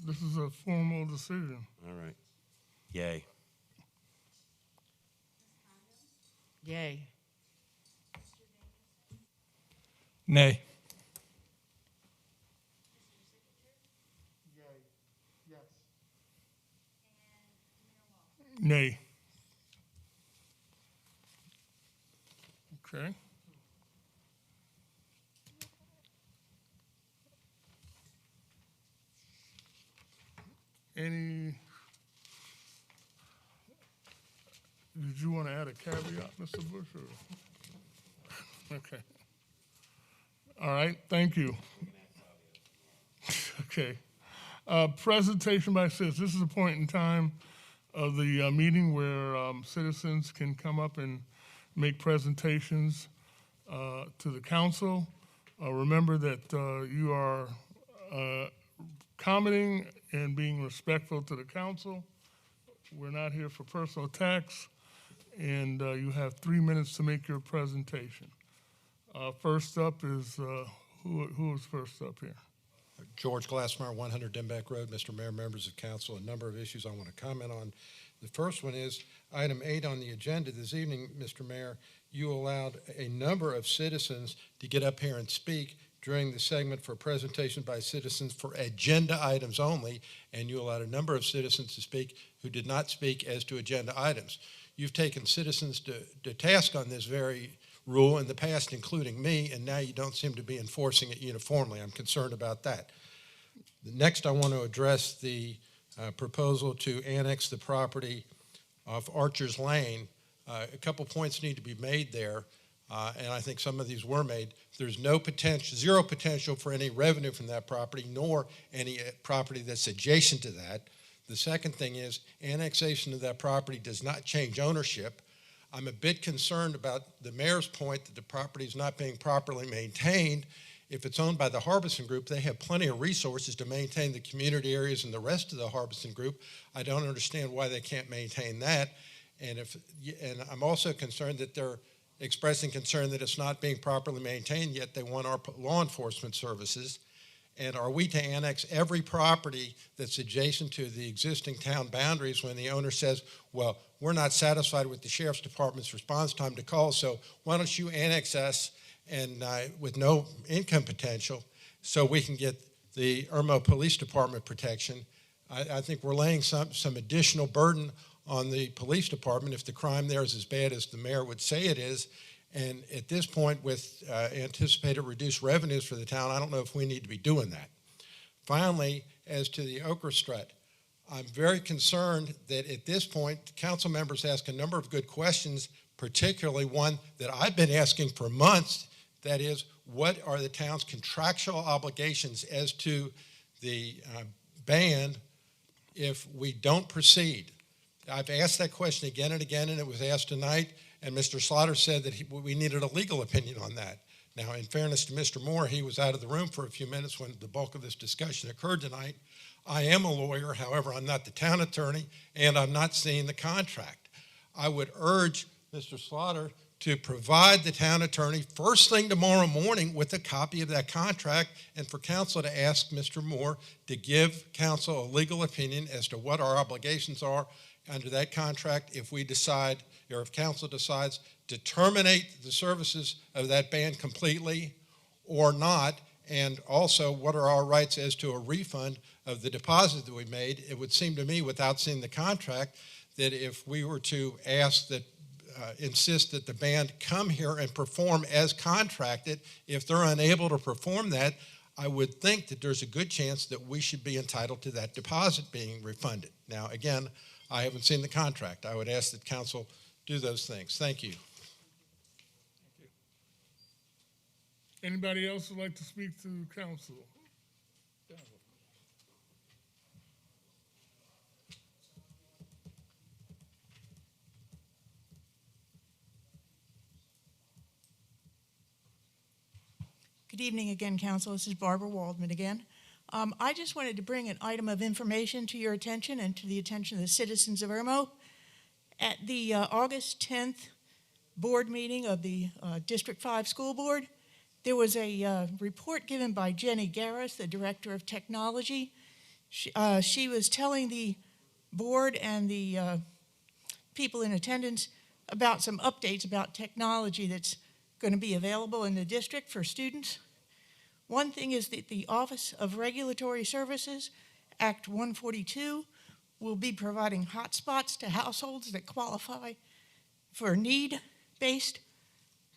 This is a formal decision. all right. Yay. Yay. Nay. Nay. Okay. Did you want to add a caveat, Mr. Bush? Or? Okay. All right, thank you. Okay. Presentation by citizens. This is a point in time of the meeting where citizens can come up and make presentations to the council. Remember that you are commenting and being respectful to the council. We're not here for personal attacks, and you have 3 minutes to make your presentation. First up is, who is first up here? George Glassmeyer, 100 Denbeck Road. Mr. Mayor, members of council, a number of issues I want to comment on. The first one is item 8 on the agenda this evening, Mr. Mayor. You allowed a number of citizens to get up here and speak during the segment for presentation by citizens for agenda items only, and you allowed a number of citizens to speak who did not speak as to agenda items. You've taken citizens to task on this very rule in the past, including me, and now you don't seem to be enforcing it uniformly. I'm concerned about that. Next, I want to address the proposal to annex the property of Archer's Lane. A couple points need to be made there, and I think some of these were made. There's zero potential for any revenue from that property, nor any property that's adjacent to that. The second thing is annexation of that property does not change ownership. I'm a bit concerned about the mayor's point that the property is not being properly maintained. If it's owned by the Harbison Group, they have plenty of resources to maintain the community areas and the rest of the Harbison Group. I don't understand why they can't maintain that. And I'm also concerned that they're expressing concern that it's not being properly maintained, yet they want our law enforcement services. And are we to annex every property that's adjacent to the existing town boundaries when the owner says, well, we're not satisfied with the sheriff's department's response time to calls, so why don't you annex us and with no income potential so we can get the Irmo Police Department protection? I think we're laying some additional burden on the police department if the crime there is as bad as the mayor would say it is. And at this point, with anticipated reduced revenues for the town, I don't know if we need to be doing that. Finally, as to the okra strut, I'm very concerned that at this point, council members ask a number of good questions, particularly one that I've been asking for months, that is, what are the town's contractual obligations as to the ban if we don't proceed? I've asked that question again and again, and it was asked tonight, and Mr. Slaughter said that we needed a legal opinion on that. Now, in fairness to Mr. Moore, he was out of the room for a few minutes when the bulk of this discussion occurred tonight. I am a lawyer, however, I'm not the town attorney, and I'm not seeing the contract. I would urge Mr. Slaughter to provide the town attorney first thing tomorrow morning with a copy of that contract, and for council to ask Mr. Moore to give council a legal opinion as to what our obligations are under that contract if we decide, or if council decides to terminate the services of that band completely or not, and also what are our rights as to a refund of the deposit that we made. It would seem to me, without seeing the contract, that if we were to ask that, insist that the band come here and perform as contracted, if they're unable to perform that, I would think that there's a good chance that we should be entitled to that deposit being refunded. Now, again, I haven't seen the contract. I would ask that council do those things. Thank you. Anybody else would like to speak to council? Good evening again, Council. This is Barbara Waldman again. I just wanted to bring an item of information to your attention and to the attention of the citizens of Irmo. At the August 10th board meeting of the District 5 School Board, there was a report given by Jenny Garris, the Director of Technology. She was telling the board and the people in attendance about some updates about technology that's going to be available in the district for students. One thing is that the Office of Regulatory Services, Act 142, will be providing hotspots to households that qualify for need-based.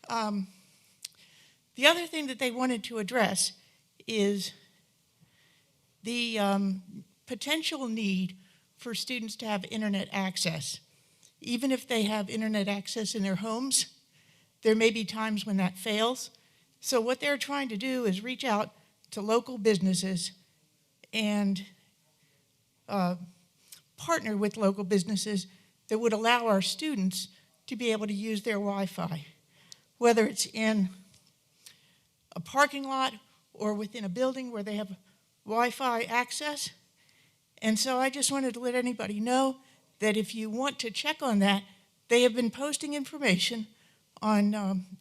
The other thing that they wanted to address is the potential need for students to have internet access. Even if they have internet access in their homes, there may be times when that fails. So what they're trying to do is reach out to local businesses and partner with local businesses that would allow our students to be able to use their Wi-Fi, whether it's in a parking lot or within a building where they have Wi-Fi access. And so I just wanted to let anybody know that if you want to check on that, they have been posting information on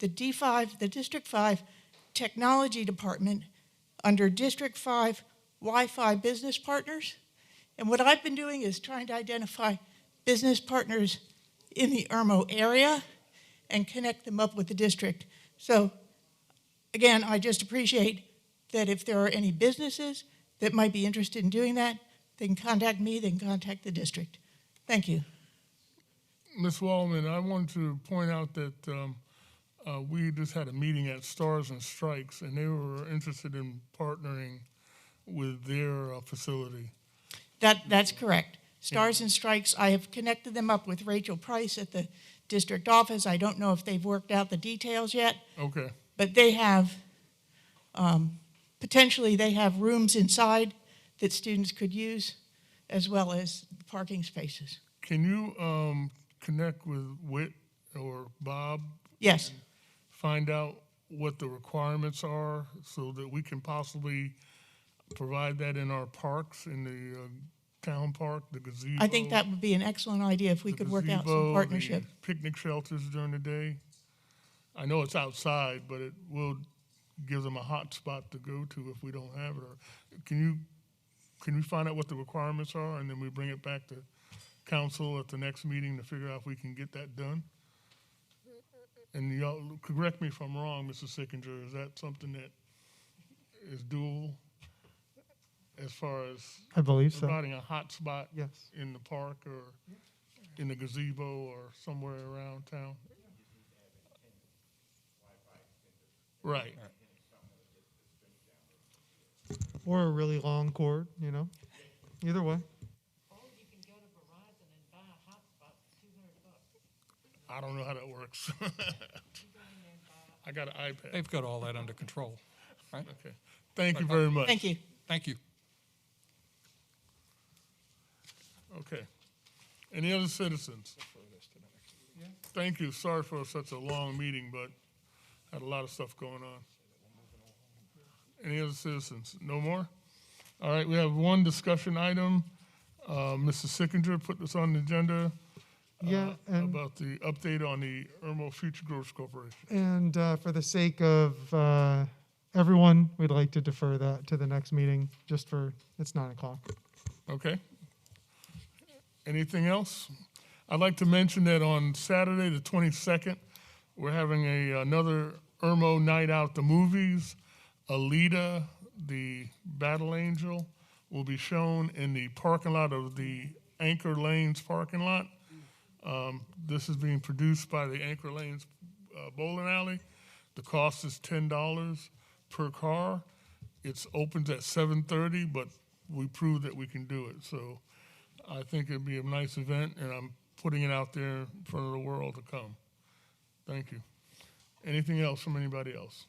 the D5, the District 5 Technology Department under District 5 Wi-Fi Business Partners. And what I've been doing is trying to identify business partners in the Irmo area and connect them up with the district. So again, I just appreciate that if there are any businesses that might be interested in doing that, they can contact me, they can contact the district. Thank you. Ms. Waldman, I want to point out that we just had a meeting at Stars and Strikes, and they were interested in partnering with their facility. That's correct. Stars and Strikes, I have connected them up with Rachel Price at the district office. I don't know if they've worked out the details yet. Okay. But they have, potentially they have rooms inside that students could use, as well as parking spaces. Can you connect with Whit or Bob? Yes. And find out what the requirements are so that we can possibly provide that in our parks, in the town park, the gazebo. I think that would be an excellent idea if we could work out some partnership. The picnic shelters during the day. I know it's outside, but it will give them a hot spot to go to if we don't have it. Or can we find out what the requirements are, and then we bring it back to council at the next meeting to figure out if we can get that done? And y'all, correct me if I'm wrong, Mr. Sickinger, is that something that is doable as far as I believe so. providing a hot spot Yes. in the park or in the gazebo or somewhere around town? Right. Or a really long cord, you know? Either way. I don't know how that works. I got an iPad. They've got all that under control, right? Okay. Thank you very much. Thank you. Thank you. Okay. Any other citizens? Thank you. Sorry for such a long meeting, but had a lot of stuff going on. Any other citizens? No more? All right, we have one discussion item. Mr. Sickinger put this on the agenda. Yeah, and about the update on the Irmo Future Growth Corporation. And for the sake of everyone, we'd like to defer that to the next meeting, just for, it's 9 o'clock. Okay. Anything else? I'd like to mention that on Saturday, the 22nd, we're having another Irmo Night Out the Movies. Alita, the Battle Angel, will be shown in the parking lot of the Anchor Lanes parking lot. This is being produced by the Anchor Lanes Bowling Alley. The cost is $10 per car. It opens at 7:30, but we proved that we can do it. So I think it'd be a nice event, and I'm putting it out there in front of the world to come. Thank you. Anything else from anybody else?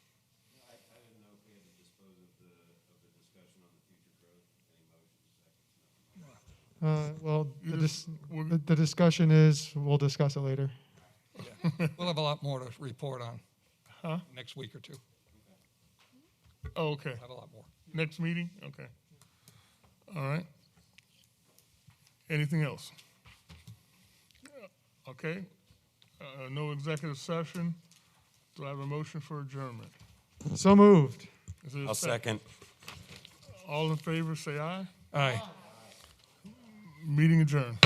I didn't know if we had to dispose of the discussion on the future growth. Any motions, seconds? Well, the discussion is, we'll discuss it later. We'll have a lot more to report on Huh? next week or two. Oh, okay. Have a lot more. Next meeting? Okay. All right. Anything else? Okay. No executive session. Do I have a motion for adjournment? So moved. Is there a I'll second. All in favor, say aye. Aye. Meeting adjourned.